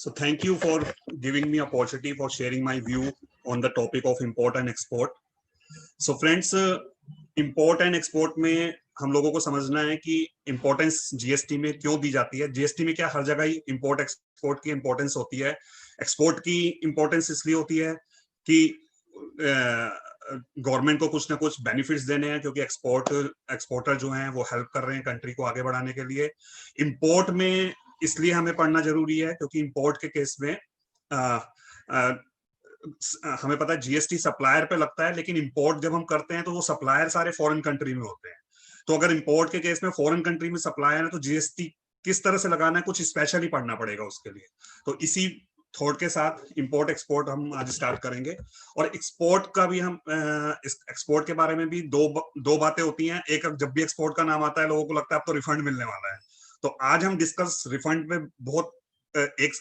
So thank you for giving me opportunity for sharing my view on the topic of import and export. So friends, import and export में हम लोगों को समझना है कि importance GST में क्यों दी जाती है। जीएसटी में क्या हर जगह ही इम्पोर्ट एक्सपोर्ट की इम्पोर्टेंस होती है। एक्सपोर्ट की इम्पोर्टेंस इसलिए होती है कि गवर्नमेंट को कुछ ना कुछ बेनिफिट्स देने हैं, क्योंकि एक्सपोर्टर जो हैं वो हेल्प कर रहे हैं कंट्री को आगे बढ़ाने के लिए। इम्पोर्ट में इसलिए हमें पढ़ना जरूरी है क्योंकि इम्पोर्ट के केस में हमें पता है जीएसटी सप्लायर पे लगता है, लेकिन इंपोर्ट जब हम करते हैं तो वो सप्लायर सारे फॉरेन कंट्री में होते हैं। तो अगर इंपोर्ट के केस में फॉरेन कंट्री में सप्लायर है तो जीएसटी किस तरह से लगाना है कुछ स्पेशली पढ़ना पड़ेगा उसके लिए। तो इसी थॉट के साथ इंपोर्ट एक्सपोर्ट हम आज स्टार्ट करेंगे। और एक्सपोर्ट का भी हम एक्सपोर्ट के बारे में भी दो बातें होती हैं। एक, जब भी एक्सपोर्ट का नाम आता है लोगों को लगता है अब तो रिफंड मिलने वाला है। तो आज हम डिस्कस रिफंड पे बहुत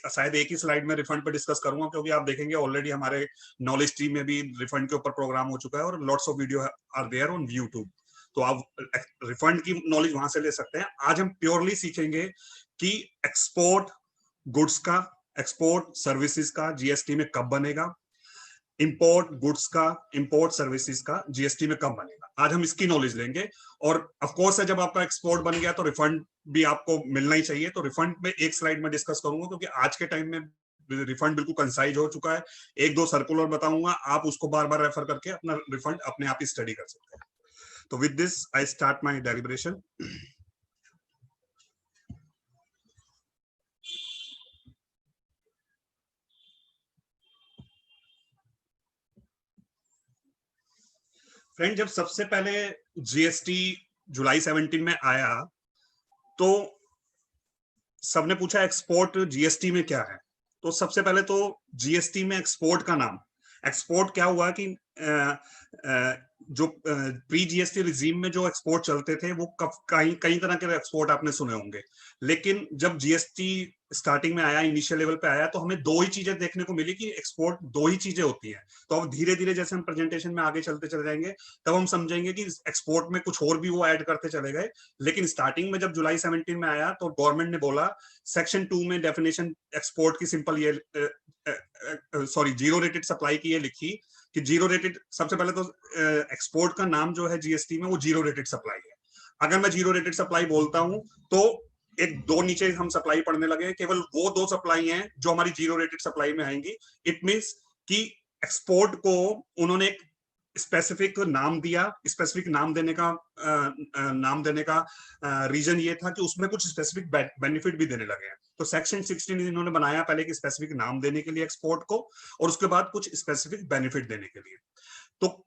शायद एक ही स्लाइड में रिफंड पे डिस्कस करूंगा, क्योंकि आप देखेंगे ऑलरेडी हमारे नॉलेज टीम में भी रिफंड के ऊपर प्रोग्राम हो चुका है और lots of video are there on YouTube. तो आप रिफंड की नॉलेज वहां से ले सकते हैं। आज हम प्योरली सीखेंगे कि एक्सपोर्ट गुड्स का, एक्सपोर्ट सर्विसेज का जीएसटी में कब बनेगा, इंपोर्ट गुड्स का, इंपोर्ट सर्विसेज का जीएसटी में कब बनेगा। आज हम इसकी नॉलेज लेंगे। और ऑफ कोर्स है, जब आपका एक्सपोर्ट बन गया तो रिफंड भी आपको मिलना ही चाहिए। तो रिफंड में एक स्लाइड में डिस्कस करूंगा, क्योंकि आज के टाइम में रिफंड बिल्कुल कंसाइज हो चुका है। एक दो सर्कुलर बताऊंगा, आप उसको बार बार रेफर करके अपना रिफंड अपने आप ही स्टडी कर सकते हैं। तो with this I start my deliberation. Friend, जब सबसे पहले जीएसटी जुलाई 17 में आया तो सबने पूछा एक्सपोर्ट जीएसटी में क्या है। तो सबसे पहले तो जीएसटी में एक्सपोर्ट का नाम, एक्सपोर्ट क्या हुआ कि जो प्री जीएसटी रिजीम में जो एक्सपोर्ट चलते थे वो कई तरह के एक्सपोर्ट आपने सुने होंगे। लेकिन जब जीएसटी स्टार्टिंग में आया, इनिशियल लेवल पे आया, तो हमें दो ही चीजें देखने को मिली कि एक्सपोर्ट दो ही चीजें होती हैं। तो अब धीरे धीरे जैसे हम प्रेजेंटेशन में आगे चलते चले जाएंगे तब हम समझेंगे कि एक्सपोर्ट में कुछ और भी वो ऐड करते चले गए। लेकिन स्टार्टिंग में जब जुलाई 17 में आया तो गवर्नमेंट ने बोला, सेक्शन 2 में डेफिनेशन एक्सपोर्ट की सिंपल ये जीरो रेटेड सप्लाई की ये लिखी कि जीरो रेटेड, सबसे पहले तो एक्सपोर्ट का नाम जो है जीएसटी में वो जीरो रेटेड सप्लाई है। अगर मैं जीरो रेटेड सप्लाई बोलता हूं तो एक दो नीचे हम सप्लाई पढ़ने लगे, केवल वो दो सप्लाई हैं जो हमारी जीरो रेटेड सप्लाई में आएंगी। इट मींस कि एक्सपोर्ट को उन्होंने एक स्पेसिफिक नाम दिया। स्पेसिफिक नाम देने का रीजन ये था कि उसमें कुछ स्पेसिफिक बेनिफिट भी देने लगे हैं। तो सेक्शन 16 इन्होंने बनाया पहले कि स्पेसिफिक नाम देने के लिए एक्सपोर्ट को, और उसके बाद कुछ स्पेसिफिक बेनिफिट देने के लिए। तो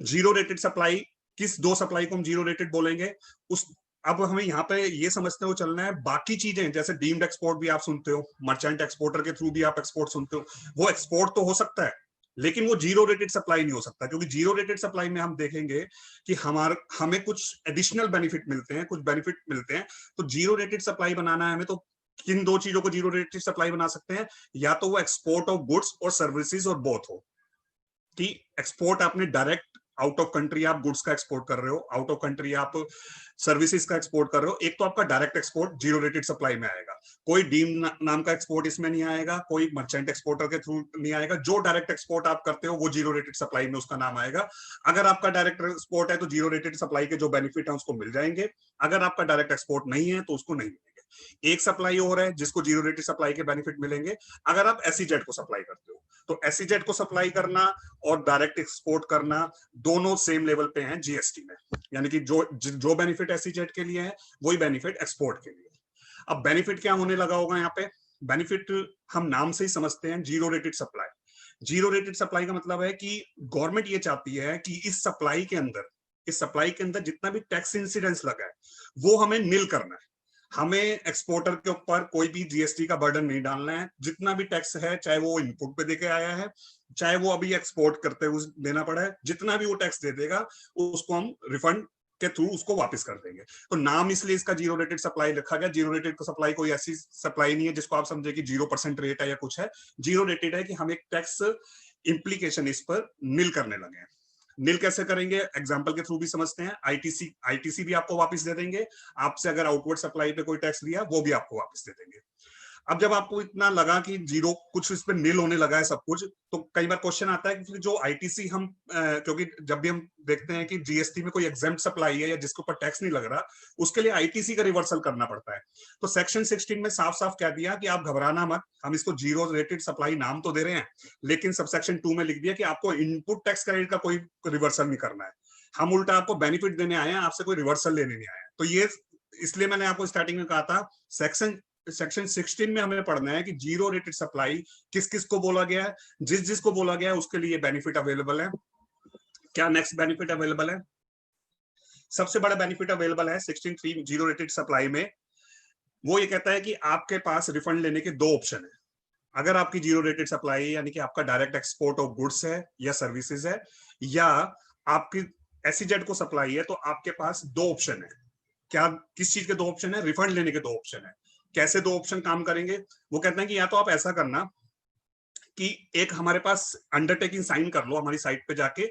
जीरो रेटेड सप्लाई, किस दो सप्लाई को हम जीरो रेटेड बोलेंगे उस, अब हमें यहाँ पे ये समझते हो चलना है। बाकी चीजें जैसे डीम्ड एक्सपोर्ट भी आप सुनते हो, मर्चेंट एक्सपोर्टर के थ्रू भी आप एक्सपोर्ट सुनते हो, वो एक्सपोर्ट तो हो सकता है लेकिन वो जीरो रेटेड सप्लाई नहीं हो सकता, क्योंकि जीरो रेटेड सप्लाई में हम देखेंगे कि हमें कुछ एडिशनल बेनिफिट मिलते हैं, कुछ बेनिफिट मिलते हैं। तो जीरो रेटेड सप्लाई बनाना है हमें, तो किन दो चीजों को जीरो रेटेड सप्लाई बना सकते हैं, या तो वो एक्सपोर्ट ऑफ गुड्स और सर्विसेज और बोथ हो। कि एक्सपोर्ट आपने डायरेक्ट आउट ऑफ कंट्री आप गुड्स का एक्सपोर्ट कर रहे हो, आउट ऑफ कंट्री आप सर्विसेज का एक्सपोर्ट कर रहे हो। एक तो आपका direct export zero rated supply में आएगा, कोई डीम नाम का एक्सपोर्ट इसमें नहीं आएगा, कोई मर्चेंट एक्सपोर्टर के थ्रू नहीं आएगा। जो डायरेक्ट एक्सपोर्ट आप करते हो वो जीरो रेटेड सप्लाई में उसका नाम आएगा। अगर आपका डायरेक्ट एक्सपोर्ट है तो जीरो रेटेड सप्लाई के जो बेनिफिट है उसको मिल जाएंगे। अगर आपका डायरेक्ट एक्सपोर्ट नहीं है तो उसको नहीं मिलेंगे। एक सप्लाई और है जिसको जीरो रेटेड सप्लाई के बेनिफिट मिलेंगे अगर आप एसईजेड को सप्लाई करते हो। तो एसईजेड को सप्लाई करना और डायरेक्ट एक्सपोर्ट करना दोनों सेम लेवल पे हैं जीएसटी में, यानी कि जो बेनिफिट एसईजेड के लिए है वही बेनिफिट एक्सपोर्ट के लिए। अब बेनिफिट क्या होने लगा होगा यहाँ पे, बेनिफिट हम नाम से ही समझते हैं, zero rated supply. Zero rated supply का मतलब है कि गवर्नमेंट ये चाहती है कि इस सप्लाई के अंदर जितना भी टैक्स इंसिडेंस लगा है वो हमें नील करना है। हमें एक्सपोर्टर के ऊपर कोई भी जीएसटी का बर्डन नहीं डालना है। जितना भी टैक्स है, चाहे वो इनपुट पे देके आया है, चाहे वो अभी एक्सपोर्ट करते हुए देना पड़ा है, जितना भी वो टैक्स दे देगा उसको हम रिफंड के थ्रू उसको वापस कर देंगे। तो नाम इसलिए इसका जीरो रेटेड सप्लाई रखा गया। जीरो रेटेड सप्लाई कोई ऐसी सप्लाई नहीं है जिसको आप समझे कि 0% रेट है या कुछ है। जीरो रेटेड है कि हम एक टैक्स इंप्लीकेशन इस पर नील करने लगे हैं। नील कैसे करेंगे, एग्जांपल के थ्रू भी समझते हैं। आईटीसी भी आपको वापस दे देंगे। आपसे अगर आउटवर्ड सप्लाई पे कोई टैक्स लिया वो भी आपको वापस दे देंगे। अब जब आपको इतना लगा कि जीरो कुछ इस पे नील होने लगा है सब कुछ, तो कई बार क्वेश्चन आता है कि फिर जो आईटीसी हम क्योंकि जब भी हम देखते हैं कि जीएसटी में कोई एग्जेम्प्ट सप्लाई है या जिसके ऊपर टैक्स नहीं लग रहा, उसके लिए आईटीसी का रिवर्सल करना पड़ता है। तो सेक्शन 16 में साफ साफ कह दिया कि आप घबराना मत, हम इसको जीरो रेटेड सप्लाई नाम तो दे रहे हैं, लेकिन सब सेक्शन 2 में लिख दिया कि आपको इनपुट टैक्स क्रेडिट का कोई रिवर्सल नहीं करना है, हम उल्टा आपको बेनिफिट देने आए हैं, आपसे कोई रिवर्सल लेने नहीं आए। तो ये इसलिए मैंने आपको स्टार्टिंग में कहा था सेक्शन 16 में हमें पढ़ना है कि जीरो रेटेड सप्लाई किस किस को बोला गया है, जिस जिस को बोला गया है उसके लिए बेनिफिट अवेलेबल है। क्या नेक्स्ट बेनिफिट अवेलेबल है? सबसे बड़ा बेनिफिट अवेलेबल है 16(3) जीरो रेटेड सप्लाई में। वो ये कहता है कि आपके पास रिफंड लेने के दो ऑप्शन है। अगर आपकी जीरो रेटेड सप्लाई यानी कि आपका डायरेक्ट एक्सपोर्ट ऑफ गुड्स है या सर्विसेज है, या आपकी एसईजेड को सप्लाई है, तो आपके पास दो ऑप्शन है। क्या किस चीज के दो ऑप्शन है? रिफंड लेने के दो ऑप्शन है। कैसे दो ऑप्शन काम करेंगे? वो कहते हैं कि या तो आप ऐसा करना कि एक हमारे पास अंडरटेकिंग साइन कर लो हमारी साइट पे जाके,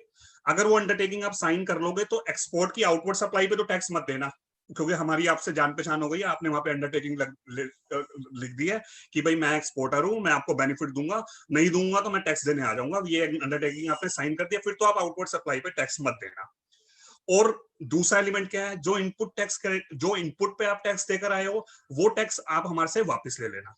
अगर वो अंडरटेकिंग आप साइन कर लोगे तो एक्सपोर्ट की आउटवर्ड सप्लाई पे तो टैक्स मत देना, क्योंकि हमारी आपसे जान पहचान हो गई है, आपने वहां पे अंडरटेकिंग लिख दी है कि भाई मैं एक्सपोर्टर हूं, मैं आपको बेनिफिट दूंगा, नहीं दूंगा तो मैं टैक्स देने आ जाऊंगा, ये अंडरटेकिंग आपने साइन कर दिया, फिर तो आप आउटवर्ड सप्लाई पे टैक्स मत देना। और दूसरा एलिमेंट क्या है? जो इनपुट पे आप टैक्स देकर आए हो, वो टैक्स आप हमारे से वापस ले लेना।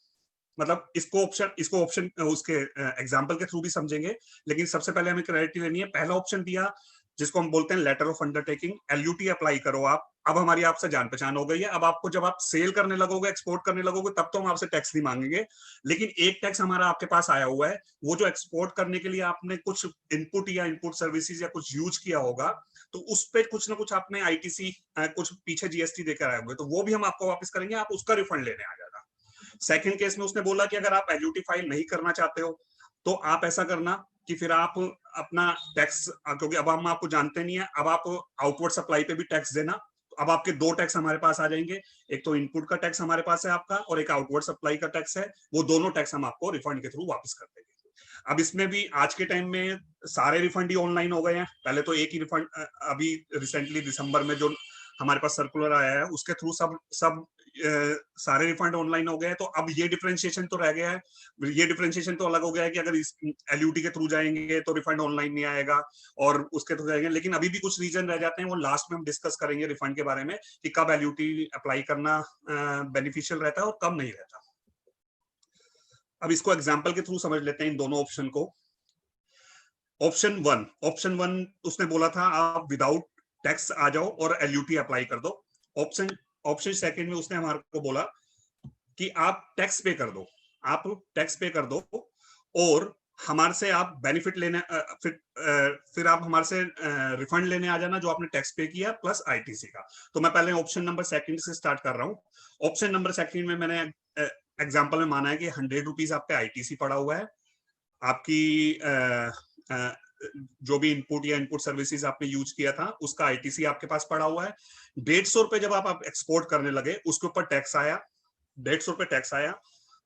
मतलब इसको ऑप्शन उसके एग्जांपल के थ्रू भी समझेंगे, लेकिन सबसे पहले हमें क्लैरिटी लेनी है। पहला ऑप्शन दिया जिसको हम बोलते हैं letter of undertaking, LUT apply करो आप। अब हमारी आपसे जान पहचान हो गई है, अब आपको जब आप सेल करने लगोगे, एक्सपोर्ट करने लगोगे, तब तो हम आपसे टैक्स नहीं मांगेंगे, लेकिन एक टैक्स हमारा आपके पास आया हुआ है, वो जो एक्सपोर्ट करने के लिए आपने कुछ इनपुट या इनपुट सर्विसेज या कुछ यूज किया होगा, तो उस पर कुछ ना कुछ आपने आईटीसी कुछ पीछे जीएसटी देकर आए होंगे, तो वो भी हम आपको वापस करेंगे, आप उसका रिफंड लेने आ जाना। सेकंड केस में उसने बोला कि अगर आप एलयूटी फाइल नहीं करना चाहते हो, तो आप ऐसा करना कि फिर आप अपना टैक्स, क्योंकि अब हम आपको जानते नहीं है, अब आप आउटवर्ड सप्लाई पे भी टैक्स देना। अब आपके दो टैक्स हमारे पास आ जाएंगे, एक तो इनपुट का टैक्स हमारे पास है आपका, और एक आउटवर्ड सप्लाई का टैक्स है, वो दोनों टैक्स हम आपको रिफंड के थ्रू वापस कर देंगे। अब इसमें भी आज के टाइम में सारे रिफंड ही ऑनलाइन हो गए हैं, पहले तो एक ही रिफंड, अभी रिसेंटली दिसंबर में जो हमारे पास सर्कुलर आया है उसके थ्रू सब सारे रिफंड ऑनलाइन हो गए हैं। तो अब ये डिफरेंशिएशन तो रह गया है, ये डिफरेंशिएशन तो अलग हो गया है कि अगर एलयूटी के थ्रू जाएंगे तो रिफंड ऑनलाइन नहीं आएगा, और उसके थ्रू जाएंगे, लेकिन अभी भी कुछ रीजन रह जाते हैं, वो लास्ट में हम डिस्कस करेंगे रिफंड के बारे में कि कब एलयूटी अप्लाई करना बेनिफिशियल रहता है और कब नहीं रहता। अब इसको एग्जाम्पल के थ्रू समझ लेते हैं इन दोनों ऑप्शन को। ऑप्शन वन उसने बोला था आप विदाउट टैक्स आ जाओ और एलयूटी अप्लाई कर दो। ऑप्शन सेकंड में उसने हमारे को बोला कि आप टैक्स पे कर दो, आप टैक्स पे कर दो और हमारे से आप बेनिफिट लेने, फिर आप हमारे से रिफंड लेने आ जाना जो आपने टैक्स पे किया प्लस आईटीसी का। तो मैं पहले ऑप्शन नंबर सेकंड से स्टार्ट कर रहा हूँ। ऑप्शन नंबर सेकंड में मैंने एग्जांपल में माना है कि 100 रुपीज आप पे आईटीसी पड़ा हुआ है, आपकी जो भी इनपुट या इनपुट सर्विसेज आपने यूज किया था उसका आईटीसी आपके पास पड़ा हुआ है। 150 रुपए जब आप एक्सपोर्ट करने लगे उसके ऊपर टैक्स आया, 150 रुपए टैक्स आया।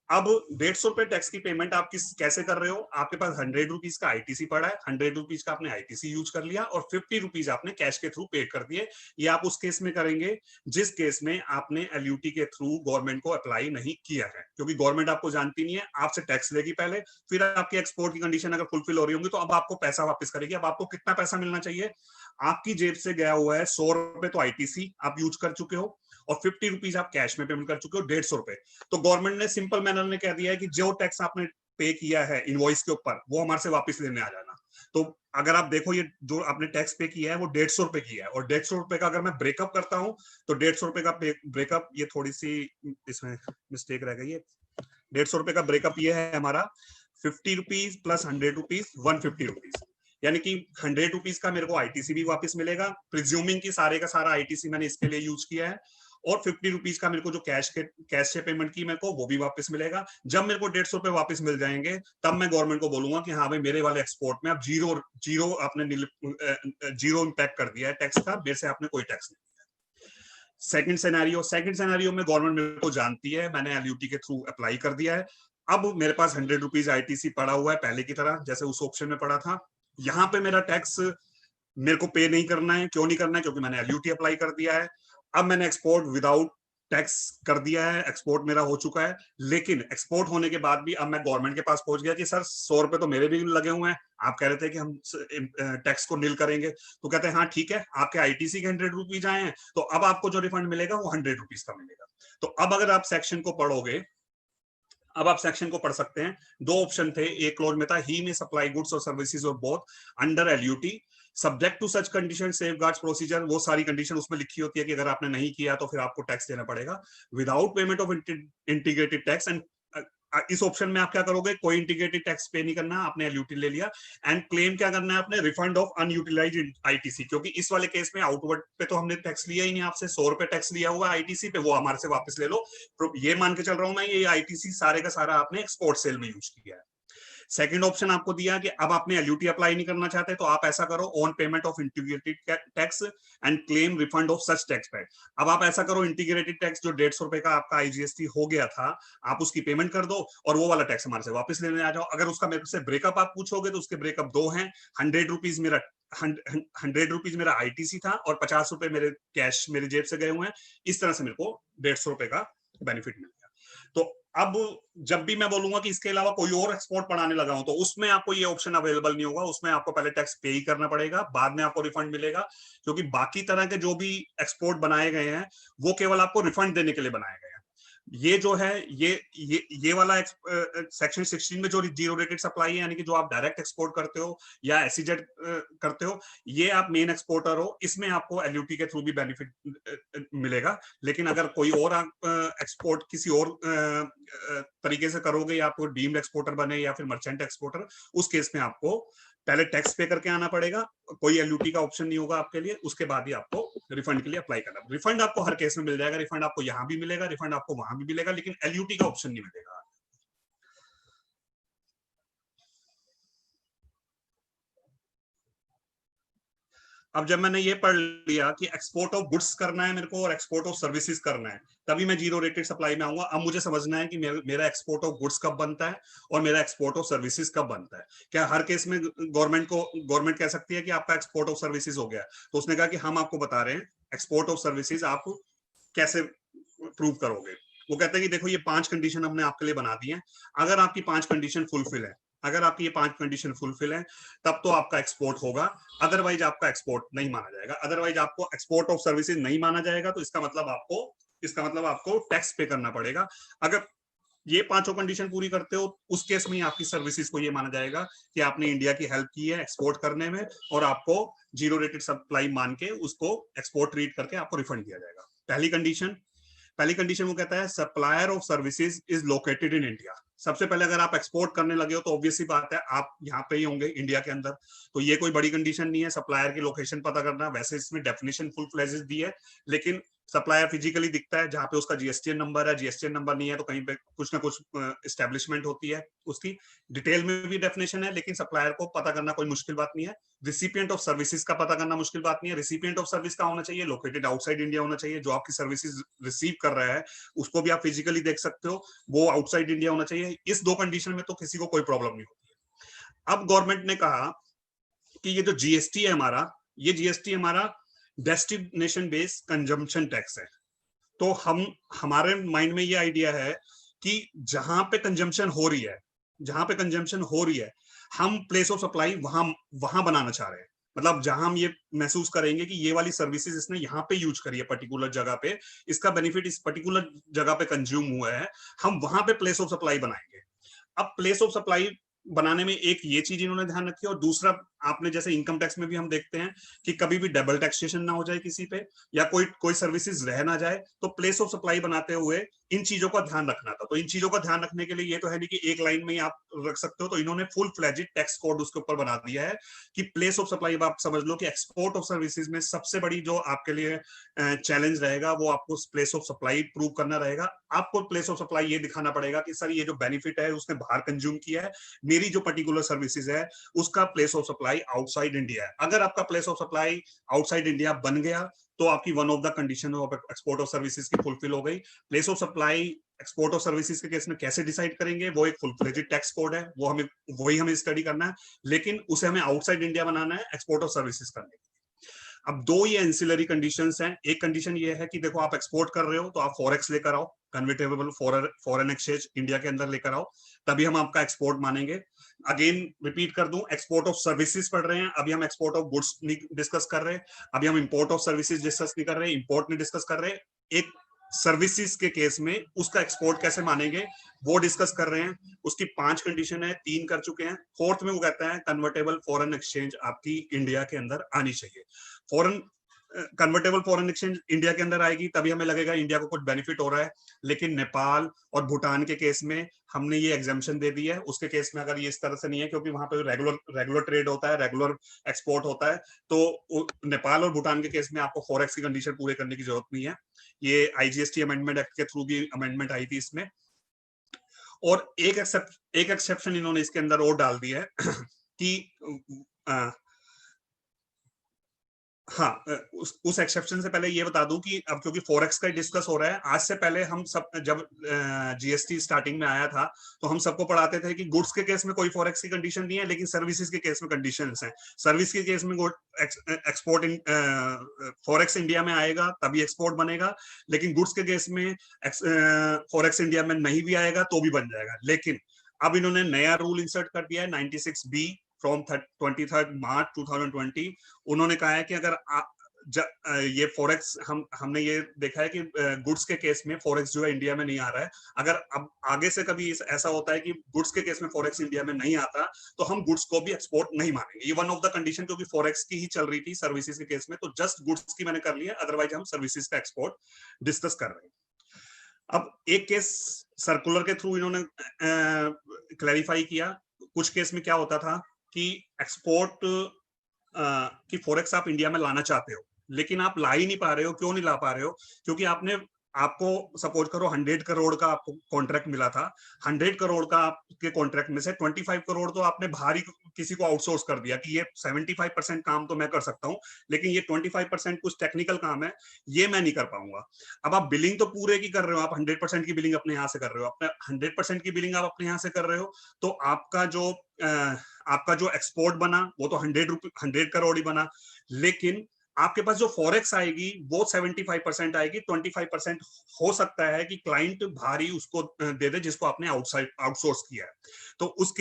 अब 150 रुपए टैक्स की पेमेंट आप कैसे कर रहे हो? आपके पास 100 रुपीज का आईटीसी पड़ा है, 100 रुपीज का आपने आईटीसी यूज कर लिया और 50 रुपीज आपने कैश के थ्रू पे कर दिए। ये आप उस केस में करेंगे जिस केस में आपने एलयूटी के थ्रू गवर्नमेंट को अप्लाई नहीं किया है, क्योंकि गवर्नमेंट आपको जानती नहीं है, आपसे टैक्स लेगी पहले, फिर आपकी एक्सपोर्ट की कंडीशन अगर फुलफिल हो रही होंगी तो अब आपको पैसा वापस करेगी। अब आपको कितना पैसा मिलना चाहिए? आपकी जेब से गया हुआ है 100 रुपए तो आईटीसी आप यूज कर चुके हो और 50 रुपीज आप कैश में पेमेंट कर चुके हो, 150 रुपए। तो गवर्नमेंट ने सिंपल मैनर में कह दिया है कि जो टैक्स आपने पे किया है इनवॉइस के ऊपर वो हमारे से वापस लेने आ जाना। तो अगर आप देखो ये जो आपने टैक्स पे किया है वो 150 रुपए किया है, और 150 रुपए का अगर मैं ब्रेकअप करता हूँ तो 150 रुपए का ब्रेकअप, ये थोड़ी सी इसमें मिस्टेक रह गई है, 150 रुपए का ब्रेकअप ये है हमारा 50 रुपीज प्लस 100 रुपीज 150 रुपीज, यानी कि 100 रुपीज का मेरे को आईटीसी भी वापस मिलेगा, प्रिज्यूमिंग की सारे का सारा आईटीसी मैंने इसके लिए यूज किया है, और 50 रुपीज का मेरे को जो कैश से पेमेंट की मेरे को वो भी वापस मिलेगा। जब मेरे को 150 रुपए वापस मिल जाएंगे तब मैं गवर्नमेंट को बोलूंगा कि हाँ भाई मेरे वाले एक्सपोर्ट में अब जीरो आपने जीरो इम्पैक्ट कर दिया है टैक्स का, मेरे से आपने कोई टैक्स नहीं दिया। सेकंड सिनेरियो में गवर्नमेंट मेरे को जानती है, मैंने एलयूटी के थ्रू अप्लाई कर दिया है, अब मेरे पास 100 रुपीज आईटीसी पड़ा हुआ है पहले की तरह जैसे उस ऑप्शन में पड़ा था। यहाँ पे मेरा टैक्स मेरे को पे नहीं करना है। क्यों नहीं करना है? क्योंकि मैंने एलयूटी अप्लाई कर दिया है। अब मैंने एक्सपोर्ट विदाउट टैक्स कर दिया है, एक्सपोर्ट मेरा हो चुका है, लेकिन एक्सपोर्ट होने के बाद भी अब मैं गवर्नमेंट के पास पहुंच गया कि सर 100 रुपए तो मेरे भी लगे हुए हैं, आप कह रहे थे कि हम टैक्स को नील करेंगे, तो कहते हैं हाँ ठीक है, आपके आईटीसी के 100 रुपीज आए हैं, तो अब आपको जो रिफंड मिलेगा वो 100 रुपीज का मिलेगा। तो अब अगर आप सेक्शन को पढ़ोगे, अब आप सेक्शन को पढ़ सकते हैं, दो ऑप्शन थे, एक क्लोज में था ही में सप्लाई गुड्स और सर्विसेज और both under LUT subject to such condition safeguards procedure, वो सारी कंडीशन उसमें लिखी होती है कि अगर आपने नहीं किया तो फिर आपको टैक्स देना पड़ेगा without payment of integrated tax. And इस ऑप्शन में आप क्या करोगे, कोई इंटीग्रेटेड टैक्स पे नहीं करना, आपने एलयूटी ले लिया, एंड क्लेम क्या करना है आपने, रिफंड ऑफ अनयूटिलाइज्ड आईटीसी, क्योंकि इस वाले केस में आउटवर्ड पे तो हमने टैक्स लिया ही नहीं आपसे, 100 रुपए टैक्स लिया हुआ आईटीसी पे, वो हमारे से वापस ले लो, ये मान के चल रहा हूं मैं ये आईटीसी सारे का सारा आपने एक्सपोर्ट सेल में यूज किया है। सेकंड ऑप्शन आपको दिया कि अब आपने एलयूटी अप्लाई नहीं करना चाहते, तो आप ऐसा करो on payment of integrated tax and claim refund of such tax pad. अब आप ऐसा करो, इंटीग्रेटेड टैक्स जो 150 रुपए का आपका आईजीएसटी हो गया था, आप उसकी पेमेंट कर दो और वो वाला टैक्स हमारे से वापस लेने आ जाओ। अगर उसका मेरे से ब्रेकअप आप पूछोगे तो उसके ब्रेकअप दो हैं, 100 रुपीज मेरा 100 रुपीज मेरा आईटीसी था और 50 रुपए मेरे कैश मेरे जेब से गए हुए हैं, इस तरह से मेरे को 150 रुपए का बेनिफिट मिल गया। तो अब जब भी मैं बोलूंगा कि इसके अलावा कोई और एक्सपोर्ट पढ़ाने लगा हूं, तो उसमें आपको ये ऑप्शन अवेलेबल नहीं होगा, उसमें आपको पहले टैक्स पे ही करना पड़ेगा, बाद में आपको रिफंड मिलेगा, क्योंकि बाकी तरह के जो भी एक्सपोर्ट बनाए गए हैं वो केवल आपको रिफंड देने के लिए बनाए गए हैं। ये जो है ये वाला सेक्शन 16 में जो जीरो रेटेड सप्लाई है, यानी कि जो आप डायरेक्ट एक्सपोर्ट करते हो या एसईजेड करते हो, ये आप मेन एक्सपोर्टर हो, इसमें आपको एलयूटी के थ्रू भी बेनिफिट मिलेगा। लेकिन अगर कोई और एक्सपोर्ट किसी और तरीके से करोगे, या आपको डीम्ड एक्सपोर्टर बने या फिर मर्चेंट एक्सपोर्टर, उस केस में आपको पहले टैक्स पे करके आना पड़ेगा, कोई एलयूटी का ऑप्शन नहीं होगा आपके लिए, उसके बाद ही आपको रिफंड के लिए अप्लाई करना। रिफंड आपको हर केस में मिल जाएगा, रिफंड आपको यहां भी मिलेगा, रिफंड आपको वहां भी मिलेगा, लेकिन एलयूटी का ऑप्शन नहीं मिलेगा। अब जब मैंने ये पढ़ लिया कि एक्सपोर्ट ऑफ गुड्स करना है मेरे को और एक्सपोर्ट ऑफ सर्विसेज करना है, तभी मैं जीरो रेटेड सप्लाई में आऊंगा। अब मुझे समझना है कि मेरा एक्सपोर्ट ऑफ गुड्स कब बनता है और मेरा एक्सपोर्ट ऑफ सर्विसेज कब बनता है। क्या हर केस में गवर्नमेंट कह सकती है कि आपका एक्सपोर्ट ऑफ सर्विसेज हो गया? तो उसने कहा कि हम आपको बता रहे हैं एक्सपोर्ट ऑफ सर्विसेज आप कैसे प्रूव करोगे। वो कहते हैं कि देखो ये 5 कंडीशन हमने आपके लिए बना दी है, अगर आपकी 5 कंडीशन फुलफिल है, अगर आपकी ये 5 कंडीशन फुलफिल है, तब तो आपका एक्सपोर्ट होगा, अदरवाइज आपका एक्सपोर्ट नहीं माना जाएगा। अदरवाइज आपको एक्सपोर्ट ऑफ सर्विसेज नहीं माना जाएगा, तो इसका मतलब आपको टैक्स पे करना पड़ेगा। अगर ये 5 कंडीशन पूरी करते हो, उस केस में आपकी सर्विसेज को ये माना जाएगा कि आपने इंडिया की हेल्प की है एक्सपोर्ट करने में, और आपको जीरो रेटेड सप्लाई मान के उसको एक्सपोर्ट ट्रीट करके आपको रिफंड किया जाएगा। पहली कंडीशन वो कहता है supplier of services is located in India. सबसे पहले अगर आप एक्सपोर्ट करने लगे हो तो ऑब्वियसली बात है आप यहाँ पे ही होंगे इंडिया के अंदर, तो ये कोई बड़ी कंडीशन नहीं है सप्लायर की लोकेशन पता करना। वैसे इसमें डेफिनेशन फुल फ्लेजेस दी है, लेकिन सप्लायर फिजिकली दिखता है जहां पे उसका जीएसटीएन नंबर है, जीएसटीएन नंबर नहीं है तो कहीं पे कुछ ना कुछ एस्टेब्लिशमेंट होती है उसकी। डिटेल में भी डेफिनेशन है, लेकिन सप्लायर को पता करना कोई मुश्किल बात नहीं है। रिसिपिएंट ऑफ सर्विसेज का पता करना मुश्किल बात नहीं है। रिसिपिएंट ऑफ सर्विस का होना चाहिए, लोकेटेड आउटसाइड इंडिया होना चाहिए। जो आपकी सर्विसेज रिसीव कर रहा है उसको भी आप फिजिकली देख सकते हो, वो आउटसाइड इंडिया होना चाहिए। इस 2 कंडीशन में तो किसी को कोई प्रॉब्लम नहीं होती है। अब गवर्नमेंट ने कहा कि ये जो जीएसटी है हमारा, ये जीएसटी हमारा डेस्टिनेशन बेस्ड कंजम्पशन टैक्स है। तो हमारे माइंड में ये आइडिया है कि जहां पे कंजम्पशन हो रही है, हम प्लेस ऑफ सप्लाई वहां बनाना चाह रहे हैं। मतलब जहां हम ये महसूस करेंगे कि ये वाली सर्विसेज इसने यहाँ पे यूज करी है पर्टिकुलर जगह पे, इसका बेनिफिट इस पर्टिकुलर जगह पे कंज्यूम हुआ है, हम वहां पे प्लेस ऑफ सप्लाई बनाएंगे। अब प्लेस ऑफ सप्लाई बनाने में एक ये चीज इन्होंने ध्यान रखी, और दूसरा आपने जैसे इनकम टैक्स में भी हम देखते हैं कि कभी भी डबल टैक्सेशन ना हो जाए किसी पे, या कोई सर्विसेज रह ना जाए, तो प्लेस ऑफ सप्लाई बनाते हुए इन चीजों का ध्यान रखना था। तो इन चीजों का ध्यान रखने के लिए ये तो है नहीं कि एक लाइन में ही आप रख सकते हो, तो इन्होंने फुल फ्लेजेड टैक्स कोड उसके ऊपर बना दिया है कि प्लेस ऑफ सप्लाई। आप समझ लो कि एक्सपोर्ट ऑफ सर्विसेज में सबसे बड़ी जो आपके लिए चैलेंज रहेगा वो आपको प्लेस ऑफ सप्लाई प्रूव करना रहेगा। आपको प्लेस ऑफ सप्लाई ये दिखाना पड़ेगा कि सर ये जो बेनिफिट है उसने बाहर कंज्यूम किया है, मेरी जो पर्टिकुलर सर्विसेज है उसका place of supply outside India है। अगर आपका place of supply outside India बन गया तो आपकी one of the condition of export of services की फुलफिल हो गई। Place of supply export of services के केस में कैसे डिसाइड करेंगे, वो एक फुल फ्लेजेड टैक्स कोड है, वही हमें स्टडी करना है, लेकिन उसे हमें आउटसाइड इंडिया बनाना है एक्सपोर्ट ऑफ सर्विसेज करने के लिए। अब दो ये एंसिलरी कंडीशंस हैं। एक कंडीशन ये है कि देखो आप एक्सपोर्ट कर रहे हो तो आप फॉरेक्स लेकर आओ, कन्वर्टेबल फॉरेन एक्सचेंज इंडिया के अंदर लेकर आओ, तभी हम आपका एक्सपोर्ट मानेंगे। अगेन रिपीट कर दूं, एक्सपोर्ट ऑफ सर्विसेज पढ़ रहे हैं, अभी हम एक्सपोर्ट ऑफ गुड्स डिस्कस कर रहे हैं, अभी हम इंपोर्ट ऑफ सर्विसेज डिस्कस नहीं कर रहे, इंपोर्ट नहीं डिस्कस कर रहे। एक सर्विसेज के केस में उसका एक्सपोर्ट कैसे मानेंगे वो डिस्कस कर रहे हैं। उसकी 5 कंडीशन है, 3 कर चुके हैं। फोर्थ में वो कहता है कन्वर्टेबल फॉरेन एक्सचेंज आपकी इंडिया के अंदर आनी चाहिए। Foreign convertible foreign exchange India के अंदर आएगी तभी हमें लगेगा इंडिया को कुछ बेनिफिट हो रहा है। लेकिन नेपाल और भूटान के केस में हमने ये एग्जाम्पशन दे दी है, उसके केस में अगर ये इस तरह से नहीं है, क्योंकि वहां पे रेगुलर ट्रेड होता है, रेगुलर एक्सपोर्ट होता है, तो नेपाल और भूटान के केस में आपको फॉरेक्स की कंडीशन पूरे करने की जरूरत नहीं है। ये आईजीएसटी अमेंडमेंट एक्ट के थ्रू भी अमेंडमेंट आई थी इसमें। और एक एक्सेप्शन इन्होंने इसके अंदर और डाल दिया है कि हाँ, उस एक्सेप्शन से पहले ये बता दूं कि अब क्योंकि फॉरेक्स का डिस्कस हो रहा है, आज से पहले हम सब जब जीएसटी स्टार्टिंग में आया था तो हम सबको पढ़ाते थे कि गुड्स के केस में कोई फॉरेक्स की कंडीशन नहीं है, लेकिन सर्विसेज के केस में कंडीशंस हैं। सर्विस के केस में एक्सपोर्ट फॉरेक्स इंडिया में आएगा तभी एक्सपोर्ट बनेगा, लेकिन गुड्स के केस में फॉरेक्स इंडिया में नहीं भी आएगा तो भी बन जाएगा। लेकिन अब इन्होंने नया रूल इंसर्ट कर दिया है 96B फ्रॉम 23 मार्च 2020। उन्होंने कहा है कि अगर ये फॉरेक्स हमने ये देखा है कि गुड्स के केस में फॉरेक्स जो है इंडिया में नहीं आ रहा है। अगर अब आगे से कभी ऐसा होता है कि गुड्स के केस में फॉरेक्स इंडिया में नहीं आता तो हम गुड्स को भी एक्सपोर्ट नहीं मानेंगे। ये वन ऑफ द कंडीशन क्योंकि फॉरेक्स की ही चल रही थी सर्विसेज के केस में, तो जस्ट गुड्स की मैंने कर लिया, अदरवाइज हम सर्विसेज का एक्सपोर्ट डिस्कस कर रहे हैं। अब एक केस सर्कुलर के थ्रू इन्होंने क्लैरिफाई किया। कुछ केस में क्या होता था कि एक्सपोर्ट की फॉरेक्स आप इंडिया में लाना चाहते हो लेकिन आप ला ही नहीं पा रहे हो। क्यों नहीं ला पा रहे हो? क्योंकि आपको सपोज करो 100 करोड़ का आपको कॉन्ट्रैक्ट मिला था, 100 करोड़ का आपके कॉन्ट्रैक्ट में से 25 करोड़ तो आपने बाहर ही किसी को आउटसोर्स कर दिया कि ये 75% काम तो मैं कर सकता हूं, लेकिन ये 25% कुछ टेक्निकल काम है, ये मैं नहीं कर पाऊंगा। अब आप बिलिंग तो पूरे की कर रहे हो, आप 100% की बिलिंग अपने यहाँ से कर रहे हो, अपने 100% की बिलिंग आप अपने यहाँ से कर रहे हो, तो आपका जो एक्सपोर्ट बना वो तो 100 करोड़ ही बना, लेकिन आपके पास जो फॉरेक्स आएगी वो 75% आएगी। 25% हो सकता है कि क्लाइंट भारी उसको दे दे जिसको आपने आउटसोर्स किया है। तो उस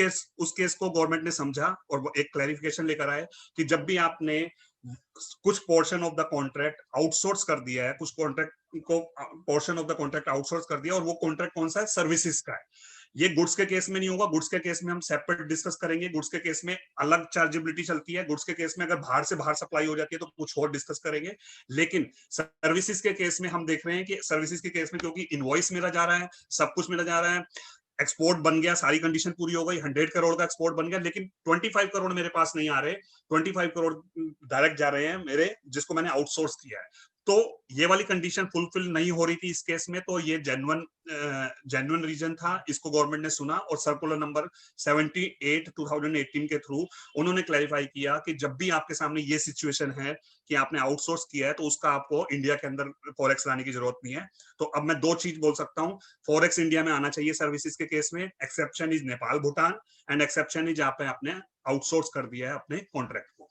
केस को गवर्नमेंट ने समझा और एक क्लैरिफिकेशन लेकर आए कि जब भी आपने कुछ portion of the contract outsource कर दिया है, कुछ कॉन्ट्रैक्ट को portion of the contract outsource कर दिया, और वो कॉन्ट्रैक्ट कौन सा है? सर्विसेज का है। ये गुड्स के केस में नहीं होगा, गुड्स के केस में हम सेपरेट डिस्कस करेंगे, गुड्स के केस में अलग चार्जेबिलिटी चलती है, गुड्स के केस में अगर बाहर से बाहर सप्लाई हो जाती है तो कुछ और डिस्कस करेंगे। लेकिन सर्विसेज के केस में हम देख रहे हैं कि सर्विसेज के केस में क्योंकि इनवॉइस मिला जा रहा है, सब कुछ मिला जा रहा है, एक्सपोर्ट बन गया, सारी कंडीशन पूरी हो गई, 100 करोड़ का एक्सपोर्ट बन गया, लेकिन 25 करोड़ मेरे पास नहीं आ रहे, 25 करोड़ डायरेक्ट जा रहे हैं मेरे, जिसको मैंने आउटसोर्स किया है। तो ये वाली कंडीशन फुलफिल नहीं हो रही थी इस केस में, तो ये जेन्युइन रीजन था। इसको गवर्नमेंट ने सुना और सर्कुलर नंबर 78 2018 के थ्रू उन्होंने क्लैरिफाई किया कि जब भी आपके सामने ये सिचुएशन है कि आपने आउटसोर्स किया है तो उसका आपको इंडिया के अंदर फॉरेक्स लाने की जरूरत नहीं है। तो अब मैं 2 चीज बोल सकता हूँ, फॉरेक्स इंडिया में आना चाहिए सर्विसेज के केस में। Exception is Nepal Bhutan and exception is आपने आउटसोर्स कर दिया है अपने कॉन्ट्रैक्ट को।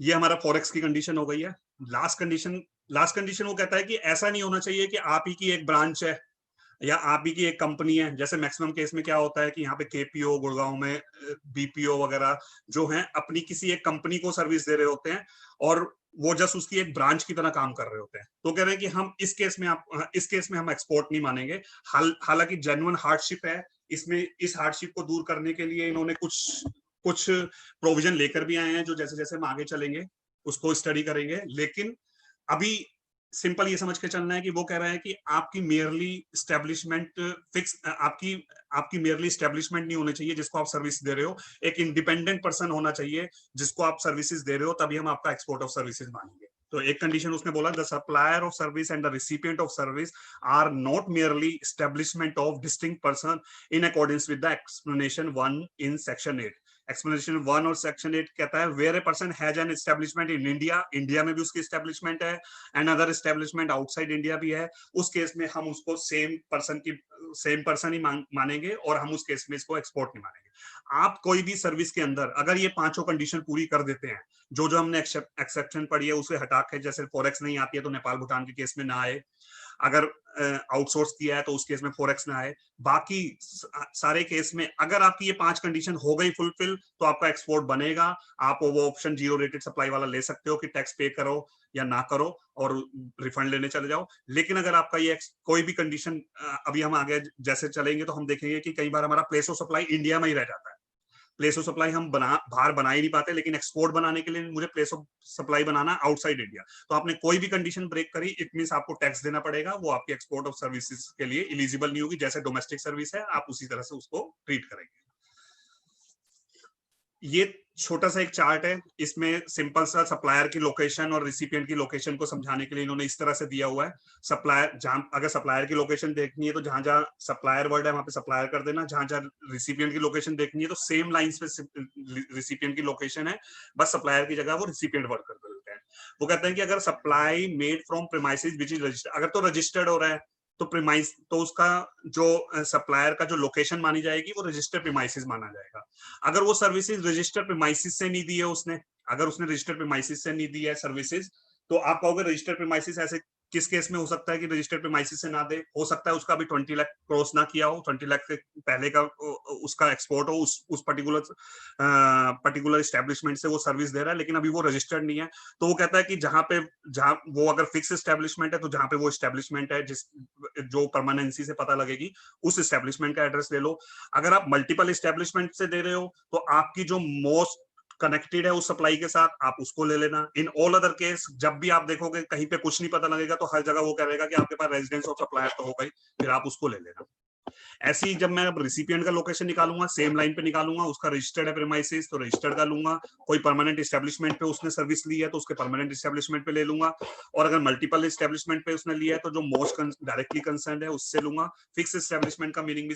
ये हमारा फॉरेक्स की कंडीशन हो गई है। लास्ट कंडीशन वो कहता है कि ऐसा नहीं होना चाहिए कि आप ही की एक ब्रांच है या आप ही की एक कंपनी है। जैसे मैक्सिमम केस में क्या होता है कि यहाँ पे केपीओ, गुड़गांव में बीपीओ वगैरह जो हैं अपनी किसी एक कंपनी को सर्विस दे रहे होते हैं और वो जस्ट उसकी एक ब्रांच की तरह काम कर रहे होते हैं। तो कह रहे हैं कि हम इस केस में हम एक्सपोर्ट नहीं मानेंगे। हालांकि जेन्युइन हार्डशिप है इसमें, इस हार्डशिप को दूर करने के लिए इन्होंने कुछ प्रोविजन लेकर भी आए हैं जो जैसे जैसे हम आगे चलेंगे उसको स्टडी करेंगे। लेकिन अभी सिंपल ये समझ के चलना है कि वो कह रहे हैं कि आपकी मेयरली स्टैब्लिशमेंट आपकी मेयरली स्टैब्लिशमेंट नहीं होनी चाहिए जिसको आप सर्विस दे रहे हो, एक इंडिपेंडेंट पर्सन होना चाहिए जिसको आप सर्विसेज दे रहे हो, तभी हम आपका एक्सपोर्ट ऑफ सर्विसेज मानेंगे। तो एक कंडीशन उसने बोला, the supplier of service and the recipient of service are not merely establishment of distinct person in accordance with the explanation 1 in section 8। Explanation 1 और सेक्शन 8 कहता है where a person has an establishment in India, India में भी उसकी establishment है, and other establishment outside India भी है, उस केस में हम उसको सेम पर्सन ही मानेंगे और हम उस केस में इसको एक्सपोर्ट नहीं मानेंगे। आप कोई भी सर्विस के अंदर अगर ये पांचों कंडीशन पूरी कर देते हैं, जो हमने एक्सेप्शन पढ़ी है उसे हटा के, जैसे फॉरेक्स नहीं आती है तो नेपाल भूटान के केस में ना आए, अगर आउटसोर्स किया है तो उस केस में फॉरेक्स ना आए, बाकी सारे केस में अगर आपकी ये 5 कंडीशन हो गई फुलफिल तो आपका एक्सपोर्ट बनेगा। आप वो ऑप्शन जीरो रेटेड सप्लाई वाला ले सकते हो कि टैक्स पे करो या ना करो और रिफंड लेने चले जाओ। लेकिन अगर आपका ये कोई भी कंडीशन, अभी हम आगे जैसे चलेंगे तो हम देखेंगे कि कई बार हमारा प्लेस ऑफ सप्लाई इंडिया में ही रह जाता है, प्लेस ऑफ सप्लाई हम बाहर बना ही नहीं पाते, लेकिन एक्सपोर्ट बनाने के लिए मुझे place of supply banana outside India, तो आपने कोई भी कंडीशन ब्रेक करी इट मींस आपको टैक्स देना पड़ेगा, वो आपकी एक्सपोर्ट ऑफ सर्विसेज के लिए एलिजिबल नहीं होगी। जैसे डोमेस्टिक सर्विस है आप उसी तरह से उसको ट्रीट करेंगे। ये छोटा सा एक चार्ट है, इसमें सिंपल सा सप्लायर की लोकेशन और रिसिपिएंट की लोकेशन को समझाने के लिए इन्होंने इस तरह से दिया हुआ है। सप्लायर जहां अगर सप्लायर की लोकेशन देखनी है तो जहां जहां सप्लायर वर्ड है वहां पे सप्लायर कर देना, जहां जहां रिसिपिएंट की लोकेशन देखनी है तो सेम लाइंस पे रिसिपिएंट की लोकेशन है, बस सप्लायर की जगह वो रिसिपिएंट वर्ड कर देते हैं। वो कहते हैं कि अगर supply made from premises which is registered, अगर तो रजिस्टर्ड हो रहा है तो प्रीमाइस, तो उसका जो सप्लायर का जो लोकेशन मानी जाएगी वो रजिस्टर्ड प्रीमाइसेस माना जाएगा। अगर वो सर्विसेज रजिस्टर्ड प्रीमाइसेस से नहीं दी है उसने, अगर उसने रजिस्टर्ड प्रीमाइसेस से नहीं दी है सर्विसेज, तो आप कहोगे रजिस्टर्ड प्रीमाइसेस ऐसे किस केस में हो सकता है कि रजिस्टर्ड प्रीमाइसेस से ना दे? हो सकता है उसका भी 20 लाख क्रॉस ना किया हो, 20 लाख से पहले का उसका एक्सपोर्ट हो, उस पर्टिकुलर एस्टेब्लिशमेंट से वो सर्विस दे रहा है, लेकिन अभी वो रजिस्टर्ड नहीं है। तो वो कहता है कि जहां वो अगर फिक्स एस्टेब्लिशमेंट है तो जहां पे वो एस्टेब्लिशमेंट है जिस जो परमानेंसी से पता लगेगी उस एस्टेब्लिशमेंट का एड्रेस ले लो। अगर आप मल्टीपल एस्टेब्लिशमेंट से दे रहे हो तो आपकी जो मोस्ट कनेक्टेड है उस सप्लाई के साथ आप उसको ले लेना। इन ऑल अदर केस जब भी आप देखोगे कहीं पे कुछ नहीं पता लगेगा तो हर जगह वो कहेगा कि आपके पास रेजिडेंस ऑफ सप्लायर तो हो गई, फिर आप उसको ले लेना। ऐसे ही जब मैं रिसिपिएंट का लोकेशन निकालूंगा सेम लाइन पे निकालूंगा, उसका रजिस्टर्ड है प्रीमाइसेस तो रजिस्टर्ड का लूंगा, कोई परमानेंट एस्टेब्लिशमेंट पे उसने सर्विस ली है तो उसके परमानेंट एस्टेब्लिशमेंट पे ले लूंगा, और अगर मल्टीपल एस्टेब्लिशमेंट पे उसने लिया है तो जो मोस्ट डायरेक्टली कंसर्न है उससे लूंगा। फिक्स एस्टेब्लिशमेंट का मीनिंग भी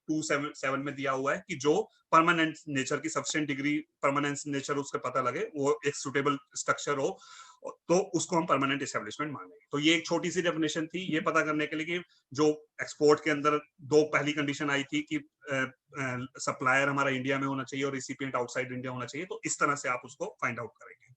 277 में दिया हुआ है कि जो परमानेंट नेचर की सफिशिएंट डिग्री परमानेंस नेचर उसके पता लगे, वो एक सुटेबल स्ट्रक्चर हो, तो उसको हम परमानेंट एस्टेब्लिशमेंट मानेंगे। तो ये एक छोटी सी डेफिनेशन थी ये पता करने के लिए कि जो एक्सपोर्ट के अंदर दो पहली कंडीशन आई थी कि सप्लायर हमारा इंडिया में होना चाहिए और रिसिपिएंट आउटसाइड इंडिया होना चाहिए, तो इस तरह से आप उसको फाइंड आउट करेंगे।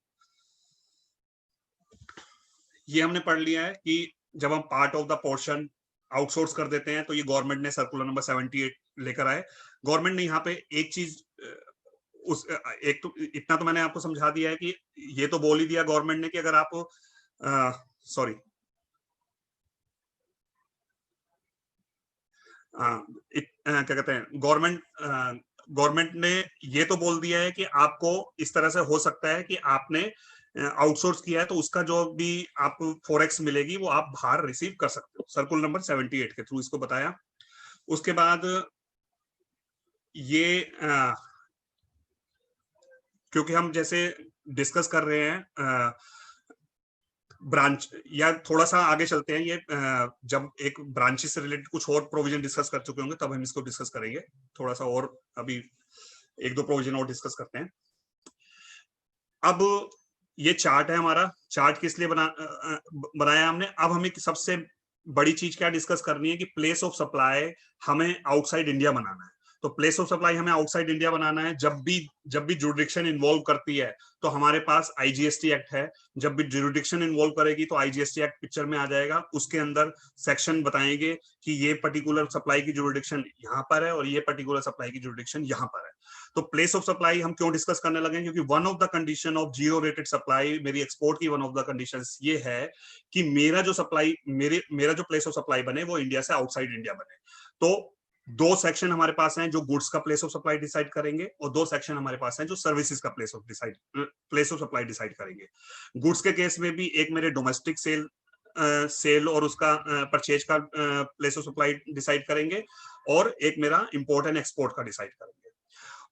ये हमने पढ़ लिया है कि जब हम part of the portion outsource कर देते हैं तो ये गवर्नमेंट ने सर्कुलर नंबर 78 लेकर आए। गवर्नमेंट ने यहाँ पे एक चीज एक तो इतना तो मैंने आपको समझा दिया है कि ये तो बोल ही दिया गवर्नमेंट ने कि अगर आप सॉरी क्या कहते हैं गवर्नमेंट ने ये तो बोल दिया है कि आपको इस तरह से हो सकता है कि आपने आउटसोर्स किया है तो उसका जो भी आप फॉरेक्स मिलेगी वो आप बाहर रिसीव कर सकते हो, सर्कुलर नंबर 78 के थ्रू इसको बताया। उसके बाद ये क्योंकि हम जैसे डिस्कस कर रहे हैं ब्रांच, या थोड़ा सा आगे चलते हैं, ये जब एक ब्रांचेस से रिलेटेड कुछ और प्रोविजन डिस्कस कर चुके होंगे तब हम इसको डिस्कस करेंगे, थोड़ा सा और अभी एक दो प्रोविजन और डिस्कस करते हैं। अब ये चार्ट है हमारा, चार्ट किस लिए बनाया हमने। अब हमें सबसे बड़ी चीज क्या डिस्कस करनी है कि प्लेस ऑफ सप्लाई हमें आउटसाइड इंडिया बनाना है। तो प्लेस ऑफ सप्लाई हमें आउटसाइड इंडिया बनाना है। जब भी जुरिडिक्शन इन्वॉल्व करती है तो हमारे पास आईजीएसटी एक्ट है, जब भी जुरिडिक्शन इन्वॉल्व करेगी तो आईजीएसटी एक्ट पिक्चर में आ जाएगा। उसके अंदर सेक्शन बताएंगे कि ये पर्टिकुलर सप्लाई की जुरिडिक्शन यहाँ पर है और ये पर्टिकुलर सप्लाई की जुरिडिक्शन यहाँ पर है। तो प्लेस ऑफ सप्लाई हम क्यों डिस्कस करने लगे, क्योंकि one of the condition of zero rated supply, मेरी एक्सपोर्ट की वन ऑफ द कंडीशंस ये है कि मेरा जो सप्लाई मेरा जो प्लेस ऑफ सप्लाई बने वो इंडिया से आउटसाइड इंडिया बने। तो दो सेक्शन हमारे पास हैं जो गुड्स का प्लेस ऑफ सप्लाई डिसाइड करेंगे और दो सेक्शन हमारे पास हैं जो सर्विसेज का प्लेस ऑफ सप्लाई डिसाइड करेंगे। गुड्स के केस में भी एक मेरे डोमेस्टिक सेल और उसका परचेज का प्लेस ऑफ सप्लाई डिसाइड करेंगे और एक मेरा इंपोर्ट एंड एक्सपोर्ट का डिसाइड करेंगे।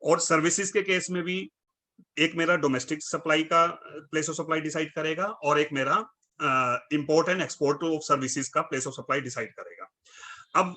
और सर्विसेज के केस में भी एक मेरा डोमेस्टिक सप्लाई का प्लेस ऑफ सप्लाई डिसाइड करेगा और एक मेरा import and export of services का प्लेस ऑफ सप्लाई डिसाइड करेगा। अब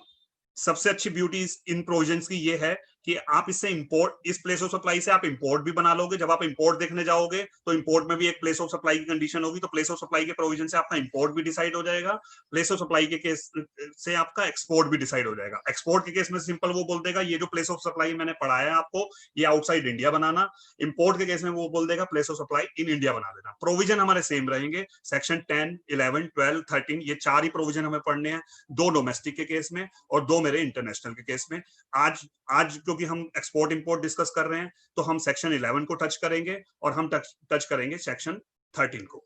सबसे अच्छी ब्यूटी इन प्रोविजंस की ये है कि आप इससे इंपोर्ट, इस प्लेस ऑफ सप्लाई से आप इंपोर्ट भी बना लोगे। जब आप इंपोर्ट देखने जाओगे तो इंपोर्ट में भी एक प्लेस ऑफ सप्लाई की कंडीशन होगी, तो प्लेस ऑफ सप्लाई के प्रोविजन से आपका इंपोर्ट भी डिसाइड हो जाएगा, प्लेस ऑफ सप्लाई के केस से आपका एक्सपोर्ट भी डिसाइड हो जाएगा। एक्सपोर्ट के केस में सिंपल वो बोल देगा ये जो प्लेस ऑफ सप्लाई मैंने पढ़ाया है आपको, ये आउटसाइड इंडिया बनाना। इंपोर्ट के केस में वो बोल देगा place of supply in India बना देना। प्रोविजन हमारे सेम रहेंगे, सेक्शन 10, 11, 12, 13, ये 4 ही प्रोविजन हमें पढ़ने हैं, 2 डोमेस्टिक के केस में और 2 मेरे इंटरनेशनल के केस में। आज क्योंकि हम एक्सपोर्ट इंपोर्ट डिस्कस कर रहे हैं तो हम सेक्शन 11 को टच करेंगे और हम टच करेंगे सेक्शन 13 को।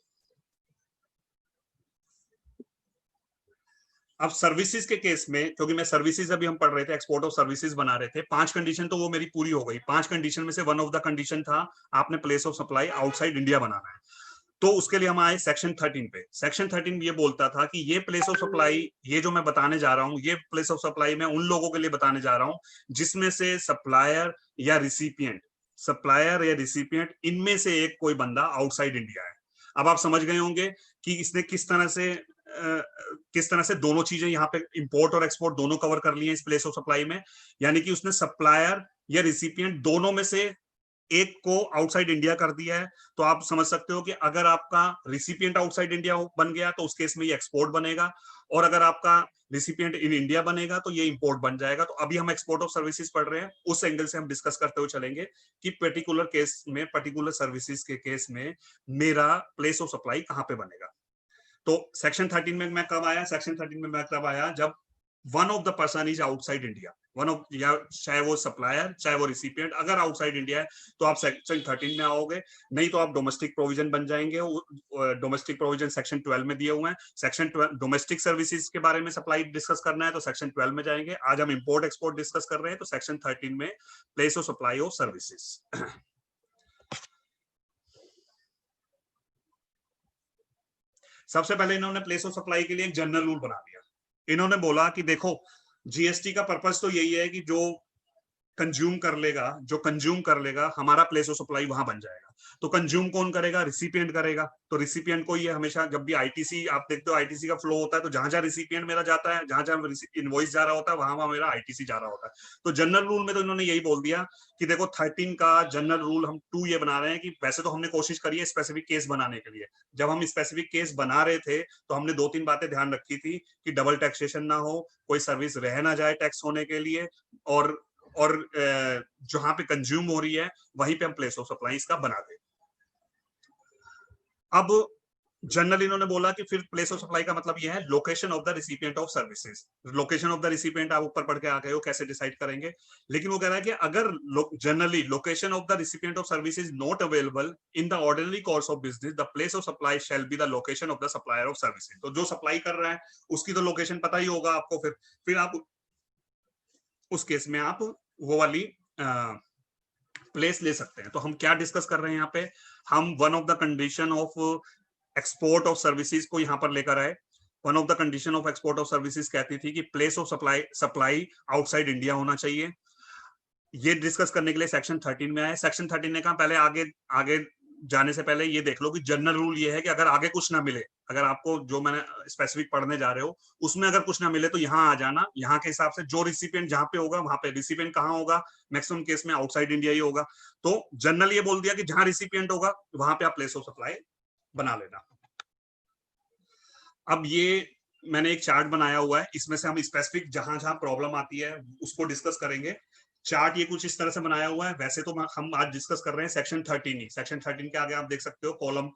अब सर्विसेज के केस में, क्योंकि मैं सर्विसेज अभी हम पढ़ रहे थे, एक्सपोर्ट ऑफ सर्विसेज बना रहे थे, 5 कंडीशन तो वो मेरी पूरी हो गई। 5 कंडीशन में से वन ऑफ द कंडीशन था आपने place of supply outside India बनाना है। तो उसके लिए हम आए सेक्शन 13 पे। सेक्शन 13 ये बोलता था कि ये प्लेस ऑफ सप्लाई, ये जो मैं बताने जा रहा हूँ, ये प्लेस ऑफ सप्लाई मैं उन लोगों के लिए बताने जा रहा हूँ जिसमें से सप्लायर या रिसिपिएंट इनमें से एक कोई बंदा आउटसाइड इंडिया है। अब आप समझ गए होंगे कि इसने किस तरह से दोनों चीजें यहाँ पे इंपोर्ट और एक्सपोर्ट दोनों कवर कर लिए इस प्लेस ऑफ सप्लाई में। यानी कि उसने सप्लायर या रिसिपिएंट दोनों में से एक को आउटसाइड इंडिया कर दिया है। तो आप समझ सकते हो कि अगर आपका रिसिपिएंट आउटसाइड इंडिया बन गया तो उस केस में ये एक्सपोर्ट बनेगा, और अगर आपका रिसिपिएंट इन इंडिया बनेगा तो ये इंपोर्ट बन जाएगा। तो अभी हम एक्सपोर्ट ऑफ सर्विसेज पढ़ रहे हैं, उस एंगल से हम डिस्कस करते हुए चलेंगे कि पर्टिकुलर केस में, पर्टिकुलर सर्विसेज के केस में मेरा प्लेस ऑफ सप्लाई कहां पे बनेगा। तो सेक्शन 13 में मैं कब आया? सेक्शन 13 में मैं तब आया जब one of the person is outside India, one of, या चाहे वो सप्लायर चाहे वो रिसिपिएंट, अगर आउटसाइड इंडिया है तो आप सेक्शन 13 में आओगे, नहीं तो आप डोमेस्टिक प्रोविजन बन जाएंगे। डोमेस्टिक प्रोविजन सेक्शन 12 में दिए हुए हैं। सेक्शन 12 डोमेस्टिक सर्विसेज के बारे में सप्लाई डिस्कस करना है तो सेक्शन 12 में जाएंगे। आज हम इंपोर्ट एक्सपोर्ट डिस्कस कर रहे हैं तो सेक्शन 13 में place of supply of services. सबसे पहले इन्होंने प्लेस ऑफ सप्लाई के लिए एक जनरल रूल बना दिया। इन्होंने बोला कि देखो, जीएसटी का पर्पस तो यही है कि जो कंज्यूम कर लेगा हमारा प्लेस ऑफ सप्लाई वहां बन जाएगा। तो कंज्यूम कौन करेगा? रिसिपिएंट करेगा। तो रिसिपिएंट को ये हमेशा, जब भी आईटीसी, आप देखते हो आईटीसी का फ्लो होता है तो जहां जहां रिसिपिएंट मेरा जाता है, जहां जहां इनवॉइस जा रहा होता है, वहां वहां मेरा आईटीसी जा रहा होता है। तो जनरल रूल में तो इन्होंने यही बोल दिया कि देखो 13 का जनरल रूल हम 2 ये बना रहे हैं कि वैसे तो हमने कोशिश करी है स्पेसिफिक केस बनाने के लिए। जब हम स्पेसिफिक केस बना रहे थे तो हमने 2-3 बातें ध्यान रखी थी कि डबल टैक्सेशन ना हो, कोई सर्विस रह ना जाए टैक्स होने के लिए, और जहां पे कंज्यूम हो रही है वहीं पे हम प्लेस ऑफ सप्लाई इसका बना दें। अब जनरल इन्होंने बोला कि फिर प्लेस ऑफ सप्लाई का मतलब यह है location of the recipient of services. Location of the recipient आप ऊपर पढ़ के आ गए हो, कैसे डिसाइड करेंगे। लेकिन वो कह रहा है कि अगर generally location of the recipient of services not available in the ordinary course of business, the place of supply shall be the location of the supplier of services. तो जो सप्लाई कर रहा है उसकी तो लोकेशन पता ही होगा आपको। फिर आप उस केस में आप वो वाली प्लेस ले सकते हैं। तो हम क्या डिस्कस कर रहे हैं यहाँ पे? हम one of the condition of export of services को यहाँ पर लेकर आए। One of the condition of export of services कहती थी कि place of supply outside India होना चाहिए। ये डिस्कस करने के लिए सेक्शन 13 में आए। सेक्शन 13 ने कहा पहले आगे जाने से पहले ये देख लो कि जनरल रूल ये है कि अगर आगे कुछ ना मिले, अगर आपको जो मैंने स्पेसिफिक पढ़ने जा रहे हो उसमें अगर कुछ ना मिले तो यहाँ आ जाना। यहाँ के हिसाब से जो रिसिपिएंट जहां पे होगा वहां पे, रिसिपिएंट कहाँ होगा? मैक्सिमम केस में आउटसाइड इंडिया ही होगा। तो जनरल ये बोल दिया कि जहां रिसिपिएंट होगा वहां पे आप प्लेस ऑफ सप्लाई बना लेना। अब ये मैंने एक चार्ट बनाया हुआ है, इसमें से हम स्पेसिफिक जहां जहां प्रॉब्लम आती है उसको डिस्कस करेंगे। चार्ट ये कुछ इस तरह से बनाया हुआ है। वैसे तो हम आज डिस्कस कर रहे हैं सेक्शन 13 ही। सेक्शन 13 के आगे आप देख सकते हो कॉलम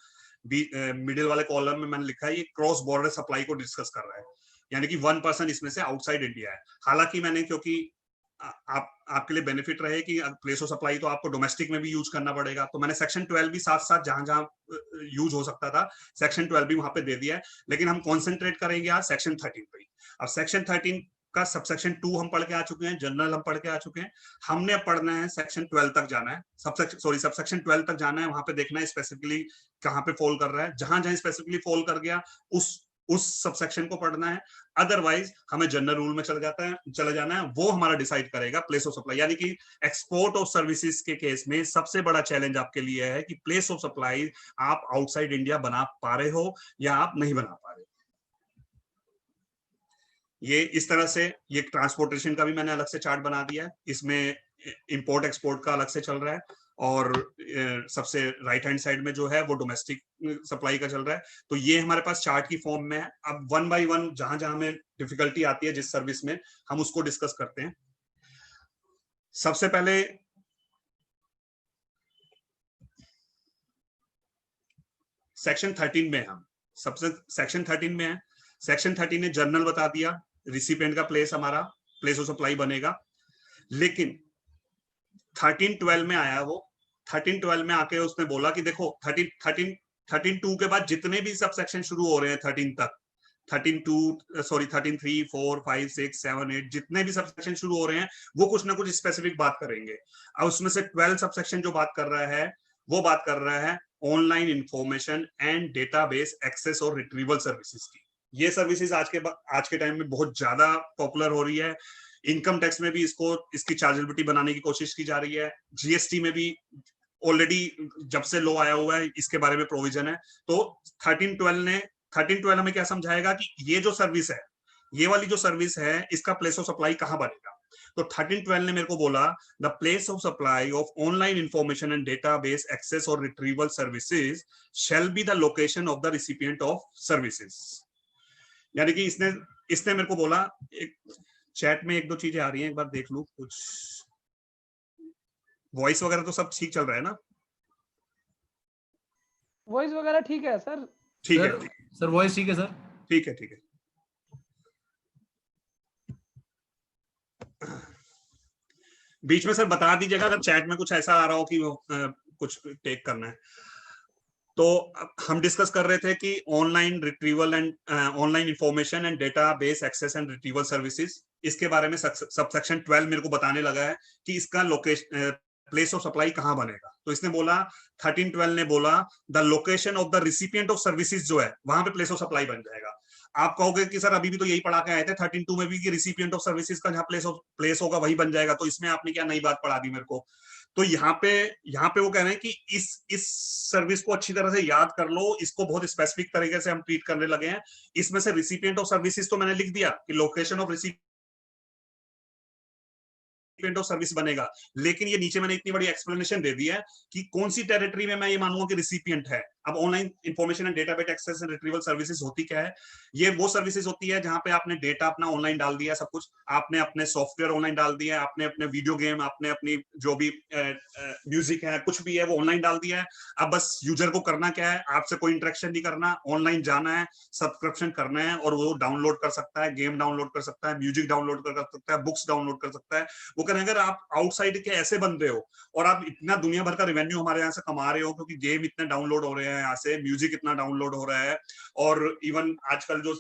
मिडिल वाले कॉलम में मैंने लिखा है ये क्रॉस बॉर्डर सप्लाई को डिस्कस कर रहा है, यानी कि 1% इसमें से आउटसाइड इंडिया है। हालांकि मैंने, क्योंकि आपके लिए बेनिफिट रहे कि प्लेस ऑफ सप्लाई तो आपको डोमेस्टिक में भी यूज करना पड़ेगा, तो मैंने सेक्शन 12 भी साथ साथ जहां जहां यूज हो सकता था सेक्शन 12 भी वहां पे दे दिया है। लेकिन हम कॉन्सेंट्रेट करेंगे आज सेक्शन 13 पे। अब सेक्शन 13 का सबसेक्शन 2 हम पढ़ के आ चुके हैं, जनरल हम पढ़ के आ चुके हैं। हमने पढ़ना है सेक्शन 12 तक जाना है, सबसेक्शन 12 तक जाना है। वहां पे देखना है स्पेसिफिकली कहां पे फॉल कर रहा है। जहां जहां स्पेसिफिकली फॉल कर गया उस सबसेक्शन को पढ़ना है। अदरवाइज हमें जनरल रूल में चला जाना है, वो हमारा डिसाइड करेगा प्लेस ऑफ सप्लाई। यानी कि एक्सपोर्ट ऑफ सर्विसेज के केस में सबसे बड़ा चैलेंज आपके लिए है कि प्लेस ऑफ सप्लाई आप आउटसाइड इंडिया बना पा रहे हो या आप नहीं बना पा रहे। ये इस तरह से, ये ट्रांसपोर्टेशन का भी मैंने अलग से चार्ट बना दिया है। इसमें इंपोर्ट एक्सपोर्ट का अलग से चल रहा है, और सबसे राइट हैंड साइड में जो है वो डोमेस्टिक सप्लाई का चल रहा है। तो ये हमारे पास चार्ट की फॉर्म में है। अब वन बाय वन जहां जहां हमें डिफिकल्टी आती है जिस सर्विस में, हम उसको डिस्कस करते हैं। सबसे पहले सेक्शन 13 में, हम सबसे सेक्शन 13 में है। सेक्शन 13 ने जर्नल बता दिया, रिसिपिएंट का प्लेस, हमारा प्लेस ऑफ सप्लाई बनेगा। लेकिन 13-12 में आया वो, 13-12 में आके उसने बोला कि देखो 13-2 के बाद जितने भी सब सेक्शन शुरू हो रहे हैं 13 तक, 13-3, 4, 5, 6, 7, 8 जितने भी सब सेक्शन शुरू हो रहे हैं वो कुछ ना कुछ स्पेसिफिक बात करेंगे। अब उसमें से 12 सब सेक्शन जो बात कर रहा है वो बात कर रहा है online information and database access और रिट्रीवल सर्विसेज की। ये सर्विसेज आज के टाइम में बहुत ज्यादा पॉपुलर हो रही है। इनकम टैक्स में भी इसकी चार्जेबिलिटी बनाने की कोशिश की जा रही है। जीएसटी में भी ऑलरेडी जब से लॉ आया हुआ है इसके बारे में प्रोविजन है। तो 13-12 हमें क्या समझाएगा कि ये जो सर्विस है, ये वाली जो सर्विस है, इसका प्लेस ऑफ सप्लाई कहां बनेगा। तो 13-12 ने मेरे को बोला the place of supply of online information and database access और retrieval services shall be the location of the recipient of services. यानी कि इसने मेरे को बोला, एक चैट में एक दो चीजें आ रही हैं, एक बार देख लूं। कुछ वॉइस वगैरह तो सब ठीक चल रहा है ना? वॉइस वगैरह ठीक है सर? ठीक है सर, वॉइस ठीक है सर? ठीक है ठीक है। बीच में सर बता दीजिएगा अगर चैट में कुछ ऐसा आ रहा हो कि कुछ टेक करना है। तो हम डिस्कस कर रहे थे कि online retrieval and online information and database access and retrieval services, इसके बारे में सबसेक्शन 12 मेरे को बताने लगा है कि इसका लोकेशन प्लेस ऑफ सप्लाई कहां बनेगा। तो इसने बोला 13-12 ने बोला the location of the recipient of services जो है वहां पे प्लेस ऑफ सप्लाई बन जाएगा। आप कहोगे कि सर अभी भी तो यही पढ़ा के आए थे 13-2 में भी कि रिसिपिएंट ऑफ सर्विसेज का जहां प्लेस होगा वही बन जाएगा, तो इसमें आपने क्या नई बात पढ़ा दी मेरे को। तो यहाँ पे वो कह रहे हैं कि इस सर्विस को अच्छी तरह से याद कर लो, इसको बहुत स्पेसिफिक तरीके से हम ट्रीट करने लगे हैं। इसमें से रिसिपिएंट ऑफ सर्विसेज तो मैंने लिख दिया कि location of recipient of service बनेगा, लेकिन ये नीचे मैंने इतनी बड़ी एक्सप्लेनेशन दे दी है कि कौन सी टेरिटरी में मैं ये मानूंगा कि रिसिपिएंट है। अब online information and database access and retrieval services होती क्या है? ये वो सर्विसेज होती है जहां पे आपने डेटा अपना ऑनलाइन डाल दिया, सब कुछ आपने अपने सॉफ्टवेयर ऑनलाइन डाल दिया है, आपने अपने वीडियो गेम, आपने अपनी जो भी म्यूजिक है, कुछ भी है वो ऑनलाइन डाल दिया है। अब बस यूजर को करना क्या है, आपसे कोई इंटरेक्शन नहीं करना, ऑनलाइन जाना है, सब्सक्रिप्शन करना है और वो डाउनलोड कर सकता है, गेम डाउनलोड कर सकता है, म्यूजिक डाउनलोड कर सकता है, बुक्स डाउनलोड कर सकता है। वो कहें अगर आप आउटसाइड के ऐसे बंदे हो और आप इतना दुनिया भर का रेवेन्यू हमारे यहाँ से कमा रहे हो क्योंकि गेम इतने डाउनलोड हो रहे हैं यहाँ से, म्यूजिक इतना डाउनलोड हो रहा है, और इवन आजकल जो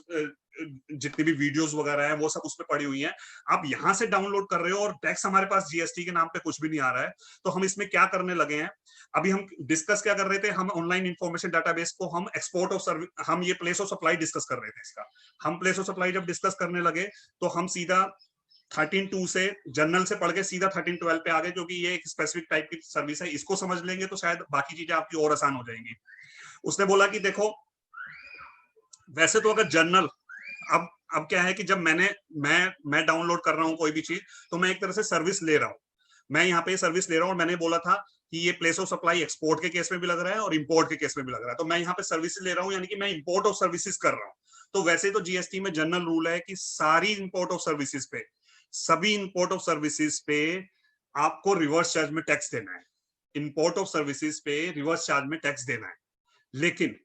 जितनी भी वीडियोस वगैरह हैं वो सब उस पर पड़ी हुई हैं, आप यहाँ से डाउनलोड कर रहे हो और टैक्स हमारे पास जीएसटी के नाम पे कुछ भी नहीं आ रहा है। तो हम इसमें क्या करने लगे हैं, अभी हम डिस्कस क्या कर रहे थे, हम ऑनलाइन इंफॉर्मेशन डाटाबेस को हम एक्सपोर्ट ऑफ सर्विस, हम ये प्लेस ऑफ सप्लाई डिस्कस कर रहे थे इसका। हम प्लेस ऑफ सप्लाई जब डिस्कस करने लगे तो हम सीधा 13-2 से जनरल से पढ़ के सीधा 13-12 पे आ गए, क्योंकि ये एक स्पेसिफिक टाइप की सर्विस है। इसको समझ लेंगे तो शायद बाकी चीजें आपकी और आसान हो जाएंगी। उसने बोला कि देखो वैसे तो अगर जनरल, अब क्या है कि जब मैं डाउनलोड कर रहा हूँ कोई भी चीज, तो मैं एक तरह से सर्विस ले रहा हूँ, मैं यहाँ पे सर्विस ले रहा हूँ। और मैंने बोला था कि ये प्लेस ऑफ सप्लाई एक्सपोर्ट के केस में भी लग रहा है और इंपोर्ट के केस में भी लग रहा है, तो मैं यहाँ पे सर्विस ले रहा हूँ, यानी कि मैं इंपोर्ट ऑफ सर्विसेज कर रहा हूँ। तो वैसे तो जीएसटी में जनरल रूल है कि सारी इंपोर्ट ऑफ सर्विसेज पे, सभी इंपोर्ट ऑफ सर्विसेज पे आपको रिवर्स चार्ज में टैक्स देना है, इंपोर्ट ऑफ सर्विसेज पे रिवर्स चार्ज में टैक्स देना है। लेकिन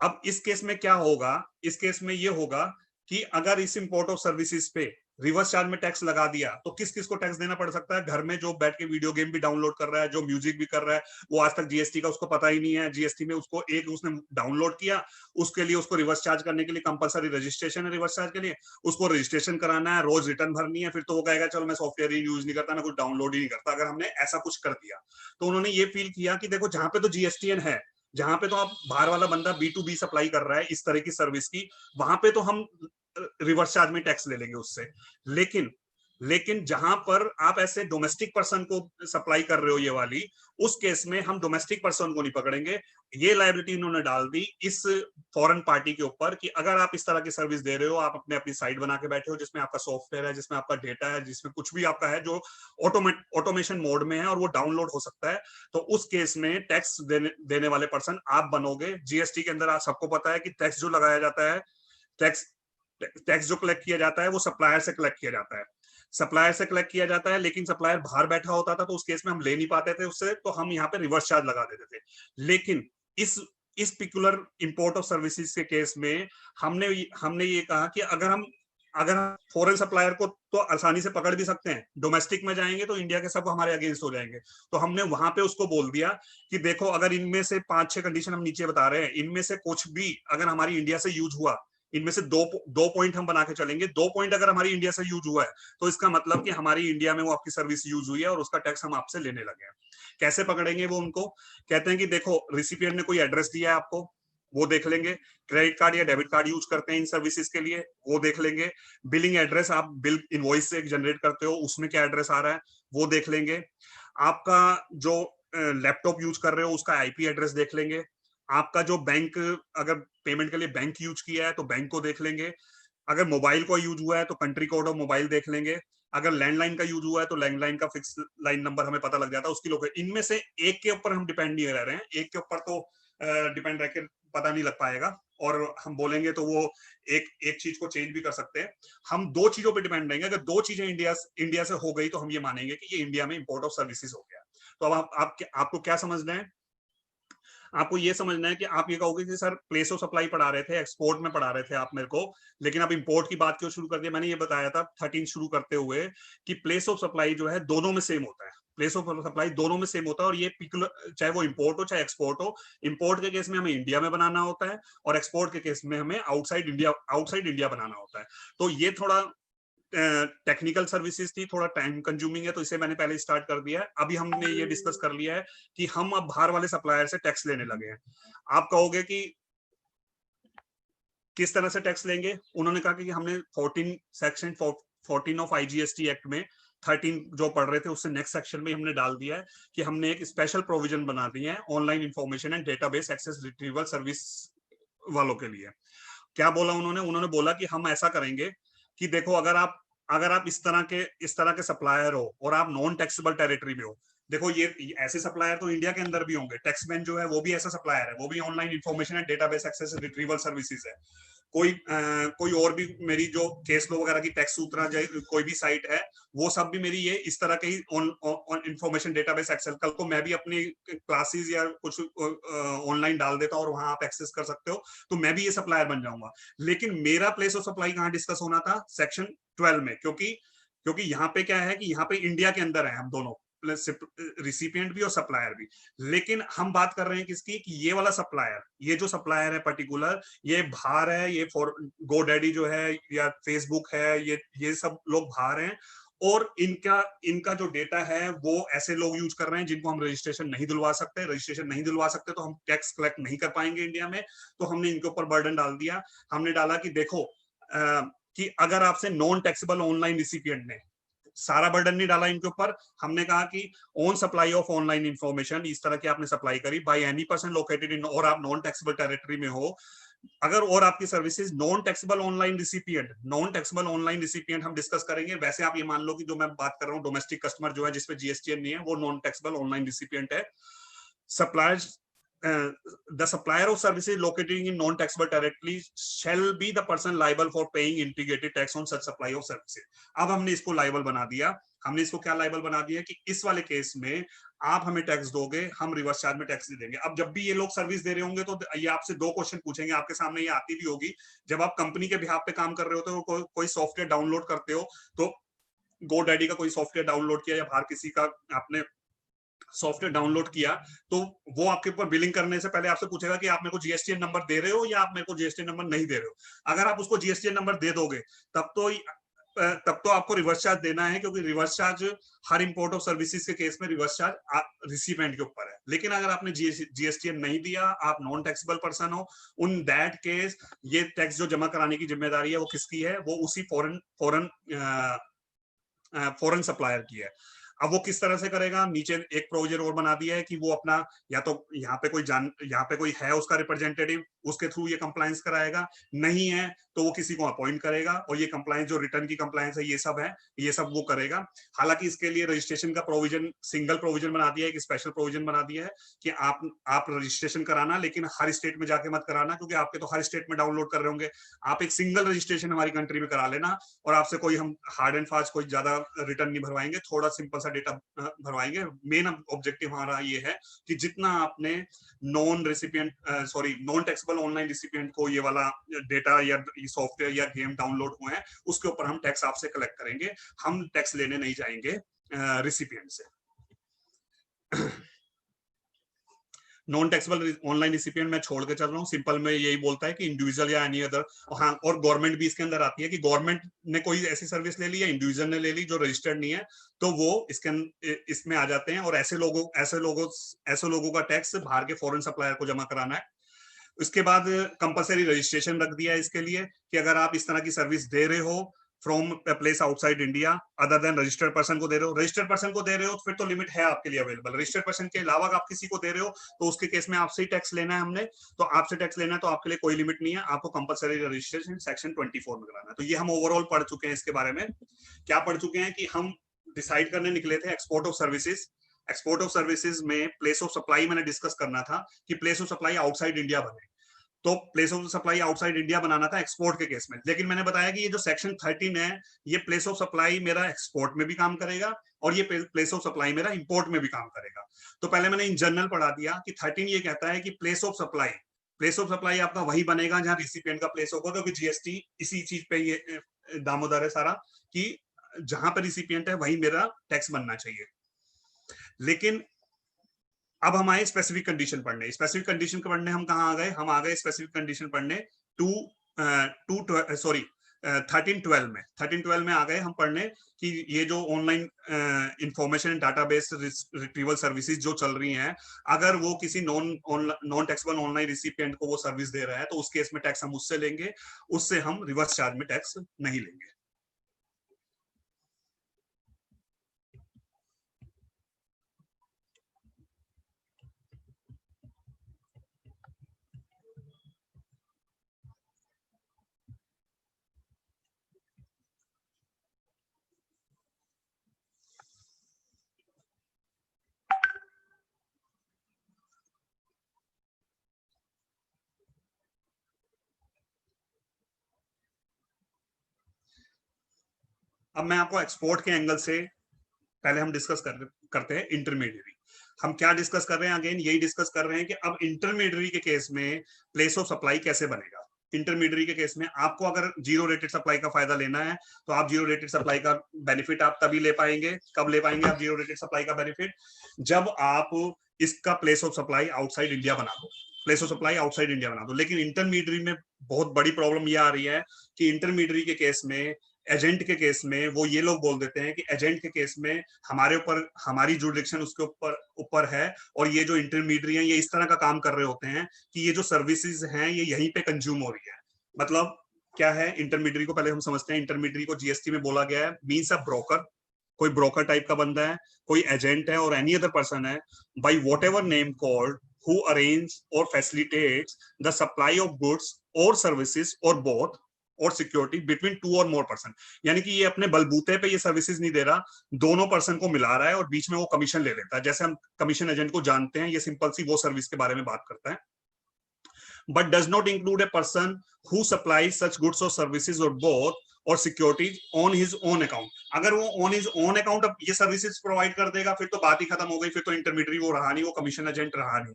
अब इस केस में क्या होगा, इस केस में ये होगा कि अगर इस इंपोर्ट ऑफ सर्विसेज पे रिवर्स चार्ज में टैक्स लगा दिया तो किस किस को टैक्स देना पड़ सकता है? घर में जो बैठ के वीडियो गेम भी डाउनलोड कर रहा है, जो म्यूजिक भी कर रहा है, वो आज तक जीएसटी का उसको पता ही नहीं है। जीएसटी में उसको एक उसने डाउनलोड किया, उसके लिए उसको रिवर्स चार्ज करने के लिए कंपलसरी रजिस्ट्रेशन है, रिवर्स चार्ज के लिए उसको रजिस्ट्रेशन कराना है, रोज रिटर्न भरनी है, फिर तो वो कहेगा चलो मैं सॉफ्टवेयर ही यूज नहीं करता, मैं कुछ डाउनलोड ही नहीं करता, अगर हमने ऐसा कुछ कर दिया। तो उन्होंने ये फील किया कि देखो जहां पे तो जीएसटीएन है, जहां पे तो आप बाहर वाला बंदा B2B सप्लाई कर रहा है इस तरह की सर्विस की, वहां पे तो हम रिवर्स चार्ज में टैक्स ले लेंगे उससे। लेकिन लेकिन जहां पर आप ऐसे डोमेस्टिक पर्सन को सप्लाई कर रहे हो ये वाली, उस केस में हम डोमेस्टिक पर्सन को नहीं पकड़ेंगे। ये लायबिलिटी इन्होंने डाल दी इस फॉरेन पार्टी के ऊपर कि अगर आप इस तरह की सर्विस दे रहे हो, आप अपनी साइट बना के बैठे हो जिसमें आपका सॉफ्टवेयर है, जिसमें आपका डेटा है, जिसमें कुछ भी आपका है जो ऑटोमेशन मोड में है और वो डाउनलोड हो सकता है, तो उस केस में टैक्स देने वाले पर्सन आप बनोगे। जीएसटी के अंदर आप सबको पता है कि टैक्स जो लगाया जाता है, टैक्स टैक्स जो कलेक्ट किया जाता है वो सप्लायर से कलेक्ट किया जाता है, सप्लायर से कलेक्ट किया जाता है, लेकिन सप्लायर बाहर बैठा होता था तो उस केस में हम ले नहीं पाते थे उससे, तो हम यहाँ पे रिवर्स चार्ज लगा देते थे। लेकिन इस पिकुलर इंपोर्ट ऑफ सर्विसेज के केस में हमने हमने ये कहा कि अगर फॉरेन सप्लायर को तो आसानी से पकड़ भी सकते हैं, डोमेस्टिक में जाएंगे तो इंडिया के सब हमारे अगेंस्ट हो जाएंगे, तो हमने वहां पे उसको बोल दिया कि देखो अगर इनमें से 5-6 कंडीशन हम नीचे बता रहे हैं, इनमें से कुछ भी अगर हमारी इंडिया से यूज हुआ, इनमें से दो पॉइंट हम बना के चलेंगे, 2 पॉइंट अगर हमारी इंडिया से यूज हुआ है तो इसका मतलब कि हमारी इंडिया में वो आपकी सर्विस यूज हुई है और उसका टैक्स हम आपसे लेने लगे हैं। कैसे पकड़ेंगे वो उनको? कहते हैं कि देखो रिसिपिएंट ने कोई एड्रेस दिया है आपको, वो देख लेंगे। क्रेडिट कार्ड या डेबिट कार्ड यूज करते हैं इन सर्विसेज के लिए, वो देख लेंगे। बिलिंग एड्रेस, आप बिल इनवॉइस से जनरेट करते हो, उसमें क्या एड्रेस आ रहा है वो देख लेंगे। आपका जो लैपटॉप यूज कर रहे हो उसका आईपी एड्रेस देख लेंगे। आपका जो बैंक, अगर पेमेंट के लिए बैंक यूज किया है तो बैंक को देख लेंगे। अगर मोबाइल को यूज हुआ है तो कंट्री कोड ऑफ मोबाइल देख लेंगे। अगर लैंडलाइन का यूज हुआ है तो लैंडलाइन का फिक्स लाइन नंबर हमें पता लग जाता है, उसकी लोकेशन। इनमें से एक के ऊपर हम डिपेंड नहीं रह रहे हैं, एक के ऊपर तो डिपेंड रह के पता नहीं लग पाएगा, और हम बोलेंगे तो वो एक एक चीज को चेंज भी कर सकते हैं। हम 2 चीजों पे डिपेंड रहेंगे। अगर 2 चीजें इंडिया से हो गई तो हम ये मानेंगे कि ये इंडिया में इंपोर्ट ऑफ सर्विसेज हो गया। तो अब आपको क्या समझना है? आपको ये समझना है कि आप ये कहोगे कि सर प्लेस ऑफ सप्लाई पढ़ा रहे थे, एक्सपोर्ट में पढ़ा रहे थे आप मेरे को, लेकिन अब इंपोर्ट की बात क्यों शुरू कर दिया? मैंने ये बताया था 13 शुरू करते हुए कि प्लेस ऑफ सप्लाई जो है दोनों में सेम होता है, प्लेस ऑफ सप्लाई दोनों में सेम होता है। और ये चाहे वो इंपोर्ट हो चाहे एक्सपोर्ट हो, इंपोर्ट के केस में हमें इंडिया में बनाना होता है और एक्सपोर्ट के केस में हमें आउटसाइड इंडिया बनाना होता है। तो ये थोड़ा टेक्निकल सर्विसेज थी, थोड़ा टाइम कंज्यूमिंग है, तो इसे मैंने पहले स्टार्ट कर दिया है। अभी हमने ये डिस्कस कर लिया है कि हम अब बाहर वाले सप्लायर से टैक्स लेने लगे हैं। आप कहोगे कि किस तरह से टैक्स लेंगे? उन्होंने कहा कि हमने 14 ऑफ आईजीएसटी एक्ट में 13 जो पढ़ रहे थे उससे नेक्स्ट सेक्शन में हमने डाल दिया है कि हमने एक स्पेशल प्रोविजन बना दी है online information and database access retrieval service वालों के लिए। क्या बोला उन्होंने बोला कि हम ऐसा करेंगे कि देखो अगर आप इस तरह के सप्लायर हो और आप नॉन टैक्सेबल टेरिटरी में हो, देखो ये ऐसे सप्लायर तो इंडिया के अंदर भी होंगे। टैक्समैन जो है वो भी ऐसा सप्लायर है, वो भी online information and database access retrieval services है। कोई और भी मेरी जो केस लो वगैरह की टैक्स सूत्रा कोई भी साइट है, वो सब भी मेरी ये इस तरह के ही इंफॉर्मेशन डेटाबेस एक्सेस। कल को मैं भी अपनी क्लासेस या कुछ ऑनलाइन डाल देता हूँ और वहां आप एक्सेस कर सकते हो, तो मैं भी ये सप्लायर बन जाऊंगा। लेकिन मेरा प्लेस ऑफ सप्लाई कहाँ डिस्कस होना था? सेक्शन 12 में, क्योंकि यहाँ पे क्या है कि यहाँ पे इंडिया के अंदर है हम दोनों, रिसिपिएंट भी और सप्लायर भी। लेकिन हम बात कर रहे हैं किसकी? कि ये वाला सप्लायर, ये जो सप्लायर है पर्टिकुलर, ये बाहर है, ये फॉर GoDaddy जो है या फेसबुक है, ये सब लोग बाहर हैं, और इनका जो डेटा है वो ऐसे लोग यूज कर रहे हैं जिनको हम रजिस्ट्रेशन नहीं दिलवा सकते, तो हम टैक्स कलेक्ट नहीं कर पाएंगे इंडिया में। तो हमने इनके ऊपर बर्डन डाल दिया। हमने डाला कि देखो कि अगर आपसे नॉन टैक्सेबल ऑनलाइन रिसिपिएंट ने, सारा बर्डन नहीं डाला इनके ऊपर, हमने कहा कि on supply of online information, इस तरह की आपने सप्लाई करी by any person located in, और आप नॉन टैक्सेबल टेरिटरी में हो अगर, और आपकी services non taxable online recipient हम डिस्कस करेंगे। वैसे आप ये मान लो कि जो मैं बात कर रहा हूँ डोमेस्टिक कस्टमर जो है जिसपे जीएसटी नहीं है, वो नॉन टैक्सेबल ऑनलाइन रिसिपिएंट है। Suppliers the supplier of services located in non-taxable territory shall be the person liable for paying integrated tax on such supply of services। अब हमने इसको लाइबल बना दिया। हमने इसको क्या लाइबल बना दिया कि इस वाले केस में आप हमें टैक्स दोगे, हम रिवर्स चार्ज में टैक्स दे देंगे। अब जब भी ये लोग सर्विस दे रहे होंगे तो ये आपसे 2 क्वेश्चन पूछेंगे, आपके सामने ये आती भी होगी। जब आप कंपनी के बिहाफ पे काम कर रहे होते हो, कोई सॉफ्टवेयर डाउनलोड करते हो, तो GoDaddy का कोई सॉफ्टवेयर डाउनलोड किया या बाहर किसी का आपने सॉफ्टवेयर डाउनलोड किया, तो वो आपके ऊपर बिलिंग करने से पहले आपसे पूछेगा कि आप मेरे को जीएसटीएन नंबर दे रहे हो या आप मेरे को जीएसटीएन नंबर नहीं दे रहे हो। अगर आप उसको जीएसटीएन नंबर दे दोगे तब तो आपको रिवर्स चार्ज देना है, क्योंकि reverse charge her import of services के केस में रिवर्स चार्ज रिसिपिएंट के ऊपर है। लेकिन अगर आपने जीएसटीएन नहीं दिया, आप नॉन टैक्सेबल पर्सन हो, उन दैट केस ये टैक्स जो जमा कराने की जिम्मेदारी है वो किसकी है? वो उसी फॉरेन फॉरेन सप्लायर की है। अब वो किस तरह से करेगा, नीचे एक प्रोविजन और बना दिया है कि वो अपना या तो यहाँ पे कोई है उसका रिप्रेजेंटेटिव, उसके थ्रू ये कंप्लायंस कराएगा, नहीं है तो वो किसी को अपॉइंट करेगा और ये कंप्लायंस जो रिटर्न की कंप्लायंस है ये सब वो करेगा। हालांकि इसके लिए रजिस्ट्रेशन का प्रोविजन, सिंगल प्रोविजन बना दिया है, एक स्पेशल प्रोविजन बना दिया है कि आप रजिस्ट्रेशन कराना, लेकिन हर स्टेट में जाके मत कराना, क्योंकि आपके तो हर स्टेट में डाउनलोड कर रहे होंगे। आप एक सिंगल रजिस्ट्रेशन हमारी कंट्री में करा लेना और आपसे कोई हम हार्ड एंड फास्ट कोई ज्यादा रिटर्न नहीं भरवाएंगे, थोड़ा सिंपल सा डेटा भरवाएंगे। मेन ऑब्जेक्टिव हमारा ये है कि जितना आपने नॉन टैक्सेबल ऑनलाइन रिसिपिएंट को ये वाला डेटा या सॉफ्टवेयर या गेम डाउनलोड हुए हैं उसके ऊपर हम टैक्स आपसे कलेक्ट करेंगे, हम टैक्स लेने नहीं जाएंगे रिसिपिएंट से। नॉन टैक्सेबल ऑनलाइन रिसिपिएंट मैं छोड़ के चल रहा हूँ, सिंपल में यही बोलता है कि इंडिविजुअल या एनी अदर। हाँ, और गवर्नमेंट भी इसके अंदर आती है कि गवर्नमेंट ने कोई ऐसी सर्विस ले ली या इंडिविजुअल ने ले ली जो रजिस्टर्ड नहीं है, तो वो इसमें आ जाते हैं। और ऐसे लोगों का टैक्स बाहर के फॉरेन सप्लायर को जमा कराना है। उसके बाद कंपलसरी रजिस्ट्रेशन रख दिया है इसके लिए कि अगर आप इस तरह की सर्विस दे रहे हो from place outside India other than registered person को दे रहे हो, रजिस्टर्ड पर्सन को दे रहे हो तो फिर तो लिमिट है आपके लिए अवेलेबल। रजिस्टर्ड पर्सन के अलावा आप किसी को दे रहे हो तो उसके केस में आपसे ही टैक्स लेना है हमने, तो आपसे टैक्स लेना है तो आपके लिए कोई लिमिट नहीं है, आपको कंपलसरी रजिस्ट्रेशन सेक्शन 24 में कराना है। तो ये हम ओवरऑल पढ़ चुके हैं। इसके बारे में क्या पढ़ चुके हैं कि हम डिसाइड करने निकले थे export of services. Export of services में प्लेस ऑफ सप्लाई मैंने डिस्कस करना था कि place of supply outside India बने, तो place of supply outside India बनाना था एक्सपोर्ट के केस में। लेकिन मैंने बताया कि ये जो सेक्शन 13 है ये प्लेस ऑफ सप्लाई मेरा एक्सपोर्ट में भी काम करेगा और ये प्लेस ऑफ सप्लाई मेरा इंपोर्ट में भी काम करेगा। तो पहले मैंने इन जनरल पढ़ा दिया कि 13 ये कहता है कि प्लेस ऑफ सप्लाई आपका वही बनेगा जहां रिसिपिएंट का प्लेस होगा, क्योंकि जीएसटी इसी चीज पे ये दामोदर है सारा कि जहां पर रिसिपिएंट है वही मेरा टैक्स बनना चाहिए। लेकिन अब हम आए स्पेसिफिक कंडीशन पढ़ने। स्पेसिफिक कंडीशन पढ़ने हम कहाँ आ गए, हम आ गए स्पेसिफिक कंडीशन पढ़ने 13-12 में। 13-12 में आ गए हम पढ़ने कि ये जो online information database retrieval services जो चल रही हैं, अगर वो किसी नॉन टैक्सेबल ऑनलाइन रिसिपिएंट को वो सर्विस दे रहा है तो उस केस में टैक्स हम उससे लेंगे, उससे हम रिवर्स चार्ज में टैक्स नहीं लेंगे। अब मैं आपको एक्सपोर्ट के एंगल से पहले हम डिस्कस करते हैं इंटरमीडियरी। हम क्या डिस्कस कर रहे हैं, अगेन यही डिस्कस कर रहे हैं कि अब इंटरमीडियरी के केस में प्लेस ऑफ सप्लाई कैसे बनेगा। इंटरमीडियरी के केस में आपको अगर जीरो रेटेड सप्लाई का फायदा लेना है तो आप जीरो रेटेड सप्लाई का बेनिफिट आप तभी ले पाएंगे, कब ले पाएंगे आप जीरो रेटेड सप्लाई का बेनिफिट, जब आप इसका place of supply outside India बना दो, place of supply outside India बना दो। लेकिन इंटरमीडियरी में बहुत बड़ी प्रॉब्लम यह आ रही है कि इंटरमीडियरी के केस में, एजेंट के केस में वो ये लोग बोल देते हैं कि एजेंट के केस में हमारे ऊपर, हमारी जुरिडिक्शन उसके ऊपर है और ये जो इंटरमीडियरी हैं ये इस तरह का काम कर रहे होते हैं कि ये जो सर्विसेज हैं ये यहीं पे कंज्यूम हो रही है। मतलब क्या है इंटरमीडियरी को, पहले हम समझते हैं। इंटरमीडियरी को जीएसटी में बोला गया है मीन्स अ ब्रोकर, कोई ब्रोकर टाइप का बंदा है, कोई एजेंट है और एनी अदर पर्सन है, by whatever name called, who arrange or facilitates the supply of goods or services or both or security between two or more person। यानी कि ये अपने बलबूते पे ये सर्विसेज नहीं दे रहा, दोनों पर्सन को मिला रहा है और बीच में वो कमीशन ले लेता है। जैसे हम कमीशन एजेंट को जानते हैं, ये सिंपल सी वो सर्विस के बारे में बात करता है। but does not include a person who supplies such goods or services or both और securities on his own account. अगर वो ऑन हिज ओन अकाउंट ये सर्विसेज प्रोवाइड कर देगा फिर तो बात ही खत्म हो गई, फिर तो इंटरमीडियरी वो रहा नहीं, वो कमीशन एजेंट रहा नहीं।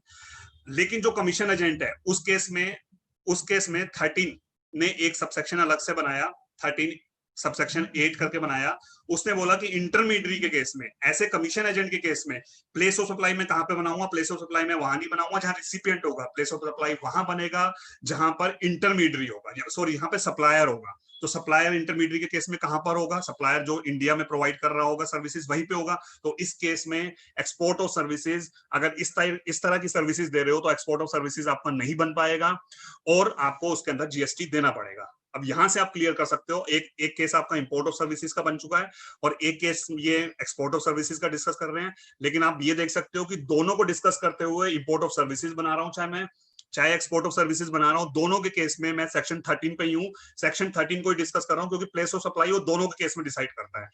लेकिन जो कमीशन एजेंट है उस केस में 13 ने एक सबसेक्शन अलग से बनाया, 13 सबसेक्शन 8 करके बनाया। उसने बोला कि इंटरमीडियरी के केस में, ऐसे कमीशन एजेंट के केस में, प्लेस ऑफ सप्लाई में कहां पे बनाऊंगा, प्लेस ऑफ सप्लाई में वहां नहीं बनाऊंगा जहां रिसिपिएंट होगा, प्लेस ऑफ सप्लाई वहां बनेगा जहां पर इंटरमीडियरी होगा, सॉरी यहाँ पे सप्लायर होगा। तो सप्लायर इंटरमीडियरी के केस में कहां पर होगा, सप्लायर जो इंडिया में प्रोवाइड कर रहा होगा सर्विसेज वहीं पे होगा। तो इस केस में एक्सपोर्ट ऑफ सर्विसेज, अगर इस तरह की सर्विसेज दे रहे हो तो एक्सपोर्ट ऑफ सर्विसेज आपका नहीं बन पाएगा और आपको उसके अंदर जीएसटी देना पड़ेगा। अब यहां से आप क्लियर कर सकते हो, एक एक केस आपका इंपोर्ट ऑफ सर्विसेज का बन चुका है और एक केस ये एक्सपोर्ट ऑफ सर्विसेज का डिस्कस कर रहे हैं। लेकिन आप ये देख सकते हो कि दोनों को डिस्कस करते हुए इंपोर्ट ऑफ सर्विसेज बना रहा हूं, चाहे एक्सपोर्ट ऑफ सर्विसेज बना रहा हूं, दोनों के केस में मैं सेक्शन 13 पे ही हूं, सेक्शन 13 को ही डिस्कस कर रहा हूं, क्योंकि प्लेस ऑफ सप्लाई वो दोनों के केस में डिसाइड करता है।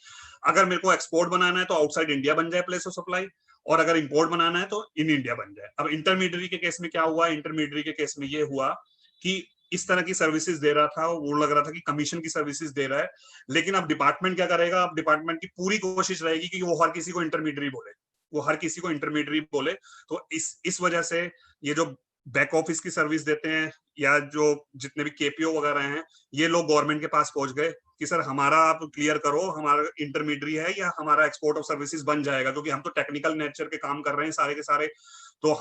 अगर मेरे को एक्सपोर्ट बनाना है तो आउटसाइड इंडिया बन जाए प्लेस ऑफ सप्लाई, और अगर इंपोर्ट बनाना है तो इन इंडिया बन जाए। अब इंटरमीडियरी के केस में क्या हुआ, इंटरमीडियरी के केस में ये हुआ कि इस तरह की सर्विसेज दे रहा था, वो लग रहा था कि कमीशन की सर्विसेज दे रहा है, लेकिन अब डिपार्टमेंट क्या करेगा, अब डिपार्टमेंट की पूरी कोशिश रहेगी कि वो हर किसी को इंटरमीडियरी बोले, वो हर किसी को इंटरमीडियरी बोले। तो इस वजह से ये जो बैक ऑफिस की सर्विस देते हैं या जो जितने भी केपीओ वगैरह हैं, ये लोग गवर्नमेंट के पास पहुंच गए कि सर हमारा आप क्लियर करो, हमारा इंटरमीडियरी है या हमारा एक्सपोर्ट ऑफ सर्विसेज बन जाएगा, क्योंकि हम तो टेक्निकल नेचर के काम कर रहे हैं सारे के सारे। तो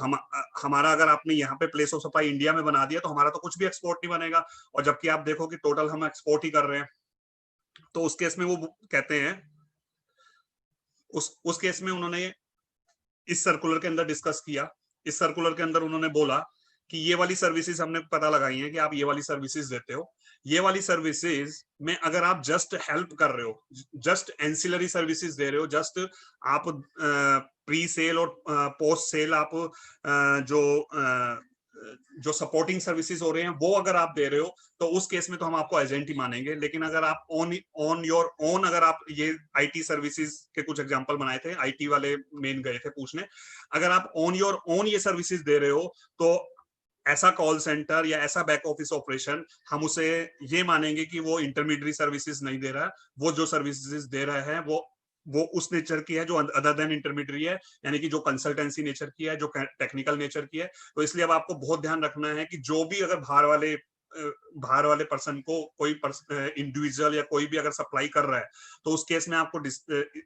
हमारा अगर आपने यहाँ पे प्लेस ऑफ सप्लाई इंडिया में बना दिया तो हमारा तो कुछ भी एक्सपोर्ट नहीं बनेगा, और जबकि आप देखो कि टोटल हम एक्सपोर्ट ही कर रहे हैं। तो उस केस में वो कहते हैं, उस केस में उन्होंने इस सर्कुलर के अंदर डिस्कस किया, इस सर्कुलर के अंदर उन्होंने बोला कि ये वाली सर्विसेज हमने पता लगाई है कि आप ये वाली सर्विसेज देते हो, ये वाली सर्विसेज में अगर आप जस्ट हेल्प कर रहे हो, जस्ट एंसिलरी सर्विसेज दे रहे हो, जस्ट आप प्री सेल और पोस्ट सेल आप जो सपोर्टिंग सर्विसेज हो रहे हैं वो अगर आप दे रहे हो, तो उस केस में तो हम आपको एजेंट ही मानेंगे। लेकिन अगर आप ऑन योर ओन, अगर आप ये आईटी सर्विसेज के कुछ एग्जांपल बनाए थे, आईटी वाले मेन गए थे पूछने, अगर आप ऑन योर ओन ये सर्विसेज दे रहे हो तो ऐसा कॉल सेंटर या ऐसा बैक ऑफिस ऑपरेशन हम उसे ये मानेंगे कि वो इंटरमीडियरी सर्विसेज नहीं दे रहा है, वो जो सर्विसेज दे रहा है वो उस नेचर की है जो अदर देन इंटरमीडियरी है, यानी कि जो कंसल्टेंसी नेचर की है, जो टेक्निकल नेचर की है। तो इसलिए अब आपको बहुत ध्यान रखना है कि जो भी अगर बाहर वाले पर्सन को कोई इंडिविजुअल या कोई भी अगर सप्लाई कर रहा है, तो उस केस में आपको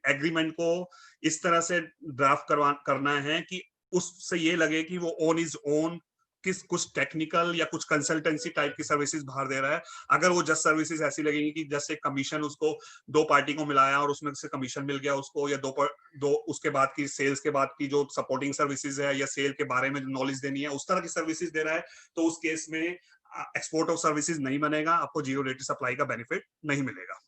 एग्रीमेंट को इस तरह से ड्राफ्ट करना है कि उससे ये लगे कि वो ऑन इज ओन कुछ टेक्निकल या कुछ कंसल्टेंसी टाइप की सर्विसेज बाहर दे रहा है। अगर वो जस्ट सर्विसेज ऐसी लगेंगी कि जैसे कमीशन उसको दो पार्टी को मिलाया और उसमें से कमीशन मिल गया उसको, या दो उसके बाद की सेल्स के बाद की जो सपोर्टिंग सर्विसेज है या सेल के बारे में जो नॉलेज देनी है, उस तरह की सर्विसेज दे रहा है, तो उस केस में एक्सपोर्ट ऑफ सर्विसेज नहीं बनेगा, आपको जीरो रेटेड सप्लाई का बेनिफिट नहीं मिलेगा।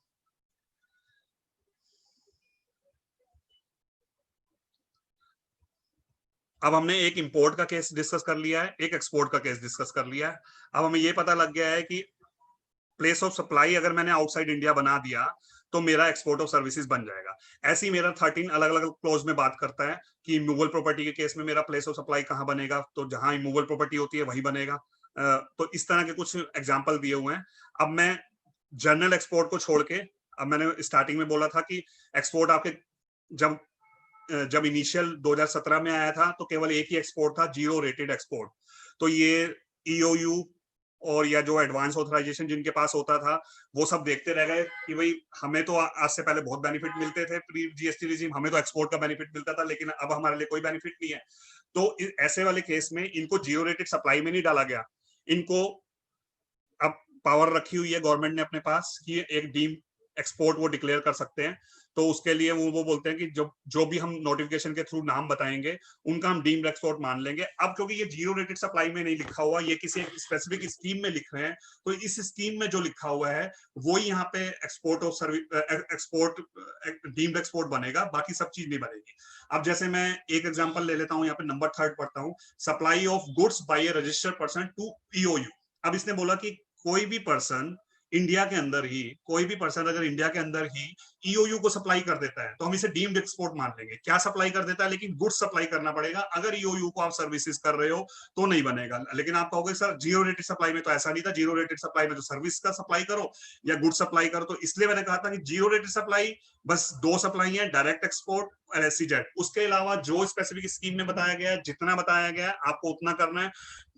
अब हमने एक इंपोर्ट का केस डिस्कस कर लिया है, एक एक्सपोर्ट का केस डिस्कस कर लिया है। अब हमें ये पता लग गया है कि प्लेस ऑफ सप्लाई अगर मैंने आउटसाइड इंडिया बना दिया तो मेरा एक्सपोर्ट ऑफ सर्विसेज बन जाएगा। ऐसे ही मेरा 13 अलग अलग क्लोज में बात करता है कि इमूवेबल प्रॉपर्टी के केस में मेरा प्लेस ऑफ सप्लाई कहाँ बनेगा, तो जहां इमूवेबल प्रॉपर्टी होती है वही बनेगा। तो इस तरह के कुछ एग्जाम्पल दिए हुए हैं। अब मैं जनरल एक्सपोर्ट को छोड़ के, अब मैंने स्टार्टिंग में बोला था कि एक्सपोर्ट आपके जब इनिशियल 2017 में आया था तो केवल एक ही एक्सपोर्ट था, जीरो रेटेड एक्सपोर्ट। तो ये ईओयू और या जो एडवांस ऑथराइजेशन जिनके पास होता था वो सब देखते रह गए कि भाई हमें तो आज से पहले बहुत बेनिफिट मिलते थे प्री जीएसटी रिजीम, हमें तो एक्सपोर्ट का बेनिफिट मिलता था, लेकिन अब हमारे लिए कोई बेनिफिट नहीं है। तो ऐसे वाले केस में इनको जीरो रेटेड सप्लाई में नहीं डाला गया, इनको अब पावर रखी हुई है गवर्नमेंट ने अपने पास कि एक डीम एक्सपोर्ट वो डिक्लेयर कर सकते हैं। तो उसके लिए वो बोलते हैं कि जो भी हम नोटिफिकेशन के थ्रू नाम बताएंगे उनका हम डीम्ड एक्सपोर्ट मान लेंगे। अब क्योंकि ये जीरो रेटेड सप्लाई में नहीं लिखा हुआ, ये किसी स्पेसिफिक स्कीम में लिख रहे हैं, तो इस स्कीम में जो लिखा हुआ है वो यहाँ पे export of export deemed export बनेगा, बाकी सब चीज नहीं बनेगी। अब जैसे मैं एक एग्जांपल ले लेता हूँ, यहाँ पे नंबर 3 पढ़ता हूँ, supply of goods by a registered person to EOU. अब इसने बोला कि कोई भी पर्सन इंडिया के अंदर ही, कोई भी पर्सन अगर इंडिया के अंदर ही ईओयू को सप्लाई कर देता है तो हम इसे डीम्ड एक्सपोर्ट मान लेंगे। क्या सप्लाई कर देता है, लेकिन गुड्स सप्लाई करना पड़ेगा। अगर ईओयू को आप सर्विसेज कर रहे हो तो नहीं बनेगा। लेकिन आप कहोगे सर जीरो रेटेड सप्लाई में तो ऐसा नहीं था, जीरो रेटेड सप्लाई में तो सर्विस का सप्लाई करो या गुड सप्लाई करो। तो इसलिए मैंने कहा था कि जीरो रेटेड सप्लाई बस 2 सप्लाई है, डायरेक्ट एक्सपोर्ट और एससीजेड। उसके अलावा जो स्पेसिफिक स्कीम में बताया गया है, जितना बताया गया है आपको उतना करना है।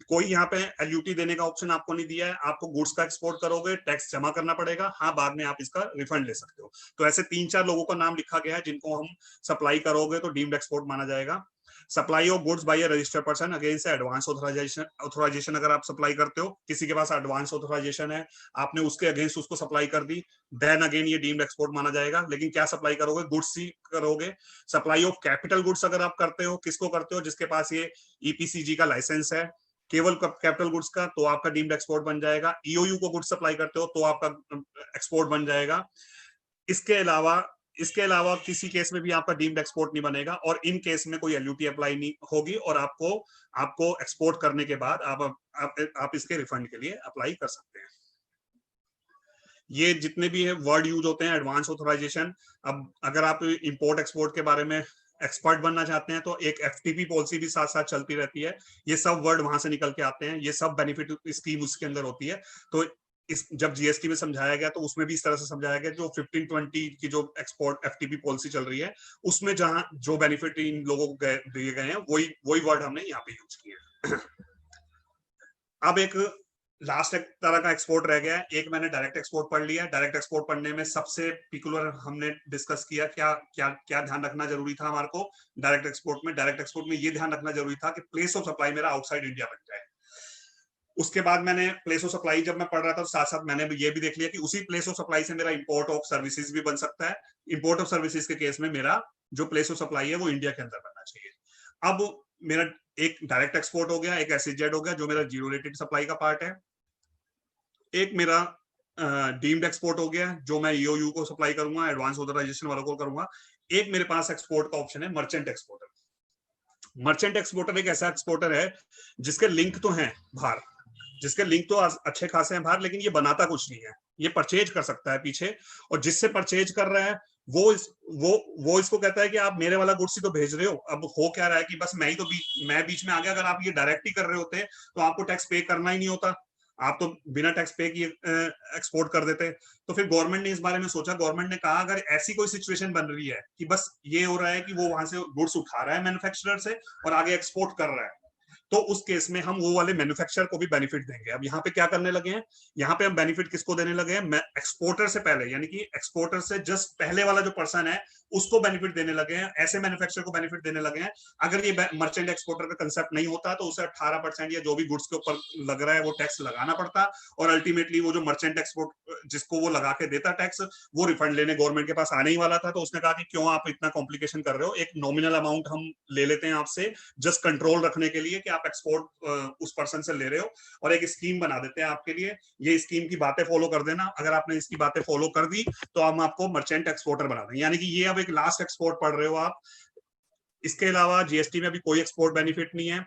कोई यहाँ पे एलयूटी देने का ऑप्शन आपको नहीं दिया है। आपको गुड्स का एक्सपोर्ट करोगे टैक्स जमा करना पड़ेगा, हाँ बाद में आप इसका रिफंड ले सकते हो। तो ऐसे 3-4 लोगों का नाम लिखा गया है जिनको हम सप्लाई करोगे तो डीम्ड एक्सपोर्ट माना जाएगा। Supply of goods by a registered person against advance authorisation अगर आप सप्लाई करते हो, किसी के पास एडवांस ऑथराइजेशन है, आपने उसके अगेंस्ट उसको सप्लाई कर दी, देन अगेन ये डीम्ड एक्सपोर्ट माना जाएगा। लेकिन क्या सप्लाई करोगे, गुड्स ही करोगे। सप्लाई ऑफ कैपिटल गुड्स अगर आप करते हो, किसको करते हो, जिसके पास ये ईपीसीजी का लाइसेंस है, केवल कैपिटल गुड्स का तो आपका डीम्ड एक्सपोर्ट बन जाएगा। ईओयू को गुड्स सप्लाई करते हो तो आपका एक्सपोर्ट बन जाएगा। इसके अलावा किसी केस में भी आपका डीम्ड एक्सपोर्ट नहीं बनेगा, और इन केस में कोई एलयूटी अप्लाई नहीं होगी, और आपको एक्सपोर्ट करने के बाद आप इसके रिफंड के लिए अप्लाई कर सकते हैं। ये जितने भी है वर्ड यूज होते हैं, एडवांस ऑथराइजेशन। अब अगर आप इंपोर्ट एक्सपोर्ट के बारे में एक्सपर्ट बनना चाहते हैं तो एक एफटीपी पॉलिसी भी साथ साथ चलती रहती है। ये सब वर्ड वहां से निकल के आते हैं, ये सब बेनिफिट स्कीम उसके अंदर होती है। तो जब जीएसटी में समझाया गया तो उसमें भी इस तरह से समझाया गया, जो 1520 की जो एक्सपोर्ट एफटीपी पॉलिसी चल रही है उसमें जहां जो बेनिफिट इन लोगों को दिए गए हैं वही वर्ड हमने यहाँ पे यूज किया। अब एक लास्ट एक तरह का एक्सपोर्ट रह गया है। एक मैंने डायरेक्ट एक्सपोर्ट पढ़ लिया। डायरेक्ट एक्सपोर्ट पढ़ने में सबसे पिकुलर हमने डिस्कस किया क्या क्या क्या ध्यान रखना जरूरी था हमारे को डायरेक्ट एक्सपोर्ट में ये ध्यान रखना जरूरी था कि प्लेस ऑफ सप्लाई मेरा आउटसाइड इंडिया बन जाए। उसके बाद मैंने प्लेस ऑफ सप्लाई जब मैं पढ़ रहा था तो साथ साथ मैंने ये भी देख लिया कि उसी प्लेस ऑफ सप्लाई से मेरा इंपोर्ट ऑफ सर्विसेज भी बन सकता है। इंपोर्ट ऑफ सर्विसेज के केस में मेरा जो प्लेस ऑफ सप्लाई है वो इंडिया के अंदर बनना चाहिए। अब मेरा एक डायरेक्ट एक्सपोर्ट हो गया, एक एसईजेड हो गया जो मेरा जीरो रेटेड सप्लाई का पार्ट है। एक मेरा डीम्ड एक्सपोर्ट हो गया जो मैं ईओयू को सप्लाई करूंगा, एडवांस ऑथराइजेशन वालों को करूंगा। एक मेरे पास एक्सपोर्ट का ऑप्शन है मर्चेंट एक्सपोर्टर। मर्चेंट एक्सपोर्टर एक ऐसा एक्सपोर्टर है जिसके लिंक तो हैं बाहर, जिसके लिंक तो अच्छे खासे हैं बाहर, लेकिन ये बनाता कुछ नहीं है। ये परचेज कर सकता है पीछे, और जिससे परचेज कर रहा है वो इसको कहता है कि आप मेरे वाला गुड्स ही तो भेज रहे हो। अब हो क्या रहा है कि बस मैं बीच में आ गया। अगर आप ये डायरेक्ट ही कर रहे होते तो आपको टैक्स पे करना ही नहीं होता, आप तो बिना टैक्स पे किए एक्सपोर्ट कर देते। तो फिर गवर्नमेंट ने इस बारे में सोचा, गवर्नमेंट ने कहा अगर ऐसी कोई सिचुएशन बन रही है कि बस ये हो रहा है कि वो वहां से गुड्स उठा रहा है मैन्युफैक्चरर से और आगे एक्सपोर्ट कर रहा है, तो उस केस में हम वो वाले मैन्युफैक्चरर को भी बेनिफिट देंगे। अब यहाँ पे क्या करने लगे हैं, यहाँ पे हम बेनिफिट किसको देने लगे हैं, एक्सपोर्टर से पहले, यानी कि एक्सपोर्टर से जस्ट पहले वाला जो पर्सन है उसको बेनिफिट देने लगे हैं, ऐसे मैन्युफैक्चरर को बेनिफिट देने लगे हैं। अगर ये मर्चेंट एक्सपोर्टर का कंसेप्ट नहीं होता तो उसे 18% या जो भी गुड्स के ऊपर लग रहा है वो टैक्स लगाना पड़ता, और अल्टीमेटली वो जो मर्चेंट एक्सपोर्ट जिसको वो लगा के देता टैक्स, वो रिफंड लेने गवर्नमेंट के पास आने ही वाला था। तो उसने कहा कि क्यों आप इतना कॉम्प्लिकेशन कर रहे हो, एक नॉमिनल अमाउंट हम ले लेते हैं आपसे जस्ट कंट्रोल रखने के लिए कि आप एक्सपोर्ट उस पर्सन से ले रहे हो, और एक स्कीम बना देते हैं आपके लिए। ये स्कीम की बातें फॉलो कर देना, अगर आपने इसकी बातें फॉलो कर दी तो हम आपको मर्चेंट एक्सपोर्टर बना देंगे। यानी कि ये अब एक लास्ट एक्सपोर्ट पढ़ रहे हो आप। इसके अलावा जीएसटी में भी कोई एक्सपोर्ट बेनिफिट नहीं है।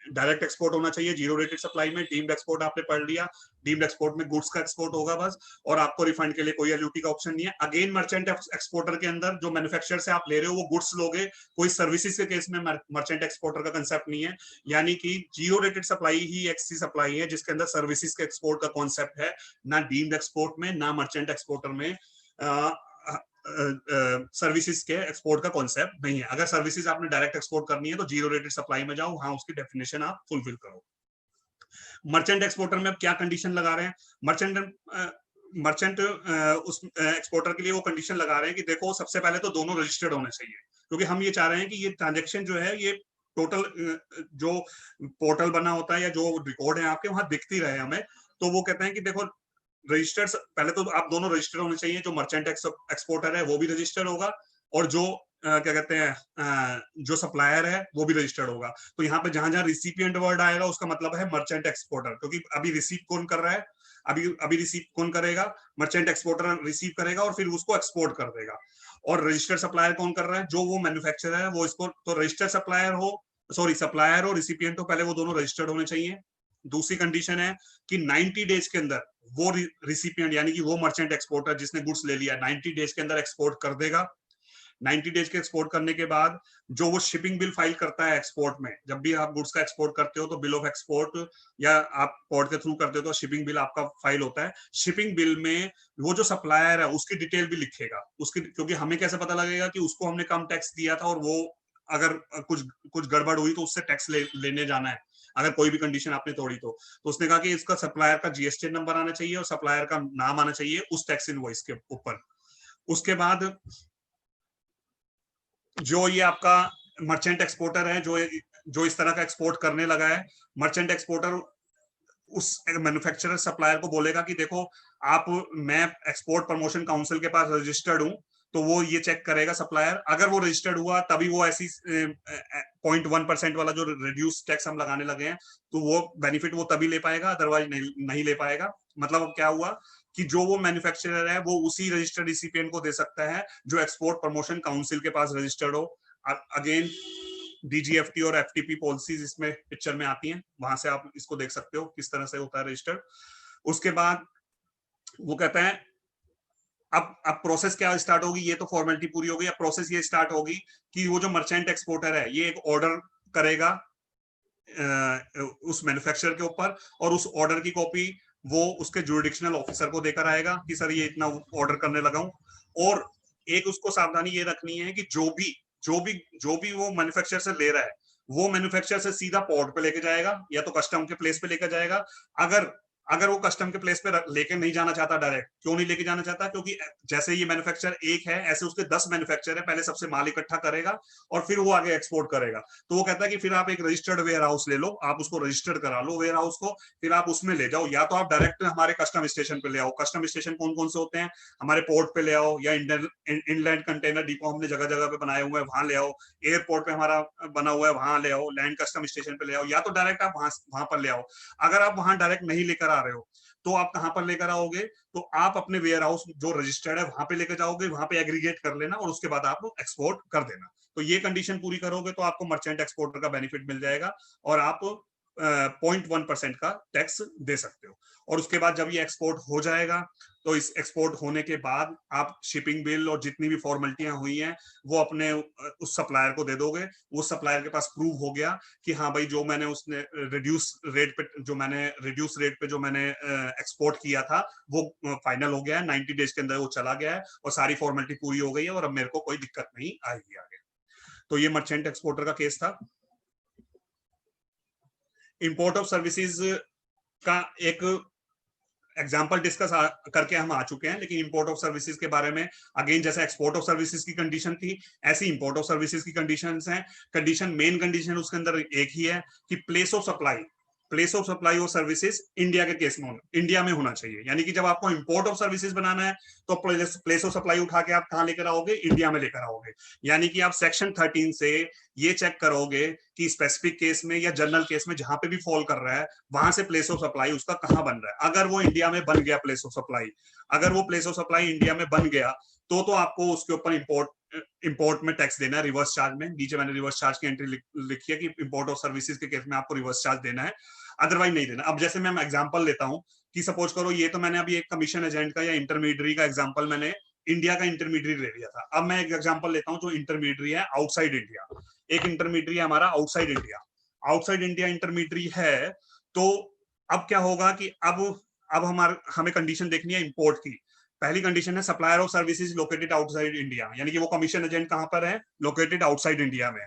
डायरेक्ट एक्सपोर्ट होना चाहिए जीरो रेटेड सप्लाई में। डीम्ड एक्सपोर्ट आपने पढ़ लिया, डीम्ड एक्सपोर्ट में गुड्स का एक्सपोर्ट होगा बस, और आपको रिफंड के लिए कोई एलयूटी का ऑप्शन नहीं है। अगेन मर्चेंट एक्सपोर्टर के अंदर जो मैन्युफैक्चरर से आप ले रहे हो वो गुड्स लोगे, कोई सर्विसेज के केस में मर्चेंट एक्सपोर्टर का कंसेप्ट नहीं है। यानी कि जीरो रेटेड सप्लाई ही ऐसी सप्लाई है जिसके अंदर सर्विसेज के एक्सपोर्ट का कॉन्सेप्ट है, ना डीम्ड एक्सपोर्ट में ना मर्चेंट एक्सपोर्टर में सर्विसेज के एक्सपोर्ट का कॉन्सेप्ट नहीं है। अगर सर्विसेज आपने डायरेक्ट एक्सपोर्ट करनी है तो जीरो रेटेड सप्लाई में जाओ, हाँ उसकी डेफिनेशन आप फुलफिल करो। मर्चेंट एक्सपोर्टर में अब क्या कंडीशन लगा रहे हैं, मर्चेंट उस एक्सपोर्टर के लिए वो कंडीशन लगा रहे हैं कि देखो सबसे पहले तो दोनों रजिस्टर्ड होने चाहिए, क्योंकि हम ये चाह रहे हैं कि ये ट्रांजेक्शन जो है ये टोटल जो पोर्टल बना होता है या जो रिकॉर्ड है आपके वहां दिखती रहे हमें। तो वो कहते हैं कि देखो रजिस्टर्ड, पहले तो आप दोनों रजिस्टर्ड होने चाहिए, जो मर्चेंट एक्सपोर्टर है वो भी रजिस्टर्ड होगा, और जो क्या कहते हैं जो सप्लायर है वो भी रजिस्टर्ड होगा। तो यहाँ पे जहां जहां रिसिपिएंट वर्ड आएगा उसका मतलब है मर्चेंट एक्सपोर्टर, क्योंकि अभी रिसीव कौन कर रहा है, अभी रिसीव कौन करेगा, मर्चेंट एक्सपोर्टर रिसीव करेगा और फिर उसको एक्सपोर्ट कर देगा। और रजिस्टर्ड सप्लायर कौन कर रहा है, जो वो मैन्युफैक्चरर है वो इसको, तो रजिस्टर्ड सप्लायर हो रिसिपिएंट हो, पहले वो दोनों रजिस्टर्ड होने चाहिए। दूसरी कंडीशन है कि 90 डेज के अंदर वो रिसिपिएंट यानी कि वो मर्चेंट एक्सपोर्टर जिसने गुड्स ले लिया 90 डेज के अंदर एक्सपोर्ट कर देगा। 90 डेज के एक्सपोर्ट करने के बाद जो वो शिपिंग बिल फाइल करता है एक्सपोर्ट में, जब भी आप गुड्स का एक्सपोर्ट करते हो तो बिल ऑफ एक्सपोर्ट या आप पोर्ट के थ्रू करते हो तो शिपिंग बिल आपका फाइल होता है। शिपिंग बिल में वो जो सप्लायर है उसकी डिटेल भी लिखेगा, उसकी, क्योंकि हमें कैसे पता लगेगा कि उसको हमने कम टैक्स दिया था और वो अगर कुछ गड़बड़ हुई तो उससे टैक्स लेने जाना है, अगर कोई भी कंडीशन आपने तोड़ी तो उसने कहा कि इसका सप्लायर का जीएसटी नंबर आना चाहिए और सप्लायर का नाम आना चाहिए उस टैक्स इनवॉइस के ऊपर। उसके बाद जो ये आपका मर्चेंट एक्सपोर्टर है जो इस तरह का एक्सपोर्ट करने लगा है, मर्चेंट एक्सपोर्टर उस मैन्युफैक्चरर सप्लायर को बोलेगा कि देखो मैं एक्सपोर्ट प्रमोशन काउंसिल के पास रजिस्टर्ड हूं, तो वो ये चेक करेगा सप्लायर, अगर वो रजिस्टर्ड हुआ तभी वो ऐसी 0.1% वाला जो रिड्यूस टैक्स हम लगाने लगे हैं, तो वो बेनिफिट वो तभी ले पाएगा, अदरवाइज नहीं ले पाएगा। मतलब अब क्या हुआ कि जो वो मैन्युफैक्चरर है वो उसी रजिस्टर्ड रिसिपिएंट को दे सकता है जो एक्सपोर्ट प्रमोशन काउंसिल के पास रजिस्टर्ड हो। अगेन डीजीएफटी और एफटीपी पॉलिसीज इसमें पिक्चर में आती हैं, वहां से आप इसको देख सकते हो किस तरह से होता है रजिस्टर्ड। उसके बाद वो कहता है अब प्रोसेस क्या स्टार्ट होगी, ये तो फॉर्मेलिटी पूरी होगी, अब प्रोसेस ये स्टार्ट होगी कि वो जो मर्चेंट एक्सपोर्टर है ये एक ऑर्डर करेगा उस मैन्युफैक्चरर के ऊपर, और उस ऑर्डर की कॉपी वो उसके जुरिडिक्शनल ऑफिसर को देकर आएगा कि सर ये इतना ऑर्डर करने लगा हूं। और एक उसको सावधानी ये रखनी है कि जो भी वो मैन्युफैक्चरर से ले रहा है वो मैन्युफैक्चरर से सीधा पोर्ट पे लेके जाएगा या तो कस्टम के प्लेस पे लेकर जाएगा। अगर वो कस्टम के प्लेस पे लेके नहीं जाना चाहता डायरेक्ट, क्यों नहीं लेके जाना चाहता, क्योंकि जैसे ये मैन्युफैक्चरर एक है ऐसे उसके 10 मैन्युफैक्चरर है, पहले सबसे माल इकट्ठा करेगा और फिर वो आगे एक्सपोर्ट करेगा। तो वो कहता है कि फिर आप एक रजिस्टर्ड वेयर हाउस ले लो, आप उसको रजिस्टर्ड करा लो वेयर हाउस को, फिर आप उसमें ले जाओ, या तो आप डायरेक्ट हमारे कस्टम स्टेशन पे ले आओ। कस्टम स्टेशन कौन कौन से होते हैं, हमारे पोर्ट पे ले आओ, या इनलैंड कंटेनर डिपो हमने जगह जगह पे बनाए हुए हैं वहां ले आओ, एयरपोर्ट पे हमारा बना हुआ है वहां ले आओ, लैंड कस्टम स्टेशन पे ले आओ, या तो डायरेक्ट आप वहां पर ले आओ। अगर आप वहां डायरेक्ट नहीं लेकर आ रहे हो तो आप कहां पर लेकर आओगे, तो आप अपने वेयर हाउस जो रजिस्टर्ड है वहां पे लेकर जाओगे, वहां पे एग्रीगेट कर लेना और उसके बाद आप एक्सपोर्ट कर देना। तो ये कंडीशन पूरी करोगे तो आपको मर्चेंट एक्सपोर्टर का बेनिफिट मिल जाएगा और आप 0.1% का टैक्स दे सकते हो। और उसके बाद जब ये एक्सपोर्ट हो जाएगा तो इस एक्सपोर्ट होने के बाद आप शिपिंग बिल और जितनी भी फॉर्मेलिटियां हुई हैं वो अपने उस सप्लायर को दे दोगे। वो सप्लायर के पास प्रूव हो गया कि हाँ भाई जो मैंने उसने रिड्यूस रेट पे जो मैंने एक्सपोर्ट किया था वो फाइनल हो गया है, 90 डेज के अंदर वो चला गया है और सारी फॉर्मेलिटी पूरी हो गई है और अब मेरे को कोई दिक्कत नहीं आएगी आगे। तो ये मर्चेंट एक्सपोर्टर का केस था। इंपोर्ट ऑफ सर्विसेज का एक एग्जाम्पल डिस्कस करके हम आ चुके हैं, लेकिन इंपोर्ट ऑफ सर्विसेज के बारे में अगेन जैसे एक्सपोर्ट ऑफ सर्विसेज की कंडीशन थी ऐसी इंपोर्ट ऑफ सर्विसेज की कंडीशंस हैं। मेन कंडीशन उसके अंदर एक ही है कि place of supply of services India के केस में इंडिया में होना चाहिए। यानी कि जब आपको इंपोर्ट ऑफ सर्विसेज बनाना है तो प्लेस ऑफ सप्लाई उठा के आप कहां लेकर आओगे, इंडिया में लेकर आओगे। यानी कि आप सेक्शन 13 से ये चेक करोगे कि स्पेसिफिक केस में या जनरल केस में जहां पे भी फॉल कर रहा है वहां से प्लेस ऑफ सप्लाई उसका कहां बन रहा है। अगर वो इंडिया में बन गया प्लेस ऑफ सप्लाई इंडिया में बन गया तो आपको उसके ऊपर इंपोर्ट में टैक्स देना है, रिवर्स चार्ज में। नीचे मैंने रिवर्स चार्ज की एंट्री लिखी है कि इंपोर्ट ऑफ सर्विसेज के केस में आपको रिवर्स चार्ज देना है, अदरवाइज नहीं देना। अब जैसे मैं एग्जांपल लेता हूं कि सपोज करो ये तो मैंने अभी एक कमीशन एजेंट का या इंटरमीडियरी का एग्जांपल मैंने इंडिया का इंटरमीडियरी ले लिया था। अब मैं एक एग्जांपल लेता हूं जो इंटरमीडियरी है आउटसाइड इंडिया। एक इंटरमीडियरी है हमारा आउटसाइड इंडिया इंटरमीडियरी है। तो अब क्या होगा कि अब हमें कंडीशन देखनी है इंपोर्ट की। पहली कंडीशन है supplier of services located outside India, यानी कि वो कमीशन एजेंट कहां पर है, लोकेटेड आउटसाइड इंडिया में।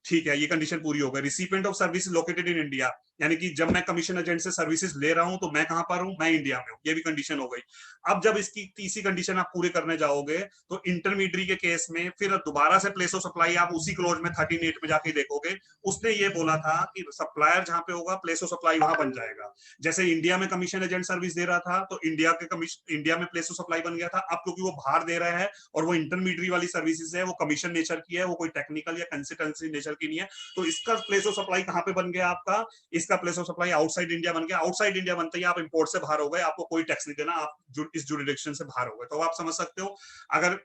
ठीक है, ये कंडीशन पूरी हो गई। Recipient of service located in India, यानी कि जब मैं कमीशन एजेंट से सर्विसेज ले रहा हूं तो मैं कहां पर हूं, मैं इंडिया में हूं, ये भी कंडीशन हो गई। अब जब इसकी तीसरी कंडीशन आप पूरे करने जाओगे तो इंटरमीडियरी के केस में फिर दोबारा से प्लेस ऑफ सप्लाई आप उसी क्लोज में 13(8) में जाके देखोगे, उसने ये बोला था कि सप्लायर जहां पे होगा प्लेस ऑफ सप्लाई वहां बन जाएगा। जैसे इंडिया में कमीशन एजेंट सर्विस दे रहा था तो इंडिया में प्लेस ऑफ सप्लाई बन गया था। अब क्योंकि वो बाहर दे रहा है और वो इंटरमीडियरी वाली सर्विसेज है, वो कमीशन नेचर की है, वो कोई टेक्निकल या कंसल्टेंसी नेचर की नहीं है, तो इसका प्लेस ऑफ सप्लाई कहां पे बन गया आपका, इसका place of supply outside India बन गया। आउटसाइड इंडिया बनते ही आप इंपोर्ट से बाहर हो गए, आपको कोई टैक्स नहीं देना, आप इस जुरिडिक्शन से बाहर हो गए। तो आप समझ सकते हो अगर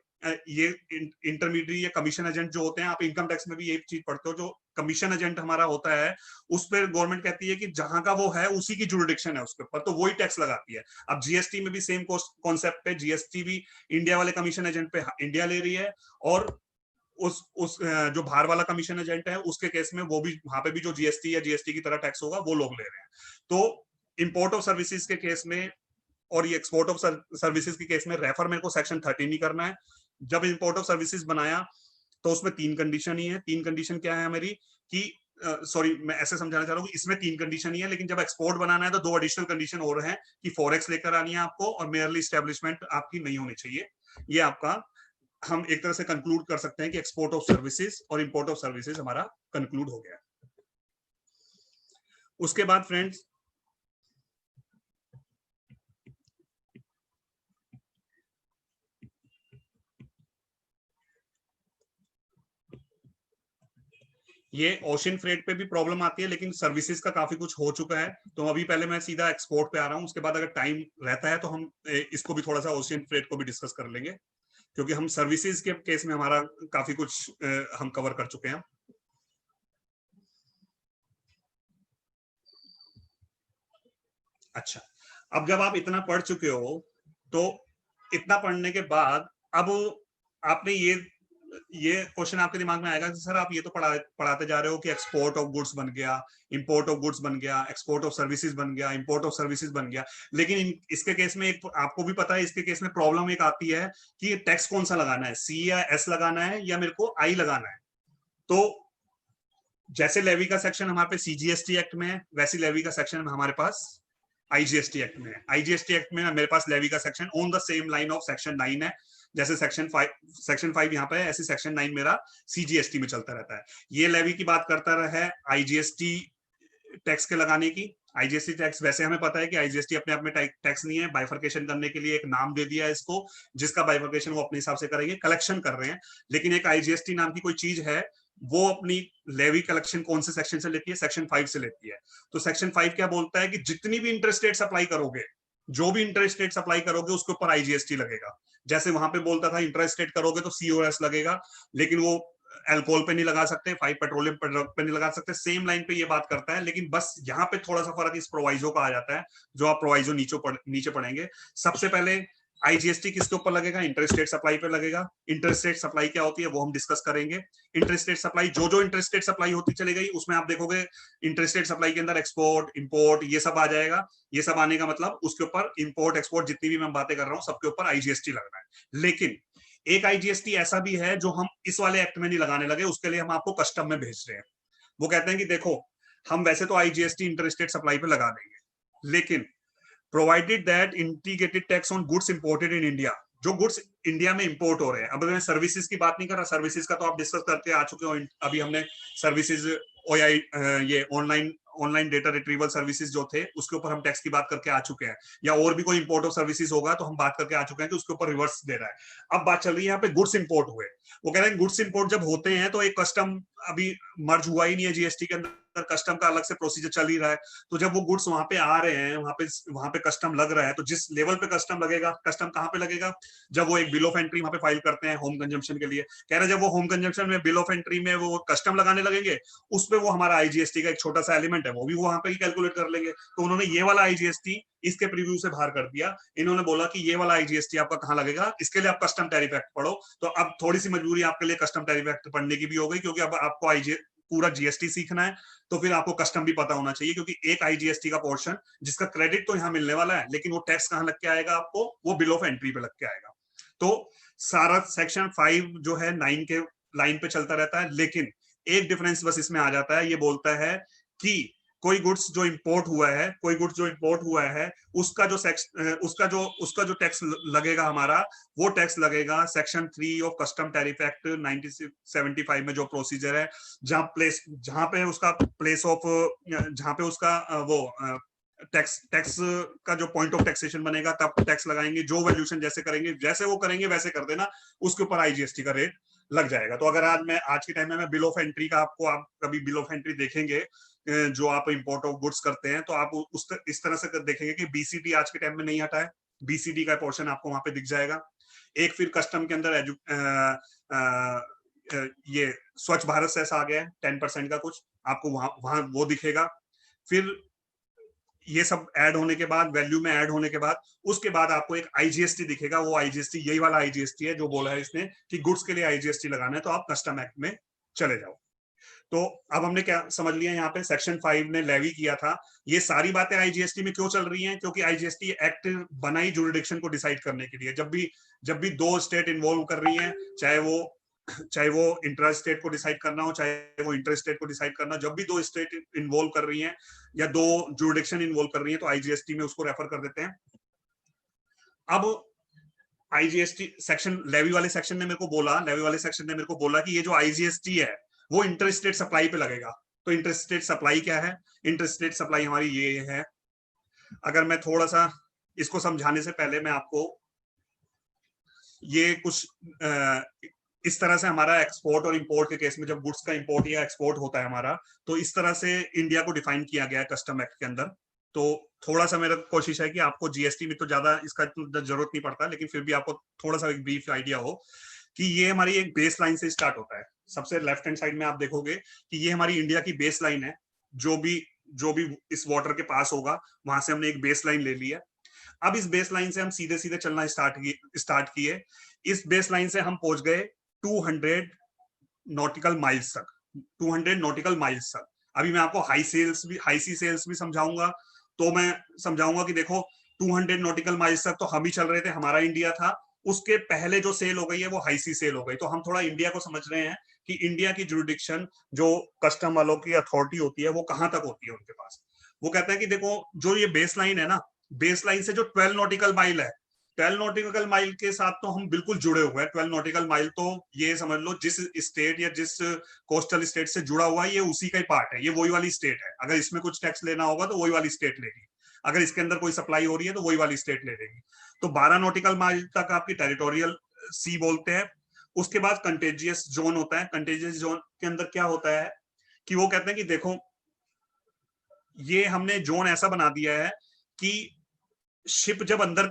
ये इंटरमीडियरी या कमीशन एजेंट जो होते हैं, आप इनकम टैक्स में भी यही चीज पढ़ते हो, जो कमीशन एजेंट हमारा होता है उस पर गवर्नमेंट कहती है कि जहां का वो है उसी की जुरिडिक्शन है उसके ऊपर, तो वही टैक्स लगाती है। अब जीएसटी में भी सेम कॉन्सेप्ट है, जीएसटी भी इंडिया वाले कमीशन एजेंट पे इंडिया ले रही है और उस जो बाहर वाला कमीशन एजेंट है उसके केस में वो भी वहां पे भी जो जीएसटी या जीएसटी की तरह टैक्स होगा वो लोग ले रहे हैं। तो इंपोर्ट ऑफ सर्विसेज के केस में और ये एक्सपोर्ट ऑफ सर्विसेज के केस में रेफर मेरे को सेक्शन 13 ही करना है। जब इंपोर्ट ऑफ सर्विसेज बनाया तो उसमें 3 कंडीशन ही है। 3 कंडीशन क्या है मेरी कि सॉरी मैं ऐसे समझाना चाह रहा हूँ कि इसमें 3 कंडीशन ही है, लेकिन जब एक्सपोर्ट बनाना है तो 2 एडिशनल कंडीशन और है कि फॉरेक्स लेकर आनी है आपको और मेयरली एस्टेब्लिशमेंट आपकी नहीं होनी चाहिए। ये आपका हम एक तरह से कंक्लूड कर सकते हैं कि एक्सपोर्ट ऑफ सर्विसेज और इंपोर्ट ऑफ सर्विसेज हमारा कंक्लूड हो गया। उसके बाद फ्रेंड्स ये ओशन फ्रेट पे भी प्रॉब्लम आती है, लेकिन सर्विसेज का काफी कुछ हो चुका है। तो अभी पहले मैं सीधा एक्सपोर्ट पे आ रहा हूँ, उसके बाद अगर टाइम रहता है तो हम इसको भी थोड़ा सा ओशन फ्रेट को भी डिस्कस कर लेंगे, क्योंकि हम सर्विसेज के केस में हमारा काफी कुछ हम कवर कर चुके हैं। अच्छा, अब जब आप इतना पढ़ चुके हो, तो इतना पढ़ने के बाद अब आपने ये क्वेश्चन आपके दिमाग में आएगा कि सर आप ये तो पढ़ाते जा रहे हो कि एक्सपोर्ट ऑफ गुड्स बन गया, इंपोर्ट ऑफ गुड्स बन गया, एक्सपोर्ट ऑफ सर्विसेज बन गया, इंपोर्ट ऑफ सर्विसेज बन गया, लेकिन इसके केस में एक आपको भी पता है, इसके केस में प्रॉब्लम एक आती है कि टैक्स कौन सा लगाना है, सी या एस लगाना है या मेरे को आई लगाना है। तो जैसे लेवी का सेक्शन हमारे पे सीजीएसटी एक्ट में है, वैसी लेवी का सेक्शन हमारे पास आईजीएसटी एक्ट में है। आईजीएसटी एक्ट में मेरे पास लेवी का section on the same line of section 9 है। जैसे सेक्शन 5 यहाँ पे है, ऐसे सेक्शन 9 मेरा सीजीएसटी में चलता रहता है। ये लेवी की बात करता है आईजीएसटी टैक्स के लगाने की। आईजीएसटी टैक्स वैसे हमें पता है कि आईजीएसटी अपने आप में टैक्स नहीं है, बाइफर्केशन करने के लिए एक नाम दे दिया है इसको, जिसका बाइफर्केशन वो अपने हिसाब से करेंगे, कलेक्शन कर रहे हैं। लेकिन एक आईजीएसटी नाम की कोई चीज है, वो अपनी लेवी कलेक्शन कौन से सेक्शन से लेती है, सेक्शन 5 से लेती है। तो सेक्शन 5 क्या बोलता है कि जितनी भी इंटरेस्ट रेट सप्लाई करोगे, जो भी इंटरेस्ट रेट सप्लाई करोगे उसके ऊपर आईजीएसटी लगेगा। जैसे वहां पे बोलता था इंटरेस्ट रेट करोगे तो सीओएस लगेगा, लेकिन वो अल्कोहल पे नहीं लगा सकते, 5 पेट्रोलियम प्रोडक्ट पे नहीं लगा सकते। सेम लाइन पे ये बात करता है, लेकिन बस यहाँ पे थोड़ा सा फर्क इस प्रोवाइजो का आ जाता है, जो आप प्रोवाइजो नीचे पढ़ेंगे। सबसे पहले आईजीएसटी किसके ऊपर लगेगा, इंटरेस्ट रेट सप्लाई पे लगेगा। इंटरेस्ट रेट सप्लाई क्या होती है वो हम डिस्कस करेंगे। इंटरेस्ट रेट सप्लाई, जो इंटरेस्ट रेट सप्लाई होती चली गई, उसमें आप देखोगे इंटरेस्ट रेट सप्लाई के अंदर एक्सपोर्ट, इंपोर्ट, ये सब आ जाएगा। ये सब आने का मतलब उसके ऊपर इंपोर्ट एक्सपोर्ट जितनी भी मैं बातें कर रहा हूँ सबके ऊपर आईजीएसटी लगना है। लेकिन एक आईजीएसटी ऐसा भी है जो हम इस वाले एक्ट में नहीं लगाने लगे, उसके लिए हम आपको कस्टम में भेज रहे हैं। वो कहते हैं कि देखो, हम वैसे तो आईजीएसटी इंटरेस्ट रेट सप्लाई पे लगा देंगे, लेकिन provided that integrated tax on goods imported in India, जो गुड्स इंडिया में इंपोर्ट हो रहे हैं। अब मैं सर्विसेज की बात नहीं कर रहा, सर्विसेज का तो आप डिस्कस करके आ चुके हो। अभी हमने सर्विसेज ये ऑनलाइन डेटा रिट्रीवल सर्विसेज जो थे उसके ऊपर हम टैक्स की बात करके आ चुके हैं, या और भी कोई इंपोर्ट ऑफ सर्विसेज होगा तो हम बात करके आ चुके हैं कि उसके ऊपर रिवर्स दे रहा है। अब बात चल रही है यहाँ पे गुड्स इंपोर्ट हुए। वो कह रहे हैं गुड्स इंपोर्ट जब होते हैं तो एक कस्टम अभी मर्ज हुआ ही नहीं है जीएसटी के अंदर, कस्टम का अलग से प्रोसीजर चल ही रहा है। तो जब वो गुड्स वहां पे आ रहे हैं, वहां पे कस्टम लग रहा है, तो जिस लेवल पे कस्टम लगेगा, कस्टम कहाँ पे लगेगा, जब वो एक बिल ऑफ एंट्री वहां पे फाइल करते हैं होम कंजम्पशन के लिए। कह रहे हैं जब वो होम कंजम्पशन में बिल ऑफ एंट्री में वो कस्टम लगाने लगेंगे, उस पे वो हमारा आईजीएसटी का एक छोटा सा एलिमेंट है, वो भी वहां पे ही कैलकुलेट कर लेंगे। तो उन्होंने ये वाला आईजीएसटी इसके प्रीव्यू से बाहर कर दिया। इन्होंने बोला कि ये वाला आईजीएसटी आपका कहाँ लगेगा, इसके लिए आप कस्टम टैरिफ एक्ट पढ़ो। तो अब थोड़ी सी मजबूरी आपके लिए कस्टम टैरिफ एक्ट पढ़ने की भी हो गई, क्योंकि अब आपको पूरा जीएसटी सीखना है, तो फिर आपको कस्टम भी पता होना चाहिए। क्योंकि एक आईजीएसटी का पोर्शन जिसका क्रेडिट तो यहाँ मिलने वाला है, लेकिन वो टैक्स कहाँ लग के आएगा आपको, वो बिल ऑफ एंट्री पे लग के आएगा। तो सारा सेक्शन 5 जो है 9 के लाइन पे चलता रहता है, लेकिन एक डिफरेंस बस इसमें आ जाता है। ये बोलता है कि कोई गुड्स जो इंपोर्ट हुआ है उसका जो टैक्स लगेगा हमारा, वो टैक्स लगेगा section 3 of custom tariff act 1975 में जो प्रोसीजर है, जहां पे उसका वो टैक्स का जो पॉइंट ऑफ टैक्सेशन बनेगा, तब टैक्स लगाएंगे। जो वैल्यूशन जैसे करेंगे, वैसे कर देना, उसके ऊपर आईजीएसटी का रेट लग जाएगा। तो अगर आज के टाइम में मैं बिल ऑफ एंट्री का आप कभी बिल ऑफ एंट्री देखेंगे जो आप इंपोर्ट ऑफ गुड्स करते हैं, तो आप इस तरह से देखेंगे कि बीसीडी आज के टाइम में नहीं हटा है, बीसीडी का पोर्शन आपको वहां पे दिख जाएगा। एक फिर कस्टम के अंदर ये स्वच्छ भारत सेस आ गया है 10% का कुछ, आपको वहां वो दिखेगा। फिर ये सब ऐड होने के बाद, वैल्यू में ऐड होने के बाद, उसके बाद आपको एक आईजीएसटी दिखेगा। वो आईजीएसटी यही वाला आईजीएसटी है जो बोला है इसने कि गुड्स के लिए आईजीएसटी लगाना है, तो आप कस्टम एक्ट में चले जाओ। तो अब हमने क्या समझ लिया, यहाँ पे सेक्शन 5 ने लेवी किया था। ये सारी बातें आईजीएसटी में क्यों चल रही हैं, क्योंकि आईजीएसटी एक्ट बनाई जुरिडिक्शन को डिसाइड करने के लिए। जब भी दो स्टेट इन्वॉल्व कर रही हैं, चाहे वो इंटर स्टेट को डिसाइड करना हो, चाहे वो इंटर स्टेट को डिसाइड करना, जब भी दो स्टेट इन्वॉल्व कर रही हैं या दो जुरिडिक्शन इन्वॉल्व कर रही हैं, तो आईजीएसटी में उसको रेफर कर देते हैं। अब आईजीएसटी सेक्शन लेवी वाले सेक्शन ने मेरे को बोला कि ये जो आईजीएसटी है वो इंटरस्टेट सप्लाई पे लगेगा। तो इंटरस्टेट सप्लाई क्या है, इंटरस्टेट सप्लाई हमारी ये है। अगर मैं थोड़ा सा इसको समझाने से पहले मैं आपको ये कुछ इस तरह से हमारा एक्सपोर्ट और इंपोर्ट के केस में जब गुड्स का इंपोर्ट या एक्सपोर्ट होता है हमारा, तो इस तरह से इंडिया को डिफाइन किया गया है कस्टम एक्ट के अंदर। तो थोड़ा सा मेरा कोशिश है कि आपको जीएसटी में तो ज्यादा इसका जरूरत नहीं पड़ता, लेकिन फिर भी आपको थोड़ा सा एक ब्रीफ आइडिया हो कि ये हमारी एक बेस लाइन से स्टार्ट होता है। सबसे लेफ्ट हैंड साइड में आप देखोगे कि ये हमारी इंडिया की बेस लाइन है। जो भी इस वाटर के पास होगा वहां से हमने एक बेस लाइन ले ली है। अब इस बेस लाइन से हम सीधे सीधे चलना स्टार्ट किए। इस बेस लाइन से हम पहुंच गए 200 नॉटिकल माइल्स तक। 200 नॉटिकल माइल्स तक। अभी मैं आपको हाई सी सेल्स भी समझाऊंगा। तो मैं समझाऊंगा कि देखो 200 नॉटिकल माइल्स तक तो हम ही चल रहे थे, हमारा इंडिया था। उसके पहले जो सेल हो गई है वो हाई सी सेल हो गई। तो हम थोड़ा इंडिया को समझ रहे हैं कि इंडिया की जुरिडिक्शन, जो कस्टम वालों की अथॉरिटी होती है, वो कहां तक होती है उनके पास। वो कहते हैं कि देखो जो ये बेस लाइन है ना, बेस लाइन से जो 12 नॉटिकल माइल है, 12 नॉटिकल माइल के साथ तो हम बिल्कुल जुड़े हुए हैं। 12 नॉटिकल माइल तो ये समझ लो जिस स्टेट या जिस कोस्टल स्टेट से जुड़ा हुआ है, ये उसी का ही पार्ट है। ये वही वाली स्टेट है। अगर इसमें कुछ टैक्स लेना होगा तो वही वाली स्टेट लेगी। अगर इसके अंदर कोई सप्लाई हो रही है तो वही वाली स्टेट ले लेगी। तो 12 नॉटिकल माइल तक आपकी टेरिटोरियल सी बोलते हैं। उसके बाद कंटेजियस जोन होता है। कंटेजियस जोन के अंदर क्या होता है कि वो कहते हैं कि देखो ये हमने जोन ऐसा बना दिया है कि शिप जब अंदर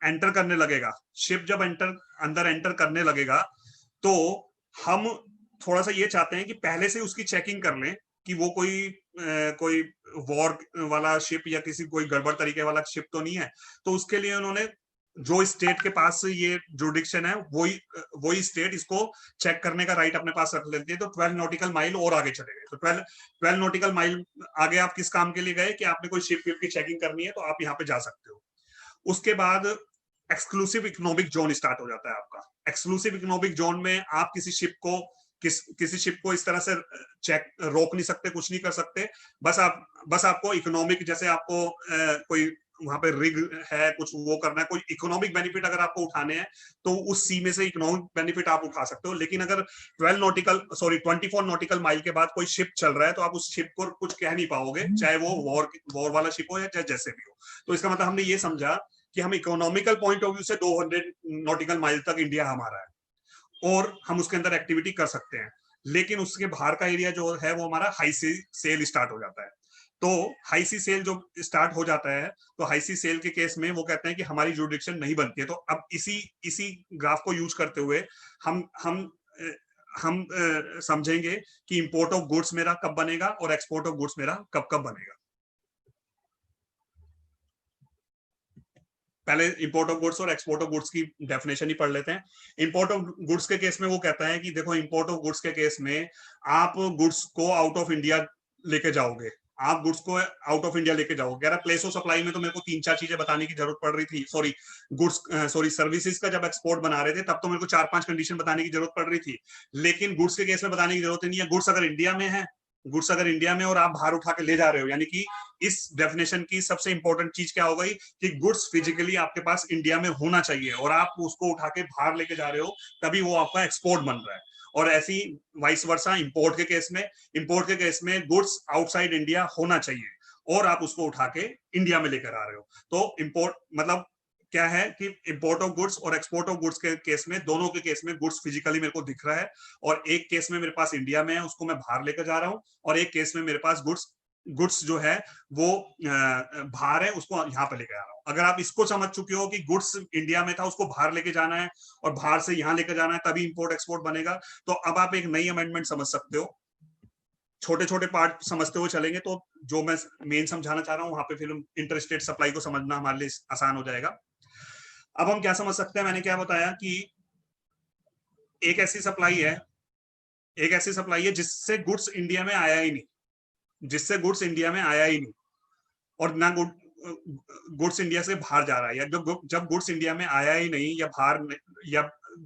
एंटर करने लगेगा, शिप जब अंदर एंटर करने लगेगा, तो हम थोड़ा सा ये चाहते हैं कि पहले से उसकी चेकिंग कर लें कि वो कोई वॉर वाला शिप या कोई गड़बड़ तरीके वाला शिप तो नहीं है। तो उसके लिए उन्होंने जो स्टेट के पास ये जुरिडिक्शन है, वही स्टेट इसको चेक करने का राइट अपने पास रख लेती है। तो 12 नॉटिकल माइल और आगे चले गए। तो 12 नॉटिकल माइल आगे आप किस काम के लिए गए कि आपने कोई शिप की चेकिंग करनी है, तो आप यहाँ पे जा सकते हो। उसके बाद एक्सक्लूसिव इकोनॉमिक जोन स्टार्ट हो जाता है आपका। एक्सक्लूसिव इकोनॉमिक जोन में आप किसी शिप को इस तरह से रोक नहीं सकते, कुछ नहीं कर सकते। बस आपको इकोनॉमिक, जैसे आपको कोई वहां पे रिग है, कुछ वो करना है, कोई इकोनॉमिक बेनिफिट अगर आपको उठाने हैं तो उस सी में से इकोनॉमिक बेनिफिट आप उठा सकते हो। लेकिन अगर 24 नॉटिकल माइल के बाद कोई शिप चल रहा है तो आप उस शिप को कुछ कह नहीं पाओगे, चाहे वो वॉर वाला शिप हो या चाहे जैसे भी हो। तो इसका मतलब हमने ये समझा कि हम इकोनॉमिकल पॉइंट ऑफ व्यू से 200 नॉटिकल माइल तक इंडिया हमारा है और हम उसके अंदर एक्टिविटी कर सकते हैं। लेकिन उसके बाहर का एरिया जो है वो हमारा हाई सी सेल स्टार्ट हो जाता है। तो हाई सी सेल जो स्टार्ट हो जाता है, तो हाई सी सेल के केस में वो कहते हैं कि हमारी जुरिडिक्शन नहीं बनती है। तो अब इसी ग्राफ को यूज करते हुए हम समझेंगे कि इंपोर्ट ऑफ गुड्स मेरा कब बनेगा और एक्सपोर्ट ऑफ गुड्स मेरा कब कब बनेगा। पहले इंपोर्ट ऑफ गुड्स और एक्सपोर्ट ऑफ गुड्स की डेफिनेशन ही पढ़ लेते हैं। इंपोर्ट ऑफ गुड्स के केस में वो कहता है कि देखो इंपोर्ट ऑफ गुड्स के केस में आप गुड्स को आउट ऑफ इंडिया लेके जाओगे। आप गुड्स को आउट ऑफ इंडिया लेके जाओगे। कह रहा प्लेस ऑफ सप्लाई में तो मेरे को 3-4 चीजें बताने की जरूरत पड़ रही थी। सर्विसेज का जब एक्सपोर्ट बना रहे थे तब तो मेरे को 4-5 कंडीशन बताने की जरूरत पड़ रही थी। लेकिन गुड्स के केस में बताने की जरूरत नहीं है। गुड्स अगर इंडिया में और आप बाहर उठा के ले जा रहे हो, यानी कि इस डेफिनेशन की सबसे इंपॉर्टेंट चीज क्या हो गई कि गुड्स फिजिकली आपके पास इंडिया में होना चाहिए और आप उसको उठा के बाहर लेके जा रहे हो, तभी वो आपका एक्सपोर्ट बन रहा है। और ऐसी वाइस वर्सा इंपोर्ट के केस में गुड्स आउटसाइड इंडिया होना चाहिए और आप उसको उठा के इंडिया में लेकर आ रहे हो। तो इंपोर्ट मतलब क्या है कि इंपोर्ट ऑफ गुड्स और एक्सपोर्ट ऑफ गुड्स के केस में, दोनों के केस में गुड्स फिजिकली मेरे को दिख रहा है और एक केस में मेरे पास इंडिया में है, उसको मैं बाहर लेकर जा रहा हूँ, और एक केस में मेरे पास गुड्स जो है वो बाहर है, उसको यहाँ पे लेकर आ रहा हूँ। अगर आप इसको समझ चुके हो कि गुड्स इंडिया में था, उसको बाहर लेके जाना है और बाहर से यहाँ लेकर जाना है, तभी इंपोर्ट एक्सपोर्ट बनेगा। तो अब आप एक नई अमेंडमेंट समझ सकते हो। छोटे छोटे पार्ट समझते हुए चलेंगे तो जो मैं मेन समझाना चाह रहा हूँ वहां पे फिर इंटरस्टेट सप्लाई को समझना हमारे लिए आसान हो जाएगा। अब हम क्या समझ सकते हैं, मैंने क्या बताया कि एक ऐसी सप्लाई है जिससे गुड्स इंडिया में आया ही नहीं, और ना गुड्स इंडिया से बाहर जा रहा है, या जब गुड्स इंडिया में आया ही नहीं या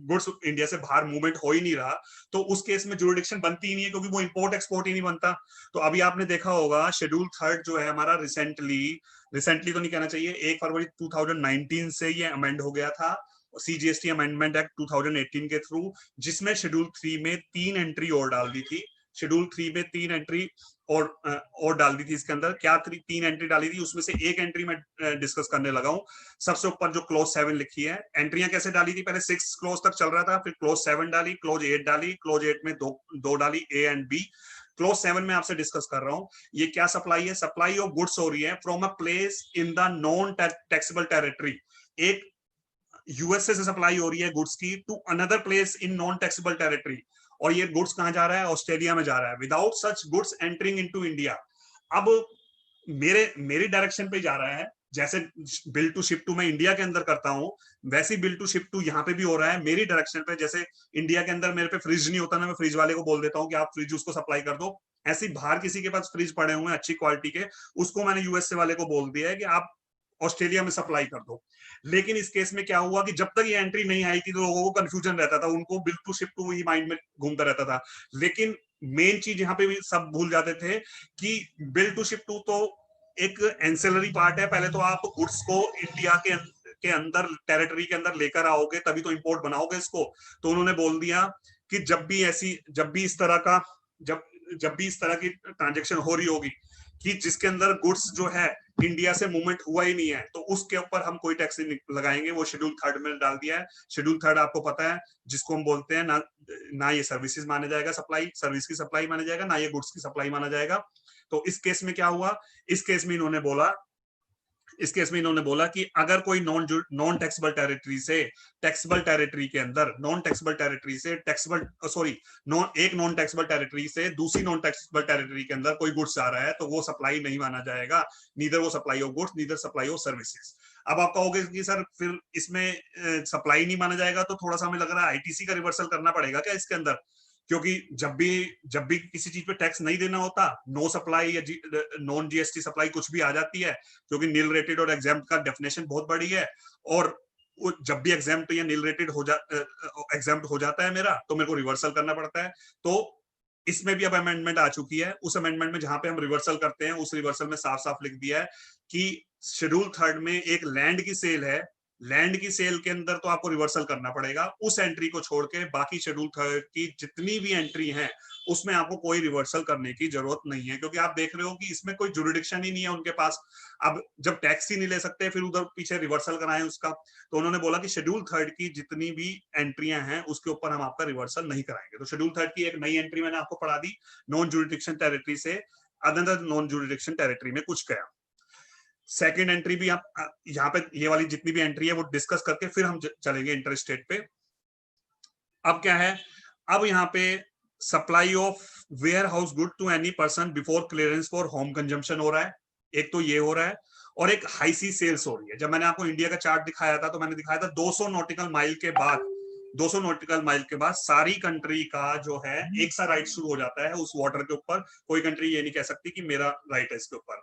गुड्स इंडिया से बाहर मूवमेंट हो ही नहीं रहा, तो उस केस में जुरिडिक्शन बनती ही नहीं है, क्योंकि वो इंपोर्ट एक्सपोर्ट ही नहीं बनता। तो अभी आपने देखा होगा शेड्यूल 3 जो है हमारा रिसेंटली तो नहीं कहना चाहिए, 1 फरवरी 2019 से ये अमेंड हो गया था, सीजीएसटी अमेंडमेंट एक्ट 2018 के थ्रू, जिसमें शेड्यूल 3 में 3 एंट्री और डाल दी थी। शेड्यूल 3 में 3 एंट्री और डाल दी थी इसके अंदर। क्या 3 एंट्री डाली थी, उसमें से एक एंट्री मैं डिस्कस करने लगा हूं। सबसे ऊपर जो क्लोज 7 लिखी है, एंट्रियां कैसे डाली थी, पहले 6 क्लोज तक चल रहा था, फिर क्लोज 7 डाली, क्लोज 8 डाली, क्लोज 8 में दो डाली, ए एंड बी। क्लोज 7 में आपसे डिस्कस कर रहा हूं, ये क्या सप्लाई है, सप्लाई ऑफ गुड्स हो रही है from a place in the non taxable territory. एक यूएसए से सप्लाई हो रही है गुड्स की to another place in non taxable territory, और ये गुड्स कहां जा रहा है, ऑस्ट्रेलिया में जा रहा है, without such goods entering into India. अब मेरी डायरेक्शन पे जा रहा है, जैसे बिल टू शिप टू मैं इंडिया के अंदर करता हूं, वैसे बिल टू शिप टू यहाँ पे भी हो रहा है मेरी डायरेक्शन पे। जैसे इंडिया के अंदर मेरे पे फ्रिज नहीं होता ना, मैं फ्रिज वाले को बोल देता हूँ कि आप फ्रिज उसको सप्लाई कर दो, ऐसे बाहर किसी के पास फ्रिज पड़े हुए हैं अच्छी क्वालिटी के, उसको मैंने यूएसए वाले को बोल दिया है कि आप ऑस्ट्रेलिया में सप्लाई कर दो। लेकिन इस केस में क्या हुआ कि जब तक ये एंट्री नहीं आई थी तो लोगों को कंफ्यूजन रहता था, उनको बिल टू शिप टू ही माइंड में घूमता रहता था। लेकिन मेन चीज यहाँ पे भी सब भूल जाते थे कि बिल टू शिप टू तो एक एंसेलरी पार्ट है। पहले तो आप गुड्स को इंडिया के अंदर टेरिटरी के अंदर लेकर आओगे तभी तो इंपोर्ट बनाओगे इसको। तो उन्होंने बोल दिया कि जब भी इस तरह की ट्रांजेक्शन हो रही होगी कि जिसके अंदर गुड्स जो है इंडिया से मूवमेंट हुआ ही नहीं है, तो उसके ऊपर हम कोई टैक्स नहीं लगाएंगे। वो शेड्यूल 3 में डाल दिया है। शेड्यूल 3 आपको पता है, जिसको हम बोलते हैं ना ये सर्विसेज माना जाएगा, सर्विस की सप्लाई माना जाएगा, ना ये गुड्स की सप्लाई माना जाएगा। तो इस केस में क्या हुआ, इस केस में इन्होंने बोला कि अगर कोई नॉन टैक्सेबल टेरिटरी से टैक्सेबल टेरिटरी के अंदर एक नॉन टैक्सेबल टेरिटरी से दूसरी नॉन टैक्सेबल टेरिटरी के अंदर कोई गुड्स आ रहा है तो वो सप्लाई नहीं माना जाएगा, नीदर वो supply of goods neither supply of services. अब आप कहोगे कि सर फिर इसमें सप्लाई नहीं माना जाएगा तो थोड़ा सा हमें लग रहा है आईटीसी का रिवर्सल करना पड़ेगा क्या इसके अंदर, क्योंकि जब भी किसी चीज पे टैक्स नहीं देना होता, नो सप्लाई या नॉन जीएसटी सप्लाई कुछ भी आ जाती है, क्योंकि नील रेटेड और एग्जाम्प्ट का डेफिनेशन बहुत बड़ी है। और जब भी एग्जाम्प्ट या नील रेटेड एग्जाम्प्ट हो जाता है मेरा, तो मेरे को रिवर्सल करना पड़ता है। तो इसमें भी अब अमेंडमेंट आ चुकी है। उस अमेंडमेंट में जहां पे हम रिवर्सल करते हैं, उस रिवर्सल में साफ साफ लिख दिया है कि शेड्यूल 3 में एक लैंड की सेल है, लैंड की सेल के अंदर तो आपको रिवर्सल करना पड़ेगा, उस एंट्री को छोड़ के बाकी शेड्यूल 3 की जितनी भी एंट्री है उसमें आपको कोई रिवर्सल करने की जरूरत नहीं है, क्योंकि आप देख रहे हो कि इसमें कोई जुरिडिक्शन ही नहीं है उनके पास। अब जब टैक्स ही नहीं ले सकते फिर उधर पीछे रिवर्सल कराएं उसका, तो उन्होंने बोला कि शेड्यूल 3 की जितनी भी एंट्रियां हैं उसके ऊपर हम आपका रिवर्सल नहीं कराएंगे। तो शेड्यूल 3 की एक नई एंट्री मैंने आपको पढ़ा दी, नॉन जुरिडिक्शन टेरिटरी से अदर नॉन जुरिडिक्शन टेरिटरी में कुछ गया। सेकेंड एंट्री भी आप यहाँ पे ये वाली जितनी भी एंट्री है वो डिस्कस करके फिर हम चलेंगे इंटर स्टेट पे। अब क्या है, अब यहाँ पे supply of warehouse good to any person before clearance for home consumption हो रहा है, एक तो ये हो रहा है, और एक हाई सी सेल्स हो रही है। जब मैंने आपको इंडिया का चार्ट दिखाया था तो मैंने दिखाया था 200 नॉटिकल माइल के बाद सारी कंट्री का जो है एक सा राइट शुरू हो जाता है उस वाटर के ऊपर। कोई कंट्री ये नहीं कह सकती कि मेरा राइट है इसके ऊपर।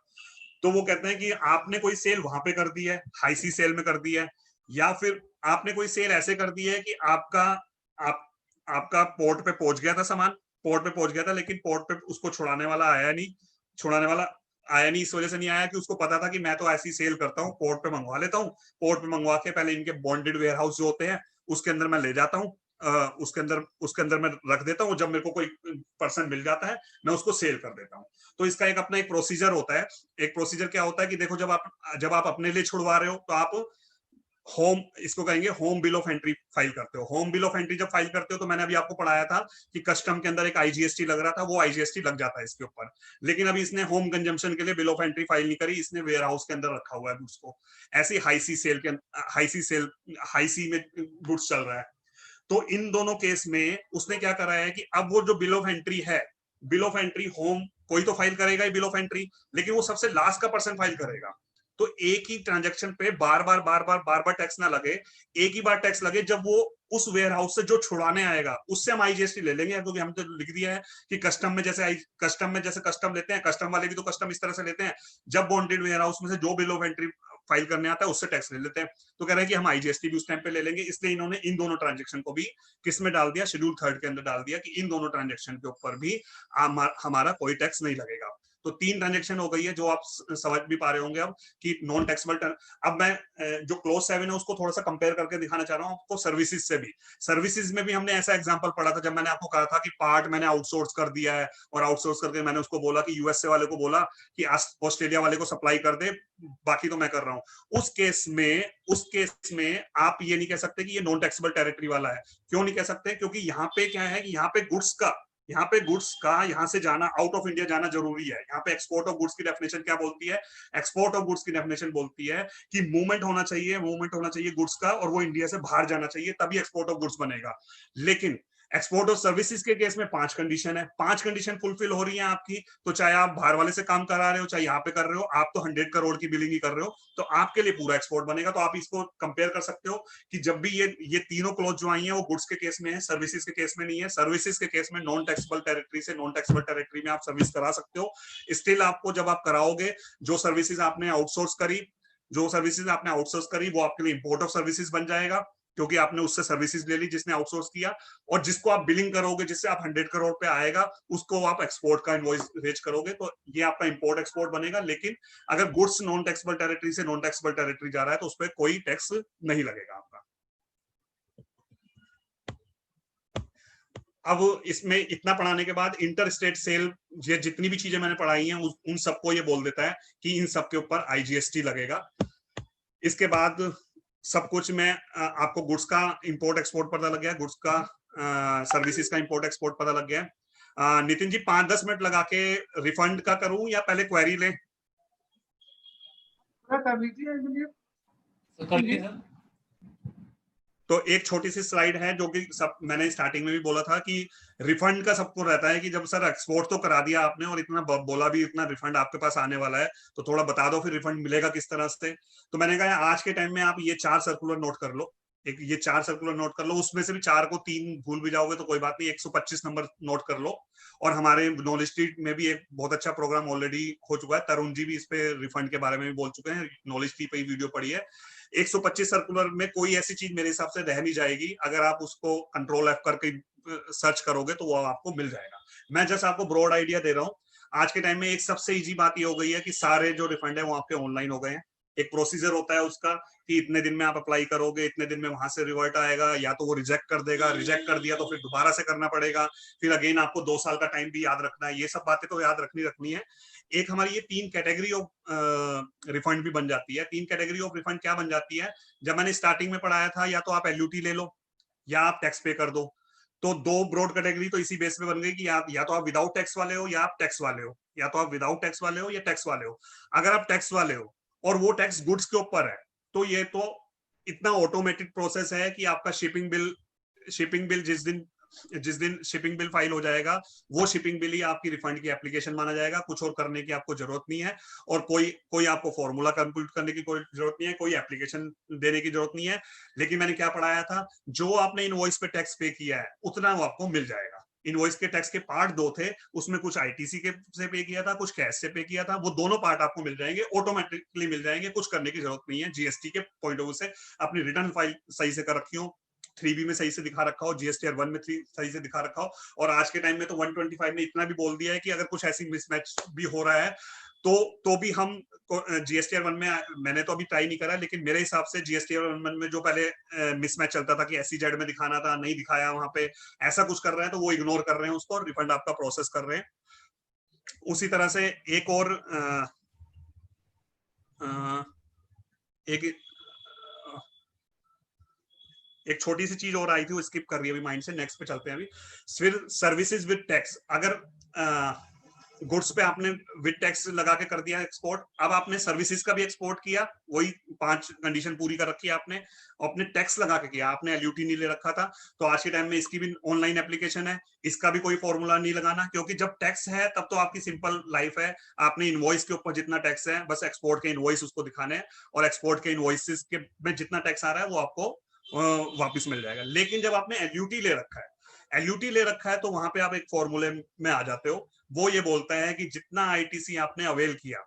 तो वो कहते हैं कि आपने कोई सेल वहां पे कर दी है, हाई सी सेल में कर दी है, या फिर आपने कोई सेल ऐसे कर दी है कि आपका पोर्ट पे पहुंच गया था सामान, लेकिन पोर्ट पे उसको छुड़ाने वाला आया नहीं। इस वजह से नहीं आया कि उसको पता था कि मैं तो ऐसी सेल करता हूँ, पोर्ट पे मंगवा लेता हूँ, पोर्ट पे मंगवा के पहले इनके बॉन्डेड वेयर हाउस जो होते हैं उसके अंदर मैं ले जाता हूँ, उसके अंदर मैं रख देता हूँ। जब मेरे को कोई पर्सन मिल जाता है मैं उसको सेल कर देता हूँ। तो इसका एक अपना एक प्रोसीजर होता है। एक प्रोसीजर क्या होता है कि देखो, जब आप अपने लिए छुड़वा रहे हो तो आप इसको कहेंगे home bill of entry file करते हो। होम बिल ऑफ एंट्री जब फाइल करते हो तो मैंने अभी आपको पढ़ाया था कि कस्टम के अंदर एक आईजीएसटी लग रहा था, वो आईजीएसटी लग जाता है इसके ऊपर। लेकिन अभी इसने होम कंजम्पशन के लिए बिल ऑफ एंट्री फाइल नहीं करी, इसने वेयर हाउस के अंदर रखा हुआ है गुड्स को। ऐसी हाई सी में गुड्स चल रहा है। तो इन दोनों केस में उसने क्या करा है कि अब वो जो बिल ऑफ एंट्री है, बिल ऑफ एंट्री होम कोई तो फाइल करेगा ही बिल ऑफ एंट्री, लेकिन वो सबसे लास्ट का पर्सन फाइल करेगा। तो एक ही ट्रांजैक्शन पे बार बार टैक्स ना लगे, एक ही बार टैक्स लगे जब वो उस वेयर हाउस से जो छुड़ाने आएगा उससे हम आईजीएसटी ले लेंगे, क्योंकि हम तो लिख दिया है कि कस्टम में जैसे कस्टम लेते हैं, कस्टम वाले भी तो कस्टम इस तरह से लेते हैं, जब बॉन्डेड वेयर हाउस में से जो बिल ऑफ एंट्री फाइल करने आता है उससे टैक्स ले लेते हैं। तो कह रहे हैं कि हम आईजीएसटी भी उस टाइम पे ले लेंगे, इसलिए इन्होंने इन दोनों ट्रांजेक्शन को भी किस में डाल दिया, शेड्यूल 3 के अंदर डाल दिया कि इन दोनों ट्रांजेक्शन के ऊपर भी हमारा कोई टैक्स नहीं लगेगा। तो 3 ट्रांजेक्शन हो गई है, जो आप समझ भी पा रहे होंगे अब कि नॉन टैक्सेबल। अब मैं जो क्लोज 7 है उसको थोड़ा सा कंपेयर करके दिखाना चाह रहा हूँ आपको सर्विसेज से भी। सर्विसेज में भी हमने ऐसा एग्जांपल पढ़ा था, जब मैंने आपको कहा था कि पार्ट मैंने आउटसोर्स कर दिया है, और आउटसोर्स करके मैंने उसको बोला कि यूएसए वाले को बोला कि ऑस्ट्रेलिया वाले को सप्लाई कर दे, बाकी तो मैं कर रहा हूँ। उस केस में आप ये नहीं कह सकते कि ये नॉन टैक्सेबल टेरिटरी वाला है। क्यों नहीं कह सकते? क्योंकि यहाँ पे क्या है कि यहाँ पे गुड्स का यहाँ से जाना, आउट ऑफ इंडिया जाना जरूरी है। यहाँ पे एक्सपोर्ट ऑफ गुड्स की डेफिनेशन क्या बोलती है? एक्सपोर्ट ऑफ गुड्स की डेफिनेशन बोलती है कि मूवमेंट होना चाहिए गुड्स का, और वो इंडिया से बाहर जाना चाहिए, तभी एक्सपोर्ट ऑफ गुड्स बनेगा। लेकिन एक्सपोर्ट ऑफ सर्विसेज के केस में 5 कंडीशन है, 5 कंडीशन फुलफिल हो रही है आपकी, तो चाहे आप बाहर वाले से काम करा रहे हो, चाहे यहाँ पे कर रहे हो, आप तो 100 करोड़ की बिलिंग ही कर रहे हो, तो आपके लिए पूरा एक्सपोर्ट बनेगा। तो आप इसको कंपेयर कर सकते हो कि जब भी ये तीनों क्लॉज जो आई है वो गुड्स के केस में है, सर्विसेज के केस में नहीं है। सर्विसेज के केस में नॉन टैक्सेबल टेरिटरी से नॉन टैक्सेबल टेरिटरी में आप सर्विस करा सकते हो। स्टिल आपको जब आप कराओगे, जो सर्विसेज आपने आउटसोर्स करी वो आपके लिए इंपोर्ट ऑफ सर्विसेज बन जाएगा, क्योंकि आपने उससे सर्विसेज ले ली जिसने आउटसोर्स किया। और जिसको आप बिलिंग करोगे, जिससे आप 100 करोड़ पे आएगा, उसको आप एक्सपोर्ट का इनवॉइस रेज करोगे, तो ये आपका इंपोर्ट एक्सपोर्ट बनेगा। लेकिन अगर गुड्स नॉन टैक्सेबल टेरिटरी से नॉन टैक्सेबल टेरिटरी जा रहा है तो उस पर कोई टैक्स नहीं लगेगा आपका। अब इसमें इतना पढ़ाने के बाद इंटर स्टेट सेल, ये जितनी भी चीजें मैंने पढ़ाई हैं उन सबको ये बोल देता है कि इन सबके ऊपर आईजीएसटी लगेगा। इसके बाद सब कुछ में आपको गुड्स का इंपोर्ट एक्सपोर्ट पता लग गया, गुड्स का सर्विसेज का इंपोर्ट एक्सपोर्ट पता लग गया। नितिन जी 5-10 मिनट लगा के रिफंड का करूं या पहले क्वेरी लें? कर लीजिए। तो एक छोटी सी स्लाइड है जो कि सब मैंने स्टार्टिंग में भी बोला था कि रिफंड का सबको रहता है कि जब सर एक्सपोर्ट तो करा दिया आपने और इतना बोला भी इतना रिफंड आपके पास आने वाला है, तो थोड़ा बता दो फिर रिफंड मिलेगा किस तरह से। तो मैंने कहा आज के टाइम में आप ये 4 सर्कुलर नोट कर लो, ये 4 सर्कुलर नोट कर लो, उसमें से भी 4 को 3 भूल भी जाओगे तो कोई बात नहीं, 125 नंबर नोट कर लो। और हमारे नॉलेज स्ट्रीट में भी एक बहुत अच्छा प्रोग्राम ऑलरेडी हो चुका है, तरुण जी भी इस पे रिफंड के बारे में भी बोल चुके हैं, नॉलेज स्ट्रीट पे ही वीडियो पड़ी है। 125 सर्कुलर में कोई ऐसी चीज मेरे हिसाब से रह नहीं जाएगी, अगर आप उसको कंट्रोल F करके सर्च करोगे तो वो आपको मिल जाएगा। मैं जस्ट आपको ब्रॉड आइडिया दे रहा हूँ। आज के टाइम में एक सबसे इजी बात ये हो गई है कि सारे जो रिफंड है वो आपके ऑनलाइन हो गए हैं। एक प्रोसीजर होता है उसका कि इतने दिन में आप अप्लाई करोगे, इतने दिन में वहां से रिवर्ट आएगा, या तो वो रिजेक्ट कर देगा, रिजेक्ट कर दिया तो फिर दोबारा से करना पड़ेगा, फिर अगेन आपको 2 साल का टाइम भी याद रखना है। ये सब बातें तो याद रखनी है। एक हमारी ये 3 कैटेगरी ऑफ रिफंड भी बन जाती है। 3 कैटेगरी ऑफ रिफंड क्या बन जाती है? जब मैंने स्टार्टिंग में पढ़ाया था, या तो आप एलयूटी ले लो या आप टैक्स पे कर दो। तो 2 ब्रॉड कैटेगरी तो इसी बेस पे बन गई कि या तो आप विदाउट टैक्स वाले हो या आप टैक्स वाले हो, या तो आप विदाउट टैक्स वाले हो या टैक्स वाले हो। अगर आप टैक्स वाले हो और वो टैक्स गुड्स के ऊपर है, तो ये तो इतना ऑटोमेटेड प्रोसेस है कि आपका शिपिंग बिल जिस दिन शिपिंग बिल फाइल हो जाएगा, वो शिपिंग बिल ही आपकी रिफंड की एप्लीकेशन माना जाएगा। कुछ और करने की आपको जरूरत नहीं है, और कोई आपको फॉर्मूला कंप्यूट करने की कोई जरूरत नहीं है, कोई एप्लीकेशन देने की जरूरत नहीं है। लेकिन मैंने क्या पढ़ाया था, जो आपने इनवॉइस पे टैक्स पे किया है उतना वो आपको मिल जाएगा। इनवॉइस के टैक्स के पार्ट 2 थे, उसमें कुछ आईटीसी के से पे किया था, कुछ कैश से पे किया था, वो दोनों पार्ट आपको मिल जाएंगे, ऑटोमेटिकली मिल जाएंगे, कुछ करने की जरूरत नहीं है। जीएसटी के पॉइंट ऑफ व्यू से अपनी रिटर्न फाइल सही से कर रखी हो, 3B में सही से दिखा रखा हो, जीएसटीआर 1 में सही से दिखा रखा हो। और आज के टाइम में तो 125 ने इतना भी बोल दिया है कि अगर कुछ ऐसी मिसमैच भी हो रहा है तो भी हम जीएसटीआर 1 में, मैंने तो अभी ट्राई नहीं करा, लेकिन मेरे हिसाब से जीएसटीआर 1 में जो पहले मिसमैच चलता था कि SEZ में दिखाना था, नहीं दिखाया, वहां पे ऐसा कुछ कर रहे हैं, तो वो इग्नोर कर रहे हैं उसको और रिफंड आपका प्रोसेस कर रहे हैं। उसी तरह से एक और एक छोटी सी चीज और आई थी, वो स्किप कर रही है अभी माइंड से, नेक्स्ट पे चलते हैं अभी। फिर सर्विसेज विद टैक्स, अगर गुड्स पे आपने विद टैक्स लगा के कर दिया एक्सपोर्ट, अब आपने सर्विसेज का भी एक्सपोर्ट किया, वही 5 कंडीशन पूरी कर रखी है आपने, अपने टैक्स लगा के किया, आपने एलयूटी नहीं ले रखा था, तो आज के टाइम में इसकी भी ऑनलाइन एप्लीकेशन है, इसका भी कोई फॉर्मूला नहीं लगाना, क्योंकि जब टैक्स है तब तो आपकी सिंपल लाइफ है, आपने इनवॉइस के ऊपर जितना टैक्स है बस एक्सपोर्ट के इनवॉइस उसको दिखाने हैं, और एक्सपोर्ट के इनवॉइसेस के में जितना टैक्स आ रहा है वो आपको वापिस मिल जाएगा। लेकिन जब आपने एलयूटी ले रखा है तो वहां पे आप एक फॉर्मूले में आ जाते हो, वो ये बोलता है कि जितना आईटीसी आपने अवेल किया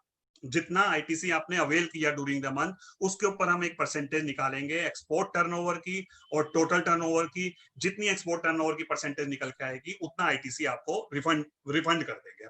ड्यूरिंग द मंथ, उसके ऊपर हम एक परसेंटेज निकालेंगे एक्सपोर्ट टर्नओवर की और टोटल टर्नओवर की। जितनी एक्सपोर्ट टर्नओवर की परसेंटेज निकल के आएगी उतना आईटीसी आपको रिफंड कर देंगे।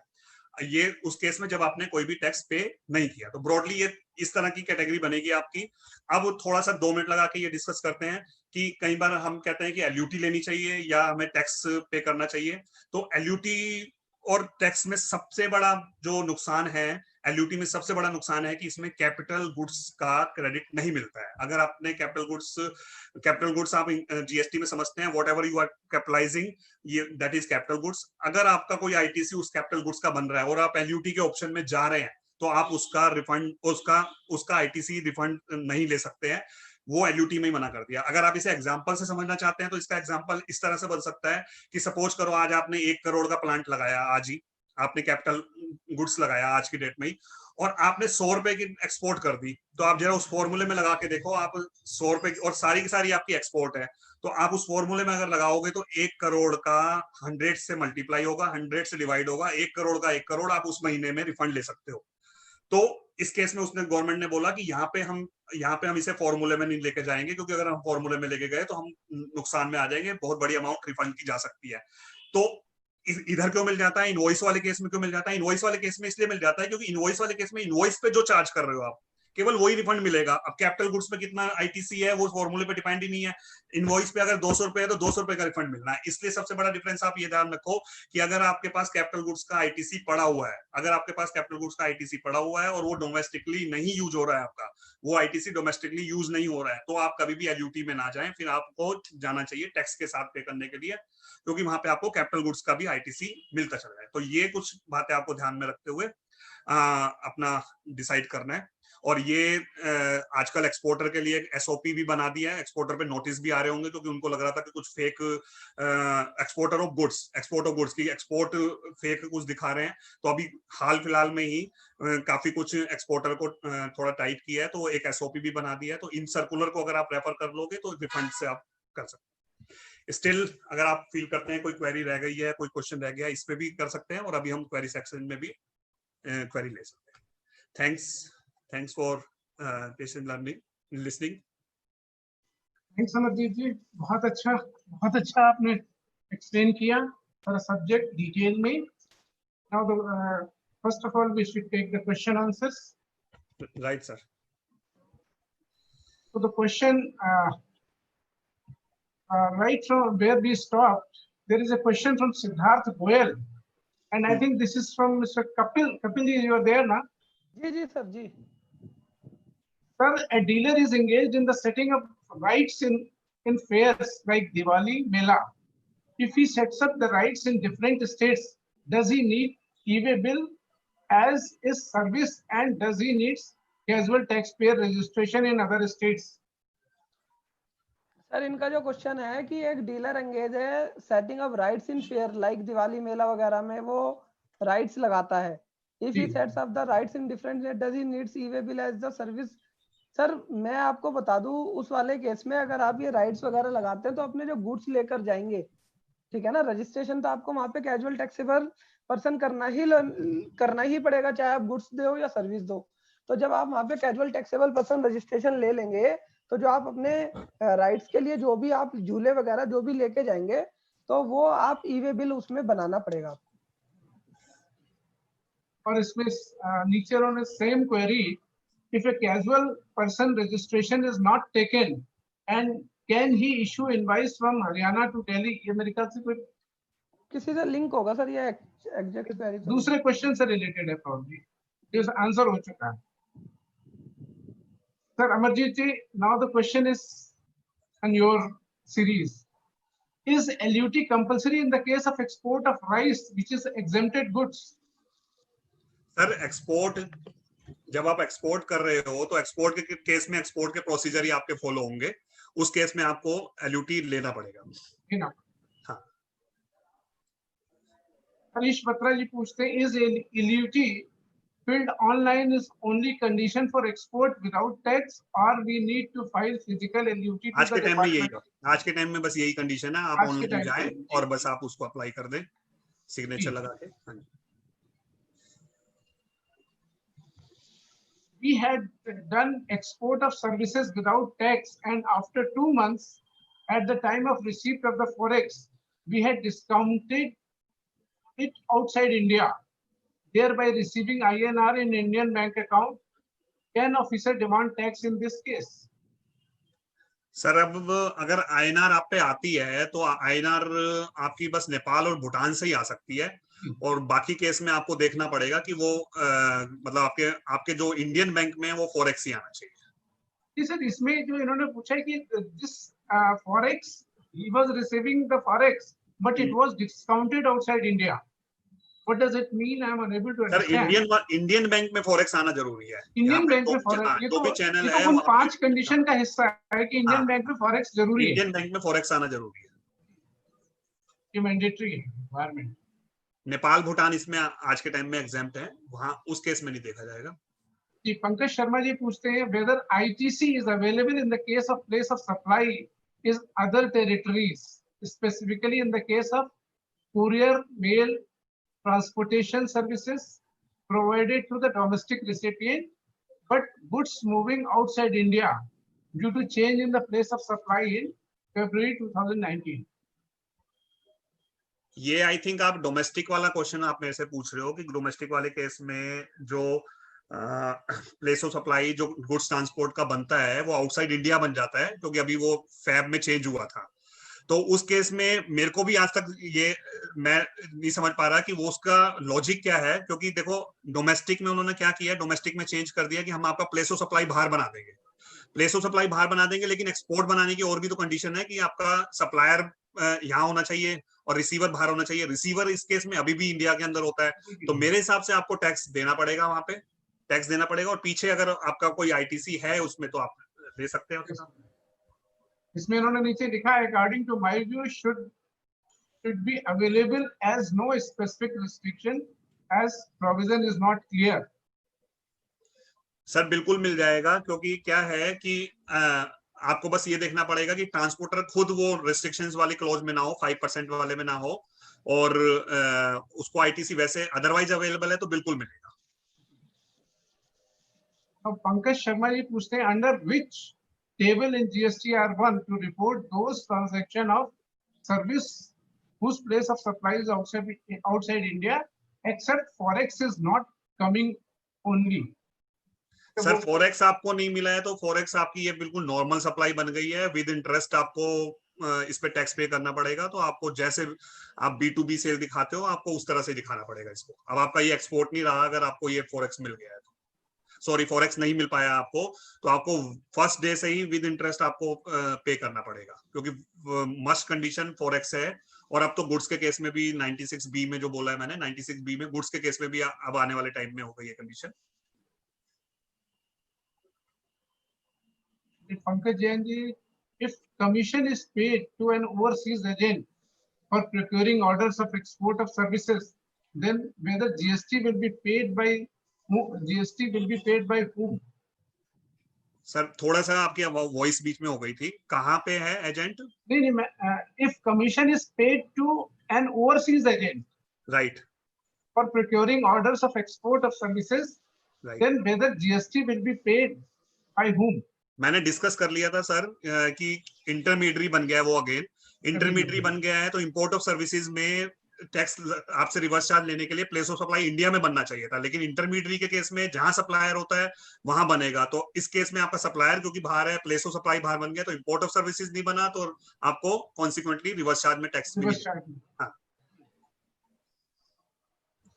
ये उस केस में जब आपने कोई भी टैक्स पे नहीं किया। तो ब्रॉडली ये इस तरह की कैटेगरी बनेगी आपकी। अब थोड़ा सा 2 मिनट लगा के ये डिस्कस करते हैं कि कई बार हम कहते हैं कि एलयूटी लेनी चाहिए या हमें टैक्स पे करना चाहिए। तो एलयूटी और टैक्स में सबसे बड़ा जो नुकसान है, एलयूटी में सबसे बड़ा नुकसान है कि इसमें कैपिटल गुड्स का क्रेडिट नहीं मिलता है। अगर आपने कैपिटल गुड्स आप जीएसटी में समझते हैं, whatever you are capitalising, ये दैट इज कैपिटल गुड्स। अगर आपका कोई आईटीसी उस कैपिटल गुड्स का बन रहा है और आप एलयूटी के ऑप्शन में जा रहे हैं, तो आप उसका रिफंड, उसका आईटीसी रिफंड नहीं ले सकते हैं। वो एलयूटी में ही मना कर दिया। अगर आप इसे एग्जांपल से समझना चाहते हैं तो इसका एग्जांपल इस तरह से बन सकता है कि सपोज करो आज आपने 1 करोड़ का प्लांट लगाया, आज ही आपने कैपिटल गुड्स लगाया आज की डेट में ही, और आपने 100 रुपए की एक्सपोर्ट कर दी। तो आप जरा उस फॉर्मूले में लगा के देखो, आप 100 रुपए और सारी की सारी आपकी एक्सपोर्ट है, तो आप उस फॉर्मूले में अगर लगाओगे तो 1 करोड़ का 100 से मल्टीप्लाई होगा, 100 से डिवाइड होगा, 1 करोड़ का 1 करोड़ आप उस महीने में रिफंड ले सकते हो। तो इस केस में उसने, गवर्नमेंट ने बोला कि यहाँ पे हम इसे फॉर्मूले में नहीं लेके जाएंगे, क्योंकि अगर हम फॉर्मूले में लेके गए तो हम नुकसान में आ जाएंगे, बहुत बड़ी अमाउंट रिफंड की जा सकती है। तो इधर क्यों मिल जाता है, इनवॉइस वाले केस में क्यों मिल जाता है? इनवॉइस वाले केस में इसलिए मिल जाता है क्योंकि इनवॉइस वाले केस में इनवॉइस पे जो चार्ज कर रहे हो आप, केवल वही रिफंड मिलेगा। अब कैपिटल गुड्स में कितना आईटीसी है वो फॉर्मूले पे डिपेंड ही नहीं है। इनवॉइस पे अगर 200 रुपए है तो 200 रुपए का रिफंड मिलना है। इसलिए सबसे बड़ा डिफरेंस आप ये ध्यान रखो कि अगर आपके पास कैपिटल गुड्स का आईटीसी पड़ा हुआ है, अगर आपके पास कैपिटल गुड्स का आईटीसी पड़ा हुआ है और वो डोमेस्टिकली नहीं यूज हो रहा है, आपका वो आईटीसी डोमेस्टिकली यूज नहीं हो रहा है, तो आप कभी भी एलयूटी में ना जाएं। फिर आपको जाना चाहिए टैक्स के साथ पे करने के लिए, क्योंकि वहां पे आपको कैपिटल गुड्स का भी आईटीसी मिलता चल रहा है। तो ये कुछ बातें आपको ध्यान में रखते हुए अपना डिसाइड करना है। और ये आजकल एक्सपोर्टर के लिए एसओपी भी बना दिया है। एक्सपोर्टर पे नोटिस भी आ रहे होंगे, क्योंकि उनको लग रहा था कि कुछ फेक एक्सपोर्ट ऑफ गुड्स की एक्सपोर्ट फेक कुछ दिखा रहे हैं। तो अभी हाल फिलहाल में ही काफी कुछ एक्सपोर्टर को थोड़ा टाइट किया है, तो एक एसओपी भी बना दिया है। तो इन सर्कुलर को अगर आप रेफर कर लोगे तो रिफंड से आप कर सकते हैं। स्टिल अगर आप फील करते हैं कोई क्वेरी रह गई है, कोई क्वेश्चन रह गया, इस पे भी कर सकते हैं, और अभी हम क्वेरी सेक्शन में भी क्वेरी ले सकते हैं। Thanks for patient learning listening. Thanks Amarjeet ji, बहुत अच्छा आपने एक्सप्लेन किया सारा सब्जेक्ट डिटेल में। Now first of all we should take the question answers. Right sir. So the question right from where we stopped, there is a question from Siddharth Goyal, and I think this is from Mr. Kapil. Kapil ji, you are there now? जी sir जी। Sir, a dealer is engaged in the setting up rides in fairs like Diwali, Mela. If he sets up the rides in different states, does he need e-way bill as is service, and does he need casual taxpayer registration in other states? Sir इनका जो question है कि एक dealer engage है setting up rides in fair like Diwali मेला वगैरह में वो राइड्स लगाता है। If he sets up the rides in different state does he needs e-way bill as the service. Sir मैं आपको बता दूं, उस वाले केस में अगर आप ये राइड्स वगैरह लगाते हैं तो अपने जो गुड्स लेकर जाएंगे, ठीक है ना, रजिस्ट्रेशन तो आपको वहां पे कैजुअल टैक्सेबल पर्सन करना ही पड़ेगा, चाहे आप गुड्स दो या सर्विस दो। तो जब आप वहां पे कैजुअल टैक्सेबल पर्सन रजिस्ट्रेशन ले लेंगे, तो जो आप अपने राइड्स के लिए जो भी आप झूले वगैरह जो भी लेके जाएंगे, तो वो आप ई-वे बिल उसमें बनाना पड़ेगा आपको। और इसमें नीचे उन्होंने same query, if a casual person registration is not taken and can he issue invoice from Haryana to Delhi? ये मेरे ख्याल से कोई किसी से लिंक होगा सर, ये एग्जैक्ट क्वेरी दूसरे क्वेश्चन से रिलेटेड है प्रॉब्ली, ये आंसर हो चुका है। Sir Amarjeet ji, now the question is on your series. Is LUT compulsory in the case of export of rice which is exempted goods? Sir export, जब आप एक्सपोर्ट कर रहे हो तो एक्सपोर्ट के केस में एक्सपोर्ट के प्रोसीजर ही आपके फॉलो होंगे। उस केस में आपको एलयूटी लेना पड़ेगा। हाँ। हरीश बत्रा जी पूछते हैं, is LUT filled online is only condition for export without tax, or we need to file physical LUT to आज के टाइम में यही, आज के टाइम में बस यही कंडीशन है, आप ऑनलाइन जाएं और बस आप उसको अप्लाई कर दें सिग्नेचर लगा के। We had done export of services without tax, and after 2 months at the time of receipt of the forex we had discounted it outside India. thereby receiving INR in Indian bank account, can officer demand tax in this case? Sir अब अगर INR आप पे आती है तो INR आपकी बस नेपाल और भूटान से ही आ सकती है, और बाकी केस में आपको देखना पड़ेगा कि वो मतलब आपके जो इंडियन बैंक में है वो फॉरेक्स ही आना चाहिए। जी सर, इसमें जो इन्होंने पूछा है कि this forex he was receiving the forex but it was discounted outside India, what does it mean? I am unable to sir understand. Indian bank में फॉरेक्स आना जरूरी है। इंडियन बैंक में फॉरेक्स, ये जो भी चैनल तो है उन वहाँ पे 5 कंडीशन का हिस्सा है कि इंडियन बैंक में फॉरेक्स जरूरी है, इंडियन बैंक में फॉरेक्स आना जरूरी है, ये मैंडेटरी है रिक्वायरमेंट। नेपाल भूटान इसमें आज के टाइम में एग्जाम्प्ट है, वहां उस केस में नहीं देखा जाएगा। जी, पंकज शर्मा जी पूछते हैं whether ITC is available in the case of place of supply is other territories, specifically in the case of courier mail transportation services provided to the domestic recipient, but goods moving outside India due to change in the place of supply in February 2019. ये I think आप domestic वाला question आप मेरे से पूछ रहे हो कि डोमेस्टिक वाले केस में जो प्लेस ऑफ सप्लाई जो गुड्स ट्रांसपोर्ट का बनता है वो आउटसाइड इंडिया बन जाता है, क्योंकि अभी वो फैब में चेंज हुआ था। तो उस केस में मेरे को भी आज तक ये मैं नहीं समझ पा रहा कि वो उसका लॉजिक क्या है, क्योंकि देखो डोमेस्टिक में उन्होंने क्या किया, डोमेस्टिक में चेंज कर दिया कि हम आपका प्लेस ऑफ सप्लाई बाहर बना देंगे, प्लेस ऑफ सप्लाई बाहर बना देंगे, लेकिन एक्सपोर्ट बनाने की और भी तो कंडीशन है कि आपका सप्लायर यहाँ होना चाहिए और रिसीवर बाहर होना चाहिए। रिसीवर इस केस में अभी भी इंडिया के अंदर होता है, तो मेरे हिसाब से आपको टैक्स देना पड़ेगा, वहां पे टैक्स देना पड़ेगा, और पीछे अगर आपका कोई आईटीसी है उसमें तो आप दे सकते हैं। इसमें इन्होंने नीचे लिखा है according to my view should be available as no specific restriction as provision is not clear. Sir बिल्कुल मिल जाएगा, क्योंकि क्या है कि आपको बस ये देखना पड़ेगा कि ट्रांसपोर्टर खुद वो रिस्ट्रिक्शंस वाले क्लॉज में ना हो, 5% वाले में ना हो, और उसको आईटीसी वैसे अदरवाइज अवेलेबल है तो बिल्कुल मिलेगा। अब पंकज शर्मा जी पूछते हैं under which table in GSTR1 to report those transaction of service whose place of supply is outside India, except forex is not coming only. Sir forex आपको नहीं मिला है तो फॉरेक्स आपकी ये बिल्कुल नॉर्मल सप्लाई बन गई है, विद इंटरेस्ट आपको इस पे टैक्स पे करना पड़ेगा। तो आपको जैसे आप B2B सेल दिखाते हो आपको उस तरह से दिखाना पड़ेगा इसको। अब आपका ये एक्सपोर्ट नहीं रहा अगर आपको ये फॉरेक्स मिल गया है, सॉरी फॉरेक्स नहीं मिल पाया आपको, तो आपको फर्स्ट डे से ही विद इंटरेस्ट आपको पे करना पड़ेगा, क्योंकि मस्ट कंडीशन फॉरेक्स है। और अब तो गुड्स के केस में भी 96B में जो बोला है मैंने, 96B में गुड्स के केस में भी अब आने वाले टाइम में होगा ये condition. Pankaj Jain ji, if commission is paid to an overseas agent for procuring orders of export of services, then whether GST will be paid by whom? Sir थोड़ा सा आपकी वॉइस बीच में हो गई थी, कहाँ पे है एजेंट? नहीं, if commission is paid to an overseas agent, right, for procuring orders of export of services, right, then whether GST will be paid by whom? मैंने डिस्कस कर लिया था सर कि इंटरमीडियरी बन गया है वो, अगेन इंटरमीडियरी बन गया है, तो इंपोर्ट ऑफ सर्विसेज में टैक्स आपसे रिवर्स चार्ज लेने के लिए प्लेस ऑफ सप्लाई इंडिया में बनना चाहिए था, लेकिन इंटरमीडियरी के केस में जहां सप्लायर होता है वहां बनेगा। तो इस केस में आपका सप्लायर क्योंकि बाहर है, प्लेस ऑफ सप्लाई बाहर बन गया, तो इंपोर्ट ऑफ सर्विसेज नहीं बना, तो आपको कॉन्सिक्वेंटली रिवर्स चार्ज में टैक्स हाँ।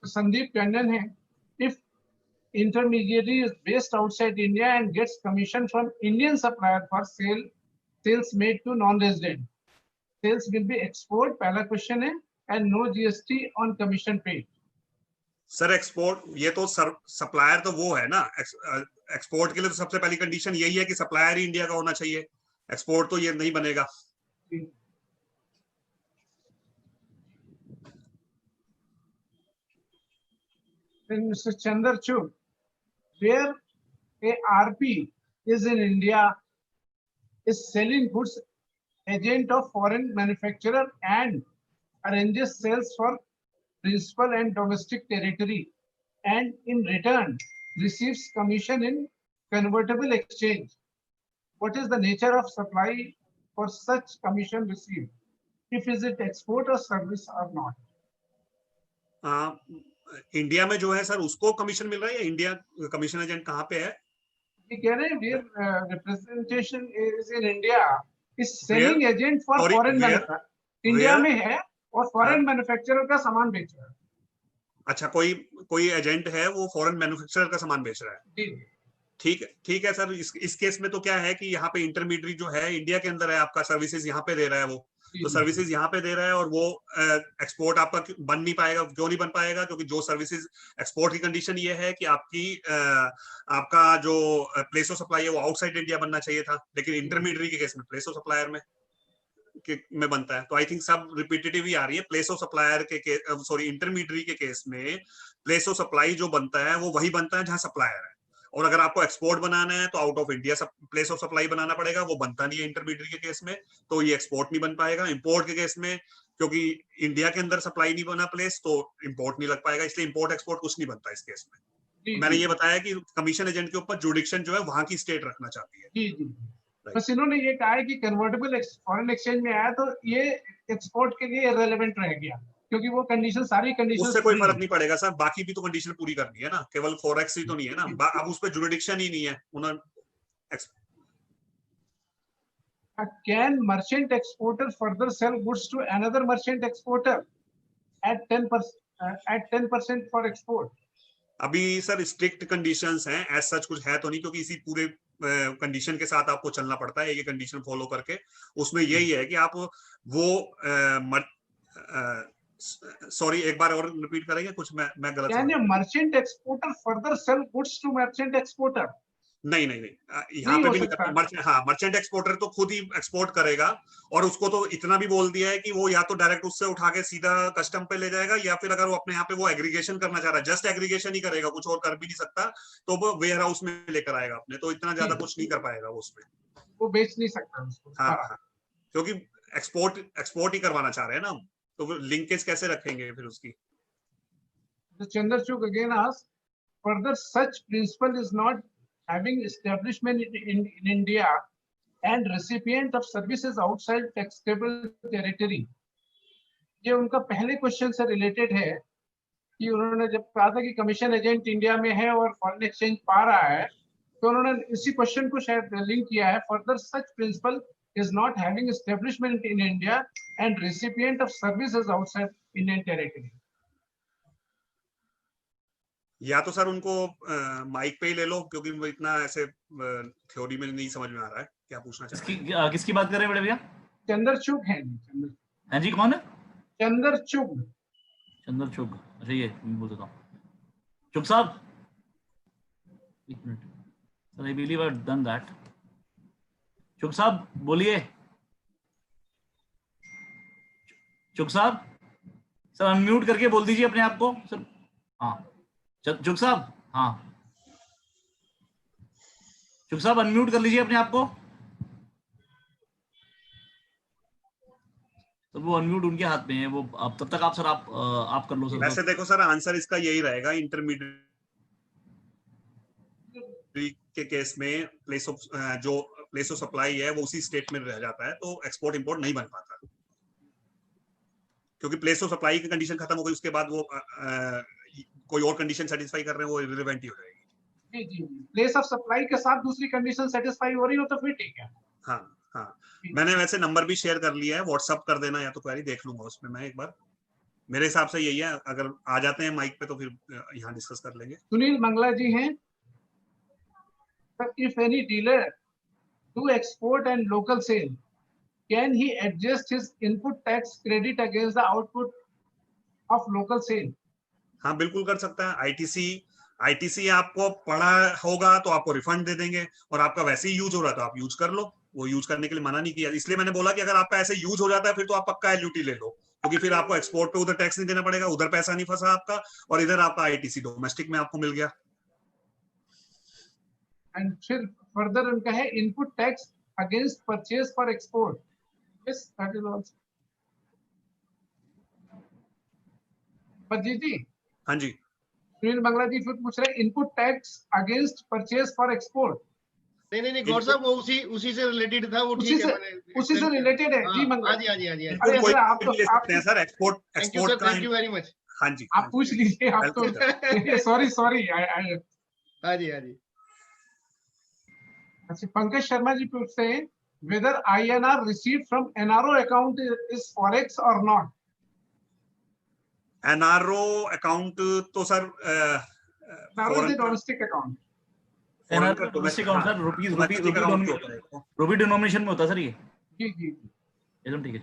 संदीप टंडन है, if intermediary is based outside India and gets commission from Indian supplier for sales made to non-resident, sales will be export, पहला क्वेश्चन है, and no GST on commission paid. Sir export ये तो supplier तो वो है ना, export के लिए तो सबसे पहली कंडीशन यही है कि सप्लायर ही इंडिया का होना चाहिए, एक्सपोर्ट तो ये नहीं बनेगा। Then Mr. Chandrachud, where a RP is in India, is selling goods agent of foreign manufacturer and arranges sales for principal and domestic territory, and in return receives commission in convertible exchange. What is the nature of supply for such commission received? If is it export or service or not? India में जो है sir उसको commission मिल रहा है या India commission agent कहाँ पे है? ये कह रहे हैं representation is in India, is Where? Selling agent for Sorry, foreign where? Manufacture, India Where? में है और फॉरेन हाँ। मैन्युफैक्चरर का सामान बेच रहा है। अच्छा, कोई एजेंट है वो फॉरेन मैन्युफैक्चरर का सामान बेच रहा है। जी ठीक है सर। इस केस में तो क्या है कि यहाँ पे इंटरमीडिएट जो है इंडिया के अंदर है, आपका सर्विसेज यहाँ पे दे रहा है वो, तो सर्विसेज यहाँ पे दे रहा है और वो एक्सपोर्ट आपका बन नहीं पाएगा। क्यों नहीं बन पाएगा? क्योंकि जो सर्विसेज एक्सपोर्ट की कंडीशन ये है कि आपका जो प्लेस ऑफ सप्लाई है वो आउटसाइड इंडिया बनना चाहिए था, लेकिन इंटरमीडिएट के केस में प्लेस ऑफ सप्लायर में बनता है। तो आई थिंक सब रिपीटेटिव ही आ रही है। प्लेस ऑफ सप्लायर के सॉरी इंटरमीडिएट के केस में प्लेस ऑफ सप्लाई जो बनता है वो वही बनता है जहां सप्लायर है, और अगर आपको एक्सपोर्ट बनाना है तो out of India place of supply बनाना पड़ेगा, वो बनता नहीं है इंटरमीडिएट के केस में, तो ये एक्सपोर्ट नहीं बन पाएगा। इंपोर्ट के केस में क्योंकि इंडिया के अंदर सप्लाई नहीं बना प्लेस, तो इंपोर्ट नहीं लग पाएगा, इसलिए इंपोर्ट एक्सपोर्ट कुछ नहीं बनता इस केस में। मैंने ये बताया कि कमीशन एजेंट के ऊपर जुडिक्शन जो है वहां की स्टेट रखना चाहती है। जी बस इन्होंने ये कहा है कि कन्वर्टेबल फॉरेन एक्सचेंज में आया तो ये एक्सपोर्ट के लिए इररिलेवेंट रह गया, क्योंकि वो कंडीशन सारी कंडीशन उससे कोई फर्क नहीं पड़ेगा सर, बाकी भी तो कंडीशन पूरी करनी है ना, केवल फॉरेक्स ही तो नहीं है ना। अब उस पर जुरिडिक्शन ही नहीं है उन्होंने। Can merchant exporter further sell goods to another merchant exporter at 10% for export? अभी सर स्ट्रिक्ट कंडीशंस हैं, एज सच कुछ है तो नहीं, क्योंकि इसी पूरे कंडीशन के साथ आपको चलना पड़ता है, ये कंडीशन फॉलो करके। उसमें यही है कि आप वो सॉरी एक बार और रिपीट करेंगे, कुछ मैं गलत। Can a merchant exporter further sell goods to merchant exporter? नहीं, यहाँ पे भी नहीं करता। हाँ, मर्चेंट एक्सपोर्टर तो खुद ही एक्सपोर्ट करेगा, और उसको तो इतना भी बोल दिया है कि वो या तो डायरेक्ट उससे उठा के सीधा कस्टम पे ले जाएगा, या फिर अगर वो अपने यहाँ पे वो एग्रीगेशन करना चाह रहा है, जस्ट एग्रीगेशन ही करेगा, कुछ और कर भी नहीं सकता, तो वो वेयर हाउस में लेकर आएगा अपने, तो इतना ज्यादा कुछ नहीं कर पाएगा वो उसमें, वो बेच नहीं सकता उसको। हाँ, क्योंकि एक्सपोर्ट ही करवाना चाह रहे हैं ना, तो लिंकेज कैसे रखेंगे फिर उसकी। Chandrachuk again asks, further such principle is not having establishment in India and recipient of services outside taxable territory. ये उनका पहले क्वेश्चन से रिलेटेड है कि उन्होंने जब कहा था कि कमीशन एजेंट इंडिया में है और फॉरेन एक्सचेंज पा रहा है, तो उन्होंने इसी क्वेश्चन को शायद लिंक किया है। Further such principal is not having establishment in India and recipient of services outside Indian territory. या तो सर उनको माइक पे ही ले लो, क्योंकि वो इतना ऐसे थ्योरी में नहीं समझ में आ रहा है क्या पूछना चाहते हैं। किसकी बात कर रहे हैं बड़े भैया? चंद्रचूक है जी, कौन है? चंद्रचूक। अच्छा, ये बोल देता हूँ। चुग साहब, एक minute sir, I believe I have done that. चुग साहब बोलिए। चुग साहब, सर अनम्यूट करके बोल दीजिए अपने आप को सर। हाँ चुग साहब, हाँ चुग साहब अनम्यूट कर लीजिए अपने आप को। तो वो अनम्यूट उनके हाथ में है, वो अब तब तक आप सर आप कर लो सर। वैसे देखो सर, आंसर इसका यही रहेगा, इंटरमीडिएट के केस में प्लेस ऑफ सप्लाई है वो उसी स्टेट में रह जाता है, तो एक्सपोर्ट इंपोर्ट नहीं बन पाता, क्योंकि प्लेस ऑफ सप्लाई की कंडीशन खत्म हो गई, उसके बाद वो कोई और कंडीशन सेटिस्फाई कर रहे हैं, वो इररिलेवेंट ही हो जाएगी। जी, प्लेस ऑफ सप्लाई के साथ दूसरी कंडीशन सेटिस्फाई हो रही हो तो फिर ठीक है। हाँ, मैंने वैसे नंबर भी शेयर कर लिया है, व्हाट्सएप कर देना, या तो क्वेरी देख लूंगा उसमें मैं एक बार। मेरे हिसाब से यही है, अगर आ जाते हैं माइक पे तो फिर यहाँ डिस्कस कर लेंगे। सुनील मंगला जी हैं, if any dealer do export and local cell, can he adjust his input tax credit against the output of local cell? हाँ, बिल्कुल कर सकता है। आईटीसी आपको पड़ा होगा तो आपको रिफंड दे देंगे, और आपका वैसे ही यूज हो रहा है तो आप यूज कर लो, वो यूज करने के लिए मना नहीं किया। इसलिए मैंने बोला कि अगर आपका ऐसे यूज हो जाता है फिर तो आप पक्का एलयूटी ले लो, क्योंकि फिर आपको एक्सपोर्ट पे उधर टैक्स नहीं देना पड़ेगा, उधर पैसा नहीं फंसा आपका, और इधर आपका आईटीसी डोमेस्टिक में आपको मिल गया। एंड फिर फर्दर उनका है input tax against purchase for export. Yes, that is also. जी हाँ जी, सुनील मंगला जी फिर पूछ रहे हैं input tax against purchase for export. नहीं गौर साहब, वो उसी से रिलेटेड था, वो ठीक है, उसी से रिलेटेड है। जी मंगला जी। अरे सर, आप ले सकते हैं सर एक्सपोर्ट का। Thank you very much. हाँ जी, आप पूछ लीजिए, आप तो सॉरी हाँ जी, हाँ जी। अच्छा, पंकज शर्मा जी पूछते हैं whether INR received from NRO account is forex or not. NRO account तो sir NRO is a domestic account. Foreign का domestic account sir, domestic account होता है वो। रूपी डिनोमिनेशन में होता है सर ये। जी एकदम ठीक है।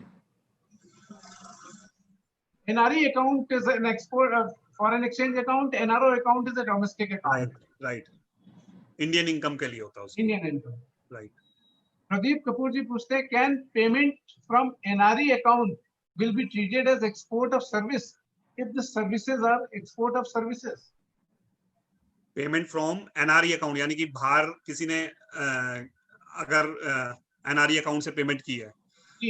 NRE account is an export foreign exchange account. NRO account is a domestic account. Right Indian income के लिए होता है उसमें। Indian income. Right Pradeep Kapoor ji पूछते हैं can payment from NRE account will be treated as export of service if the services are export of services. Payment from NRE account यानी कि बाहर किसी ने अगर एनआरई अकाउंट से पेमेंट की है।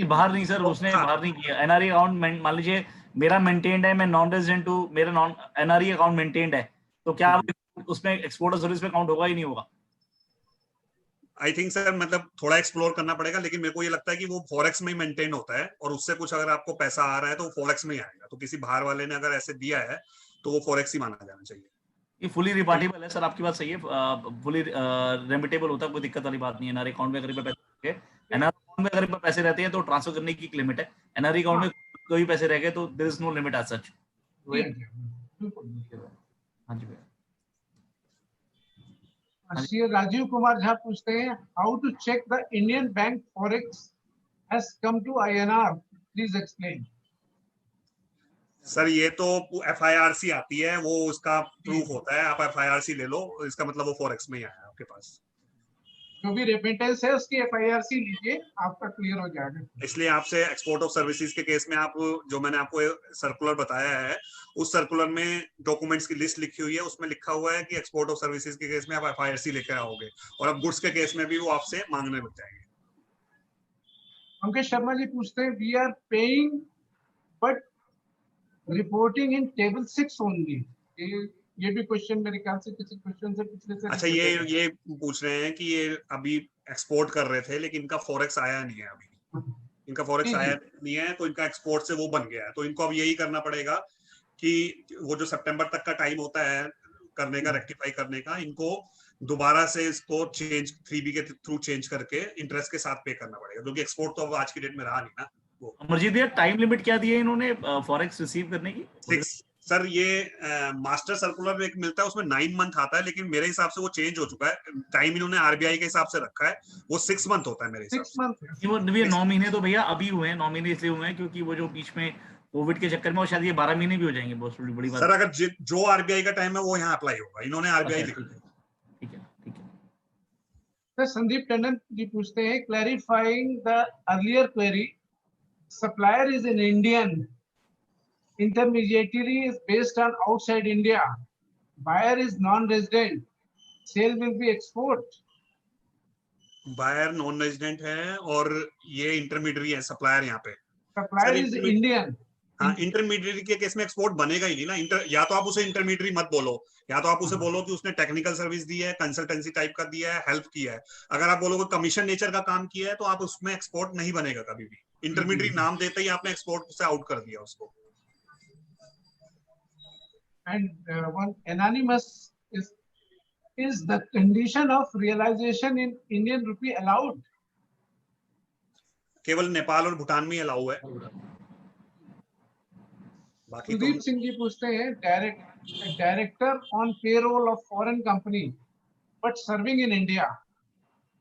बाहर नहीं सर, उसने बाहर नहीं किया। एनआरई अकाउंट मान लीजिए मेरा मेंटेन्ड है, मैं नॉन रेजिडेंट हूँ, मेरा नॉन एनआरई अकाउंट मेंटेन्ड है, तो क्या उसमें एक्सपोर्ट और सर्विस में काउंट होगा ही नहीं होगा? आई थिंक सर मतलब थोड़ा एक्सप्लोर करना पड़ेगा, लेकिन मेरे को ये लगता है कि वो फॉरेक्स में ही मेंटेन होता है और उससे कुछ अगर आपको पैसा आ रहा है तो वो फॉरेक्स में ही आएगा। तो किसी बाहर वाले ने अगर ऐसे दिया है तो वो फॉरेक्स ही माना जाना चाहिए। ये फुली रिपार्टेबल है सर, आपकी बात सही है, फुली रेमिटेबल होता है, कोई दिक्कत वाली बात नहीं है। एनआरई अकाउंट में अगर पैसे एनआरई अकाउंट में अगर पैसे रहते हैं तो ट्रांसफर करने की लिमिट है। एनआरई अकाउंट में कोई पैसे रह गए तो there is no limit as such. हाँ जी भैया। श्री राजीव कुमार झा पूछते हैं how to check the Indian bank forex has come to INR, please explain. Sir ये तो FIRC आती है, वो उसका प्रूफ होता है। आप FIRC ले लो, इसका मतलब वो फॉरेक्स में ही आया आपके पास। जो भी रेमिटेंस है उसकी FIRC लीजिए, आपका क्लियर हो जाएगा। इसलिए आपसे एक्सपोर्ट ऑफ सर्विसेज के केस में आप जो मैंने आपको सर्कुलर बताया है, उस सर्कुलर में डॉक्यूमेंट्स की लिस्ट लिखी हुई है, उसमें लिखा हुआ है कि एक्सपोर्ट ऑफ सर्विसेज के केस में आप FIRC लेकर आओगे, और अब गुड्स के केस में भी वो आपसे मांगने लग जाएंगे। अंकित शर्मा जी पूछते हैं we are paying but reporting in table 6 only. ये भी क्वेश्चन मेरे ख्याल से किसी क्वेश्चन से पिछले से। अच्छा, ये पूछ रहे हैं कि ये अभी एक्सपोर्ट कर रहे थे लेकिन इनका फॉरेक्स आया नहीं है अभी, इनका फॉरेक्स आया नहीं है तो इनका एक्सपोर्ट से वो बन गया है। तो इनको अब यही करना पड़ेगा कि वो जो सितंबर तक का टाइम होता है करने का, रेक्टिफाई करने का, इनको दोबारा से इसको चेंज 3B के थ्रू चेंज करके इंटरेस्ट के साथ पे करना पड़ेगा, क्योंकि एक्सपोर्ट तो अब आज की डेट में रहा नहीं ना। वो अमरजीत भैया टाइम लिमिट क्या दी है इन्होंने फॉरेक्स रिसीव करने की? 6 सर, ये मास्टर सर्कुलर में एक मिलता है, उसमें 9 मंथ आता है, लेकिन मेरे हिसाब से वो चेंज हो चुका है। टाइम इन्होंने RBI के हिसाब से रखा है, वो 6 मंथ होता है मेरे हिसाब से। 6 मंथ। ये 9 महीने तो भैया अभी हुए हैं, 9 महीने इसलिए हुए हैं क्योंकि वो जो बीच में कोविड के चक्कर में, और शायद ये 12 महीने भी हो जाएंगे। बहुत बड़ी बात सर, अगर जो RBI का टाइम है वो यहाँ अप्लाई होगा, इन्होंने RBI लिखा है। ठीक है, ठीक है। सर संदीप टंडन जी पूछते हैं clarifying the earlier query, supplier is in Indian, intermediary is based on outside India, buyer is non-resident, sale will be export. Buyer non resident है और ये इंटरमीडियरी है, सप्लायर यहाँ पे। Supplier is Indian. हाँ, इंटरमीडियरी के केस में export बनेगा ही नहीं ना। या तो आप उसे इंटरमीडियरी मत बोलो, या तो आप उसे बोलो कि उसने टेक्निकल सर्विस दी है, कंसल्टेंसी टाइप का दिया है, हेल्प किया है। अगर आप बोलोगे कमीशन नेचर का काम किया है तो आप उसमें एक्सपोर्ट नहीं बनेगा कभी भी। इंटरमीडियरी नाम देते ही आपने एक्सपोर्ट से आउट कर दिया उसको। And one anonymous is the condition of realization in Indian rupee allowed? केवल नेपाल और भूटान में अलाउ है, बाकी सुदीप सिंह जी पूछते हैं director on payroll of foreign company but serving in India,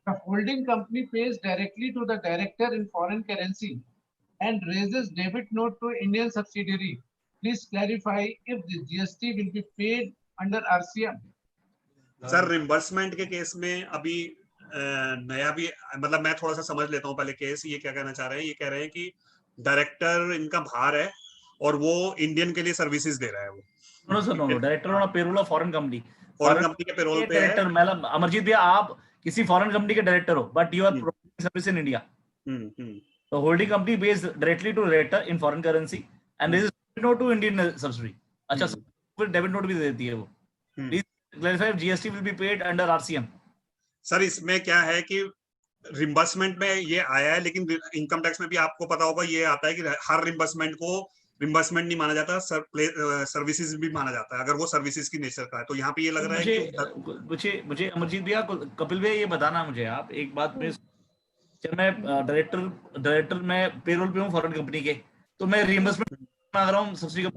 the holding company pays directly to the director in foreign currency and raises debit note to Indian subsidiary, please clarify if the GST will be paid under RCM। Sir, reimbursement के case में अभी नया भी, मतलब मैं थोड़ा सा समझ लेता हूँ पहले केस। ये क्या कहना चाह रहे हैं? ये कह रहे हैं कि डायरेक्टर इनका बाहर है और वो इंडियन के लिए सर्विसेज दे रहा है। वो no, director on payroll of foreign company, foreign company के पेरोल पे है। मतलब अमरजीत भैया आप किसी फॉरेन कंपनी के डायरेक्टर हो but you are providing service in India, तो holding company based directly to director in foreign currency and this is note to Indian subsidy. अच्छा, फिर डेबिट नोट भी दे देती है वो। Please clarify GST will be paid under RCM। Sir, इसमें क्या है कि रिम्बर्समेंट में ये आया है, लेकिन इनकम टैक्स में भी आपको पता होगा ये आता है कि हर रिम्बर्समेंट को रिम्बर्समेंट नहीं माना जाता, सर्विसेज भी माना जाता है, अगर वो सर्विसेज की नेचर का है। तो यहाँ पे ये लग रहा है कि मुझे अमरजीत भैया, कपिल भैया, ये बताना मुझे आप एक बात में, जब मैं डायरेक्टर मैं पेरोल पे हूँ फॉरेन कंपनी के, तो मैं रिइंबर्समेंट मांग रहा हूँ सब्सिडी का।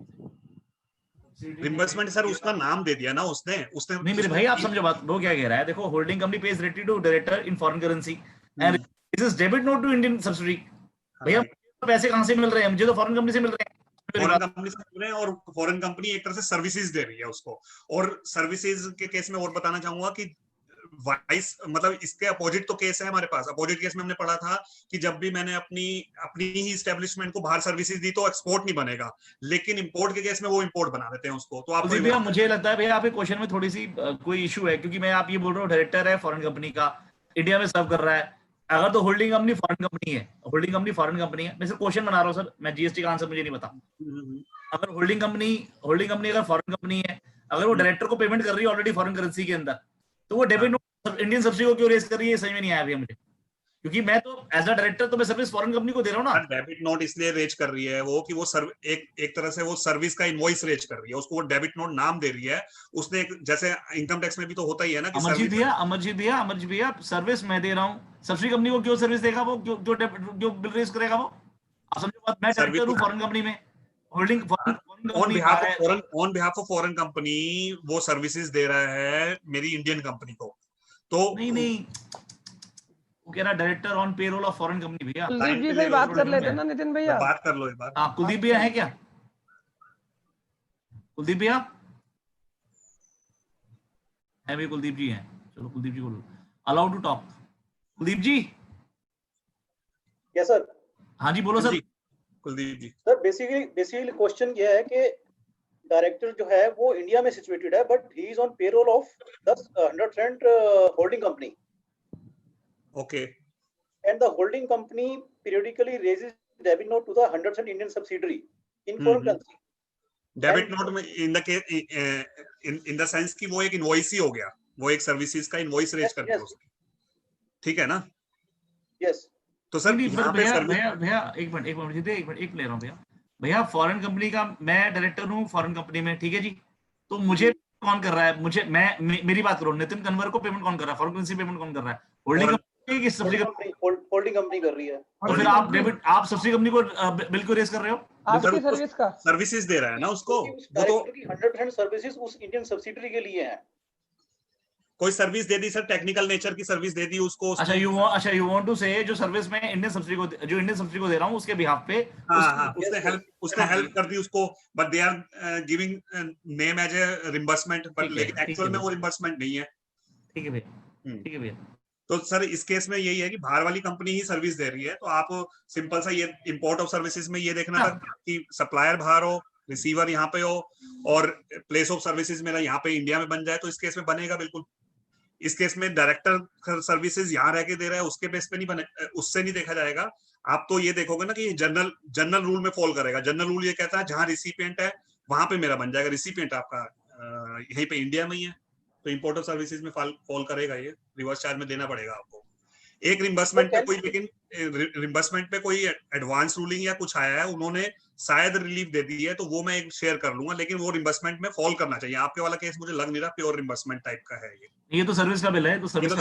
रिम्बर्समेंट सर उसका नाम दे दिया ना उसने नहीं मेरे भाई, आप समझो बात, वो क्या कह रहा है, देखो holding company pays directly to director in foreign currency and this is debit note to Indian subsidy. भैया पैसे कहाँ से मिल रहे हैं? मुझे तो फॉरेन कंपनी से मिल रहे हैं, फॉरेन कंपनी से मिल रहे हैं, और फॉरेन कंपनी एक तरह से सर्विसेज दे रही है उसको। और सर्विसेज के केस में और बताना चाहूंगा कि वाइस मतलब इसके अपोजिट तो केस है हमारे पास। अपोजिट केस में हमने पढ़ा था कि जब भी मैंने अपनी ही स्टैब्लिशमेंट को बाहर सर्विसेज दी तो एक्सपोर्ट नहीं बनेगा, लेकिन इंपोर्ट के केस में वो इंपोर्ट बना देते हैं उसको। तो आप भैया मुझे लगता है भैया आपके क्वेश्चन में थोड़ी सी कोई इशू है, क्योंकि मैं आप ये बोल रहा हूँ डायरेक्टर है फॉरेन कंपनी का, इंडिया में सर्व कर रहा है। अगर तो होल्डिंग कंपनी फॉरेन कंपनी है, होल्डिंग कंपनी फॉरेन कंपनी है, मैं सिर्फ क्वेश्चन बना रहा हूँ सर, मैं जीएसटी का आंसर मुझे नहीं पता। अगर होल्डिंग कंपनी अगर फॉरेन कंपनी है, अगर वो डायरेक्टर को पेमेंट कर रही है ऑलरेडी फॉरेन करेंसी के अंदर, तो वो डेबिट नोट इंडियन सब्सिडी को क्यों रेज कर रही है, समझ में नहीं आया भैया मुझे, क्योंकि मैं तो एज अ डायरेक्टर तो मैं सर्विस फॉरेन कंपनी को दे रहा हूँ ना। डेबिट नोट इसलिए रेज कर रही है वो कि वो एक तरह से वो सर्विस का इनवॉइस रेज कर रही है, उसको वो डेबिट नोट नाम दे रही है उसने। जैसे इनकम टैक्स में भी तो होता ही है ना कि अमरजीत भैया सर्विस मैं दे रहा हूँ, सब्सिडी कंपनी को क्यों सर्विस देगा वो, क्यों बिल रेज करेगा वो? आप समझो बात, मैं डायरेक्टर हूँ फॉरेन कंपनी में, holding on behalf of foreign company वो सर्विसेज दे रहा है मेरी इंडियन कंपनी को। तो नहीं वो कह रहा director on payroll of foreign company. भैया कुलदीप जी से बात कर लेते हैं ना नितिन भैया, बात कर लो एक बार। हाँ कुलदीप भैया है क्या? कुलदीप भैया है भी, कुलदीप जी हैं, चलो कुलदीप जी बोलो, allowed to talk. Kuldeep ji. Yes sir. हाँ जी बोलो sir. Kuldeep ji sir basically question ये है कि डायरेक्टर जो है वो इंडिया में सिचुएटेड है, but he is on payroll of 100% holding company. Okay. And the holding company periodically raises debit note to the 100% Indian subsidiary in foreign currency. Debit note में in the sense कि वो एक invoice ही हो गया, वो एक services का invoice raise करते हैं उसकी, ठीक है ना? यस। तो सर भैया एक मिनट ले रहा हूँ भैया फॉरेन कंपनी का मैं डायरेक्टर हूँ फॉरेन कंपनी में, ठीक है जी। तो मुझे कौन कर रहा है, मेरी बात करो, नितिन कन्वर को पेमेंट कौन कर रहा है, फॉरेन करेंसी पेमेंट कौन कर रहा है? होल्डिंग कंपनी कर रही है। तो फिर आप सब्सिडी कंपनी को बिल को रेज कर रहे हो? आपकी सर्विस का सर्विसेज दे रहा है ना उसको, वो तो 100% सर्विसेज उस इंडियन सब्सिडियरी के लिए हैं। कोई सर्विस दे दी सर, टेक्निकल नेचर की सर्विस दे दी उसको। अच्छा यू वांट टू से जो सर्विस में इंडियन सब्सिडी को दे रहा हूँ उसके बिहाफ पे उसने हेल्प कर दी उसको, but they are giving name as a reimbursement, but लेकिन एक्चुअल में वो रिम्बर्समेंट नहीं है। ठीक है भैया। तो सर इस केस में यही है कि बाहर वाली कंपनी ही सर्विस दे रही है, तो आप सिंपल सा ये इंपोर्ट ऑफ सर्विसेज में ये देखना था कि सप्लायर बाहर हो, रिसीवर यहाँ पे हो, और प्लेस ऑफ सर्विसेज मेरा यहाँ पे इंडिया में बन जाए, तो इस केस में बनेगा बिल्कुल। इस केस में डायरेक्टर सर्विसेज यहाँ रह के दे रहा है, उसके बेस पे नहीं बने, उससे नहीं देखा जाएगा। आप तो ये देखोगे ना कि ये जनरल रूल में फॉल करेगा। जनरल रूल ये कहता है जहां रिसिपिएंट है वहां पे मेरा बन जाएगा, रिसिपिएंट आपका यहीं पे इंडिया में ही है, तो इंपोर्ट ऑफ सर्विसेज में फॉल करेगा, ये रिवर्स चार्ज में देना पड़ेगा आपको। एक रिम्बर्समेंट पे कोई, लेकिन रिम्बर्समेंट पे कोई एडवांस रूलिंग या कुछ आया है, उन्होंने शायद रिलीफ दे दी है, तो वो मैं एक शेयर कर लूंगा, लेकिन वो रिम्बर्समेंट में फॉल करना चाहिए। आपके वाला केस मुझे लग नहीं रहा प्योर रिम्बर्समेंट टाइप का है। ये तो सर्विस का बिल है, तो सर्विस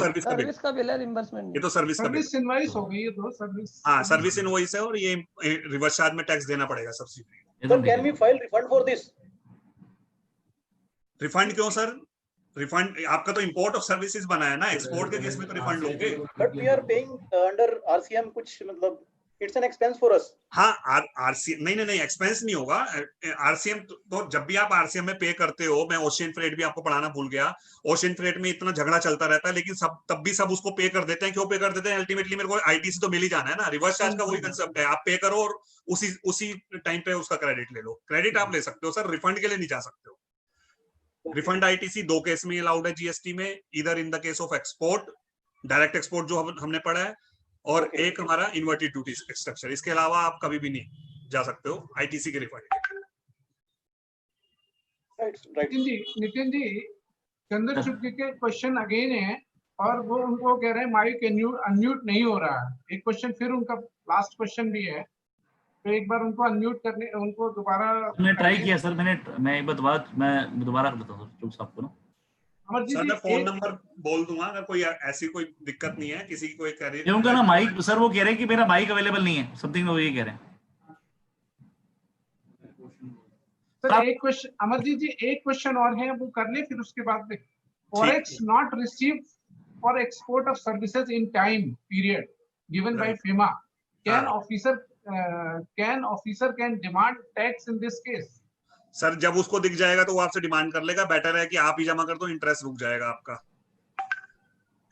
का बिल है, रिम्बर्समेंट ये तो सर्विस इनवॉइस हो गई है, तो सर्विस, हाँ सर्विस इनवॉइस है, और ये रिवर्स चार्ज में टैक्स देना पड़ेगा subsidy. Sir can we file refund for this? Refund क्यों सर? रिफंड आपका तो इंपोर्ट ऑफ सर्विसेज बना है ना, एक्सपोर्ट के केस में तो रिफंड लोगे। But we are paying under RCM, कुछ मतलब it's an expense for us. हाँ आरसीएम नहीं एक्सपेंस नहीं होगा। आरसीएम तो जब भी आप आरसीएम में पे करते हो, मैं ओशियन फ्रेट भी आपको पढ़ाना भूल गया, ओशियन फ्रेट में इतना झगड़ा चलता रहता है, लेकिन तब भी सब उसको पे कर देते हैं। क्यों पे कर देते हैं? अल्टीमेटली मेरे को आईटीसी तो मिल ही जाना है ना। रिवर्स चार्ज का वही कंसेप्ट है, आप पे करो और उसी टाइम पे उसका क्रेडिट ले लो। क्रेडिट आप ले सकते हो सर, रिफंड के लिए नहीं जा सकते हो। रिफंड आईटीसी दो केस में अलाउड है जीएसटी में, इधर इन the case of export, direct export जो हमने पढ़ा है, और एक हमारा इन्वर्टेड ड्यूटी स्ट्रक्चर। इसके अलावा आप कभी भी नहीं जा सकते हो आईटीसी के रिफंड। नितिन जी चंद्रचूड़ के क्वेश्चन अगेन है, और वो उनको कह रहे हैं माइक अनम्यूट नहीं हो रहा है। एक क्वेश्चन फिर उनका लास्ट क्वेश्चन भी है तो एक बार उनको अनम्यूट करने, उनको दोबारा मैंने ट्राई किया सर, मैं एक बार मैं दोबारा कर देता हूँ चुप साहब को ना। अमरजीत सर जी मैं फोन नंबर बोल दूंगा, अगर कोई ऐसी कोई दिक्कत नहीं है, किसी की कोई ये उनका ना माइक, सर वो कह रहे हैं कि मेरा माइक अवेलेबल नहीं है, समथिंग वो ये कह रहे हैं। सर एक क्वेश्चन, अमरजीत जी एक क्वेश्चन और है, वो कर ले, फिर उसके बाद में forex not receive for export of services in time period given by FEMA, can officer can demand tax in this case? Sir जब उसको दिख जाएगा तो वो आपसे डिमांड कर लेगा, बेटर है कि आप ही जमा कर दो, इंटरेस्ट रुक जाएगा आपका,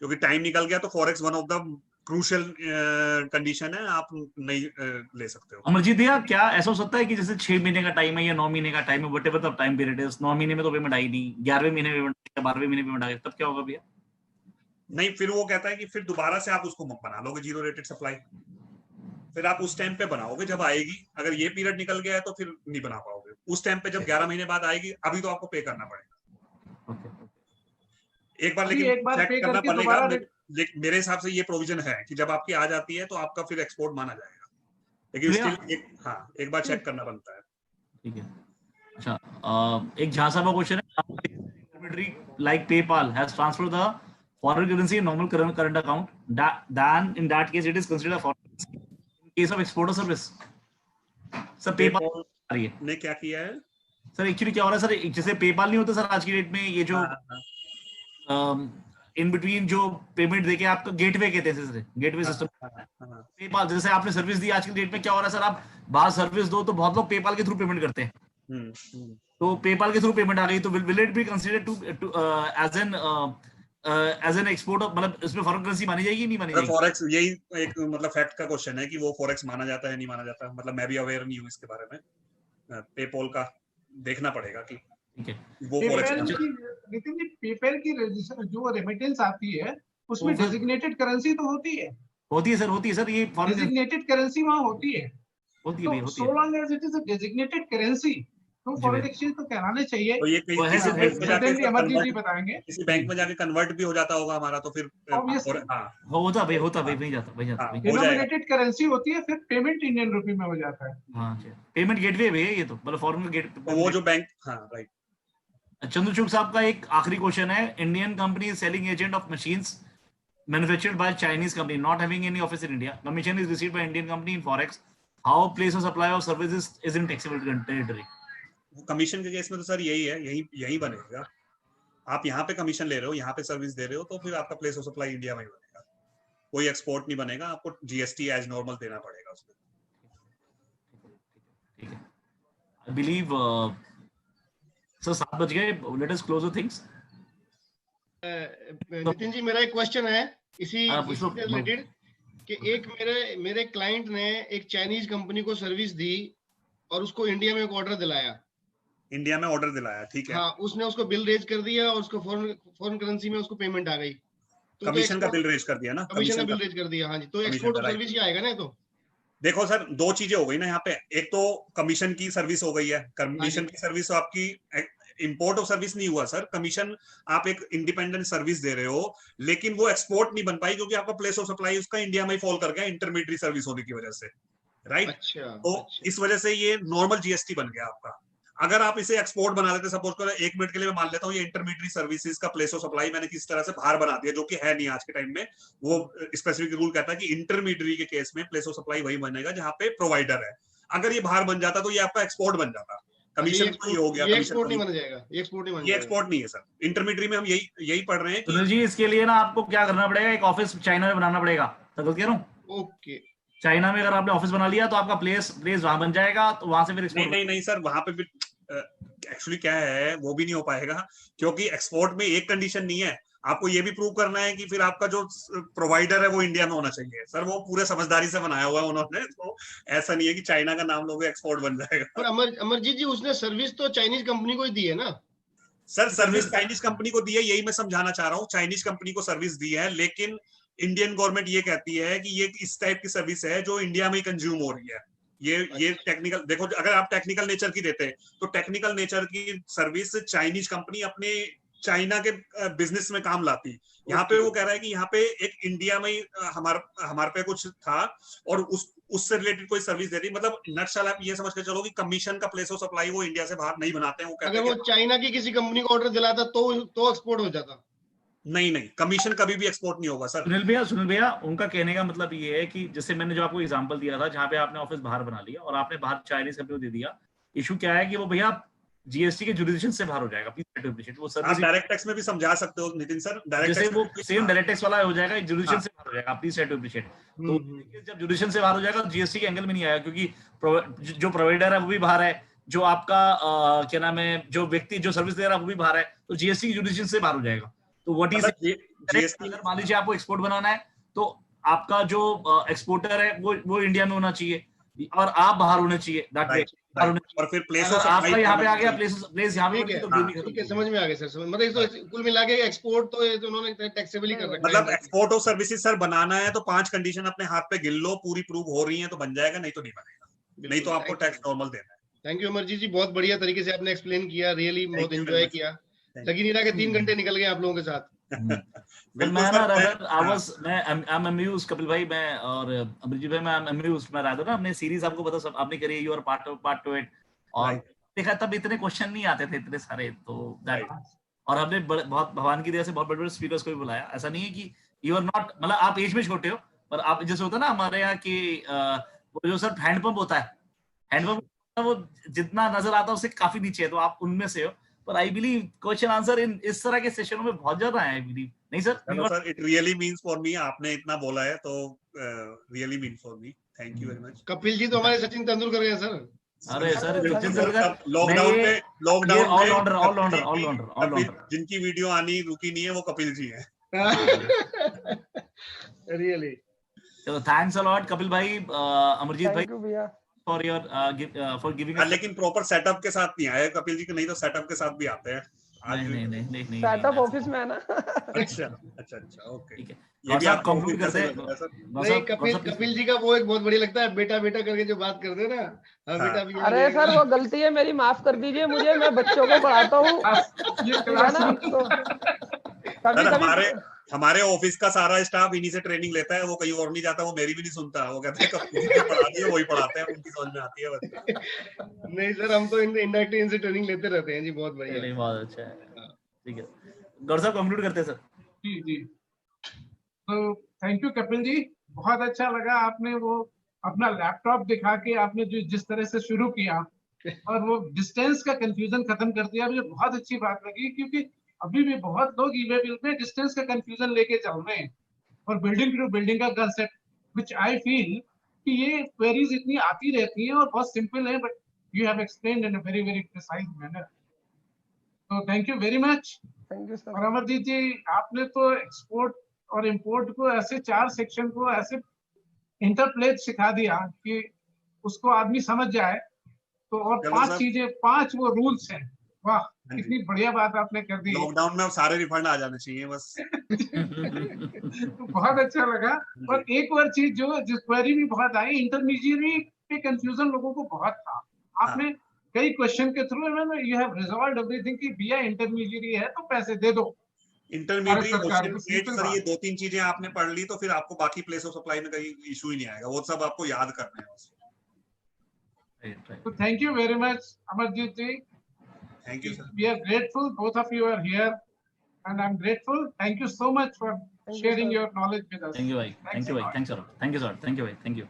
क्योंकि टाइम निकल गया तो forex one of the crucial condition है, आप नहीं ले सकते हो। अमरजीत भैया क्या ऐसा हो सकता है कि जैसे 6 महीने का टाइम है या 9 महीने का टाइम है, व्हाटएवर द टाइम पीरियड है, 9 महीने में तो पेमेंट आई नहीं, 11वें महीने में पेमेंट, 12वें महीने में पेमेंट आ गई, तब क्या होगा भैया? नहीं, फिर वो कहता है कि फिर दोबारा से आप उसको बना लोगे जीरो रेटेड सप्लाई, फिर आप उस टाइम पे बनाओगे जब आएगी। अगर ये पीरियड निकल गया है तो फिर नहीं बना पाओगे उस टाइम पे, जब 11 महीने बाद आएगी, अभी तो आपको पे करना पड़ेगा एक बार, लेकिन एक बार चेक पे करना करके पड़ेगा। दोबारा मेरे हिसाब से ये प्रोविजन है कि जब आपकी आ जाती है तो आपका फिर एक्सपोर्ट माना जाएगा, लेकिन स्टिल एक बार चेक करना बनता है। ठीक है। अच्छा, एक झांसा का क्वेश्चन है, like PayPal has transferred the foreign currency in normal current account, then in that case it is considered a foreign currency in case of export or service? Sir PayPal आ रही है ने क्या किया है सर, एक्चुअली क्या हो रहा है सर, जैसे PayPal नहीं होता सर आज की डेट में, ये जो इन बिटवीन जो पेमेंट देके आपका गेटवे कहते हैं सर, गेटवे सिस्टम पेपाल, जैसे आपने सर्विस दी, आज की डेट में क्या हो रहा है सर, आप बाहर सर्विस दो तो बहुत लोग पेपाल के थ्रू पेमेंट करते हैं, तो पेपाल के थ्रू पेमेंट आ गई, तो will it be considered to as an export, मतलब इसमें फॉरेन करेंसी मानी जाएगी नहीं मानी जाएगी? फॉरेक्स यही एक मतलब फैक्ट का क्वेश्चन है कि वो फॉरेक्स माना जाता है नहीं माना जाता, मतलब मैं भी अवेयर नहीं हूँ इसके बारे में, पेपॉल का देखना पड़ेगा कि ठीक है वो फॉरेक्स। नितिन जी पेपैल की जो रेमिटेंस आती है उसमें डेजिग्नेटेड करेंसी तो होती है सर, ये फॉरेन डेजिग्नेटेड करेंसी वहाँ होती है, होती है so long as it is a designated currency तो फॉरेन एक्सचेंज तो कहलाने चाहिए। तो ये किसी बैंक में जाके अमरजीत जी बताएंगे, किसी बैंक में जाके कन्वर्ट भी हो जाता होगा हमारा, तो फिर होता वही जाता डिनोमिनेटेड करेंसी होती है, फिर पेमेंट इंडियन रुपी में हो जाता है। हाँ पेमेंट गेटवे है ये, तो मतलब फॉरेन गेट वो जो बैंक, हाँ राइट। चंद्रचूड़ साहब का एक आखिरी क्वेश्चन है, Indian company selling agent of machines manufactured by Chinese company not having any office in India, commission is received by Indian company in forex, how place of supply of services is in taxable territory? Commission के case में तो sir यही है, यही बनेगा, आप यहाँ पे कमीशन ले रहे हो, यहाँ पे सर्विस दे रहे हो, तो फिर आपका प्लेस ऑफ सप्लाई इंडिया में ही बनेगा, कोई एक्सपोर्ट नहीं बनेगा, आपको जीएसटी एज नॉर्मल देना पड़ेगा उसमें। ठीक है, आई बिलीव सर 7 बज गए, let us close the things. Nitin ji मेरा एक क्वेश्चन है इसी से रिलेटेड कि एक मेरे क्लाइंट ने एक चाइनीज कंपनी को सर्विस दी और उसको इंडिया में एक ऑर्डर दिलाया, ठीक है, हाँ, उसने उसको बिल रेज कर दिया और उसको फॉरेन करेंसी में उसको पेमेंट आ गई, तो कमीशन का बिल रेज कर दिया ना, कमीशन का बिल रेज कर दिया, हाँ जी, तो एक्सपोर्ट ऑफ सर्विस ही आएगा ना? तो देखो सर, दो चीजें हो गई ना यहाँ पे, एक तो कमीशन की सर्विस हो गई है, कमीशन की सर्विस तो आपकी इंपोर्ट ऑफ सर्विस नहीं हुआ सर, कमीशन आप एक इंडिपेंडेंट सर्विस दे रहे हो, लेकिन वो एक्सपोर्ट नहीं बन पाई क्योंकि आपका प्लेस ऑफ सप्लाई उसका इंडिया में ही फॉल कर गया इंटरमीडिएटरी सर्विस होने की वजह से, राइट? तो इस वजह से ये नॉर्मल जीएसटी बन गया आपका। अगर आप इसे एक्सपोर्ट बना लेते, सपोज करो 1 मिनट के लिए मैं मान लेता हूँ ये इंटरमीडिएटरी सर्विसेज का प्लेस ऑफ सप्लाई मैंने किस तरह से बाहर बना दिया, जो कि है नहीं आज के टाइम में, वो स्पेसिफिक रूल कहता है कि इंटरमीडिएटरी के केस में प्लेस ऑफ सप्लाई वही बनेगा जहां पे प्रोवाइडर है। अगर ये बाहर बन जाता तो ये आपका एक्सपोर्ट बन जाता, कमीशन तो ये हो गया, एक्सपोर्ट नहीं बन जाएगा, ये एक्सपोर्ट नहीं है सर, इंटरमीडिएटरी में हम यही पढ़ रहे हैं कि जी इसके लिए ना आपको क्या करना पड़ेगा, एक ऑफिस चाइना में बनाना पड़ेगा, तो कह रहा हूँ ओके, चाइना में अगर आपने ऑफिस बना लिया तो आपका प्लेस वहां बन जाएगा, तो वहां से फिर एक्सपोर्ट नहीं सर, वहां पे भी एक्चुअली क्या है, वो भी नहीं हो पाएगा क्योंकि एक्सपोर्ट में एक कंडीशन नहीं है, आपको ये भी प्रूव करना है कि फिर आपका जो प्रोवाइडर है वो इंडिया में होना चाहिए। सर वो पूरे समझदारी से बनाया हुआ है उन्होंने, तो ऐसा नहीं है कि चाइना का नाम लोगे एक्सपोर्ट बन जाएगा। पर अमरजीत जी उसने सर्विस तो चाइनीज कंपनी को ही दी है ना? सर सर्विस चाइनीज कंपनी को दी है, यही मैं समझाना चाह रहा हूँ, चाइनीज कंपनी को सर्विस दी है, लेकिन इंडियन गवर्नमेंट ये कहती है कि ये इस टाइप की सर्विस है जो इंडिया में ही कंज्यूम हो रही है। ये टेक्निकल, देखो अगर आप टेक्निकल नेचर की देते तो टेक्निकल नेचर की सर्विस चाइनीज कंपनी अपने चाइना के बिजनेस में काम लाती। यहाँ पे वो कह रहा है कि यहाँ पे एक इंडिया में हमारे पे कुछ था और उससे रिलेटेड कोई सर्विस देती, मतलब नटशल आप ये समझ के चलो कि कमीशन का प्लेस ऑफ सप्लाई वो इंडिया से बाहर नहीं बनाते हैं। वो कहते अगर वो चाइना की किसी कंपनी को ऑर्डर दिलाता तो एक्सपोर्ट हो जाता। नहीं, कमीशन कभी भी एक्सपोर्ट नहीं होगा सर। सुनील भैया उनका कहने का मतलब ये है कि जैसे मैंने जो आपको एग्जांपल दिया था जहाँ पे आपने ऑफिस बाहर बना लिया और आपने बाहर चाइनीज कंपनी को दे दिया, इशू क्या है कि वो भैया जीएसटी के जुरिडिक्शन से बाहर हो जाएगा। प्लीज अप्रिशिएट वो सर्विस आप डायरेक्ट टैक्स में भी समझा सकते हो नितिन सर, डायरेक्ट जैसे वो सेम डायरेक्ट टैक्स वाला हो जाएगा, जुरिडिक्शन से बाहर हो जाएगा। Please appreciate. तो जब जुरिडिक्शन से बाहर हो जाएगा जीएसटी के एंगल में नहीं आएगा, क्योंकि जो प्रोवाइडर है वो भी बाहर है, जो आपका क्या नाम है, जो व्यक्ति जो सर्विस दे रहा है वो भी बाहर है, तो जीएसटी की जुरिडिक्शन से बाहर हो जाएगा। तो व्हाट इज जीएसटी, मान लीजिए आपको एक्सपोर्ट बनाना है तो आपका जो एक्सपोर्टर है वो इंडिया में होना चाहिए और आप बाहर होने चाहिए। और फिर प्लेस ऑफ आपका यहाँ पे आ गया, प्लेस यहाँ पे, ठीक है, समझ में आ गया सर। मतलब कुल मिला के एक्सपोर्ट तो उन्होंने टैक्सेबल ही कर रखा है। मतलब एक्सपोर्ट ऑफ सर्विसेज सर बनाना है तो 5 कंडीशन अपने हाथ पे गिन लो, पूरी प्रूव हो रही है तो बन जाएगा, नहीं तो नहीं बनेगा, नहीं तो आपको टैक्स नॉर्मल देना है। थैंक यू अमरजीत जी, बहुत बढ़िया तरीके से आपने एक्सप्लेन किया, रियली बहुत एंजॉय किया। लगी नहीं रहा कि 3 घंटे निकल गए आप लोगों के साथ। कपिल भाई मैं और अमरजीत भाई, मैं अम्यूज्ड, मैं रादर ना हमने सीरीज आपको पता सब आपने करी, you are part to it, और देखा तब इतने क्वेश्चन नहीं आते थे इतने सारे, तो और हमने बहुत भगवान की दया से बहुत बड़े स्पीकर्स को भी बुलाया। ऐसा नहीं है कि यू आर नॉट, मतलब आप एज में छोटे हो, पर आप जैसे होता है ना हमारे यहाँ की वो जो सर हैंडपंप होता है, हैंडपंप वो जितना नजर आता है उससे काफी नीचे है, तो आप उनमें से हो। पर आई बिलीव क्वेश्चन आंसर इन इस तरह के सेशनों में बहुत ज्यादा है, आई बिलीव। नहीं सर? Sir it really means for me, आपने इतना बोला है तो really mean for me, thank you very much. Kapil ji तो हमारे सचिन तेंदुलकर हैं सर। अरे sir Sachin Tendulkar lockdown allrounder जिनकी वीडियो आनी रुकी नहीं है वो कपिल जी हैं। रियली। चलो थैंक्स अ लॉट कपिल भाई, अमरजीत भाई, थैंक यू भैया फॉर गिविंग। लेकिन प्रॉपर सेटअप के साथ नहीं आए कपिल जी के, नहीं तो सेटअप के साथ भी आते हैं। नहीं सेटअप ऑफिस में है ना। अच्छा ओके, ठीक है। ये भी आप कंप्लीट करते हैं नहीं, कपिल जी का वो एक बहुत बढ़िया लगता है, बेटा बेटा करके जो बात करते हैं ना। बेटा भी अरे सर वो गलती है मेरी, माफ कर दीजिए मुझे, मैं बच्चों को पढ़ाता हूँ। हमारे ऑफिस का सारा स्टाफ इन्हीं से ट्रेनिंग लेता है, वो कहीं और नहीं जाता, वो मेरी भी नहीं सुनता, वो कहते हैं कपिल जी पढ़ा दिए वही पढ़ाते हैं, उनकी समझ में आती है बस। नहीं सर, हम तो इनडायरेक्टली इनसे ट्रेनिंग लेते रहते हैं जी, बहुत बढ़िया। नहीं बहुत अच्छा है, ठीक है। गौर साहब कंक्लूड करते हैं सर। जी तो थैंक यू कपिल जी, बहुत अच्छा लगा आपने वो अपना लैपटॉप दिखा के आपने जो जिस तरह से शुरू किया और वो डिस्टेंस का कंफ्यूजन खत्म कर दिया, मुझे बहुत अच्छी बात लगी, क्योंकि अभी भी बहुत लोग ई-वे बिल में डिस्टेंस का कंफ्यूजन लेके चल रहे हैं और बिल्डिंग टू बिल्डिंग का कंसेप्ट, व्हिच आई फील कि ये क्वेरीज इतनी आती रहती हैं और बहुत सिंपल है, but you have explained in a very very precise manner. तो thank you very much. Thank you sir. और अमरजीत जी, आपने तो एक्सपोर्ट और इंपोर्ट को ऐसे 4 सेक्शन को ऐसे इंटरप्लेट सिखा दिया कि उसको आदमी समझ जाए, तो और 5 चीजें, 5 वो रूल्स हैं। वाह, कितनी बढ़िया बात आपने कर दी। लॉकडाउन में अब सारे रिफंड आ जाने चाहिए बस। तो बहुत अच्छा लगा। और एक और चीज जो जिस क्वेरी भी बहुत आई, इंटरमीडिएरी पे कंफ्यूजन लोगों को बहुत था, आपने कई क्वेश्चन के through you have resolved everything कि भैया इंटरमीडिएरी है तो पैसे दे दो। इंटरमीडिएट सर, ये 2-3 चीजें आपने पढ़ ली तो फिर आपको बाकी प्लेस ऑफ सप्लाई में कहीं इशू ही नहीं आएगा, वो सब आपको याद करना है। तो thank you very much Amarjeet ji. Thank you, sir. We are grateful. Both of you are here, and I'm grateful. Thank you so much for sharing your knowledge with us. Thank you, bhai. Thank you, bhai. Thanks a lot. Thank you, sir. Thank you, bhai. Thank you.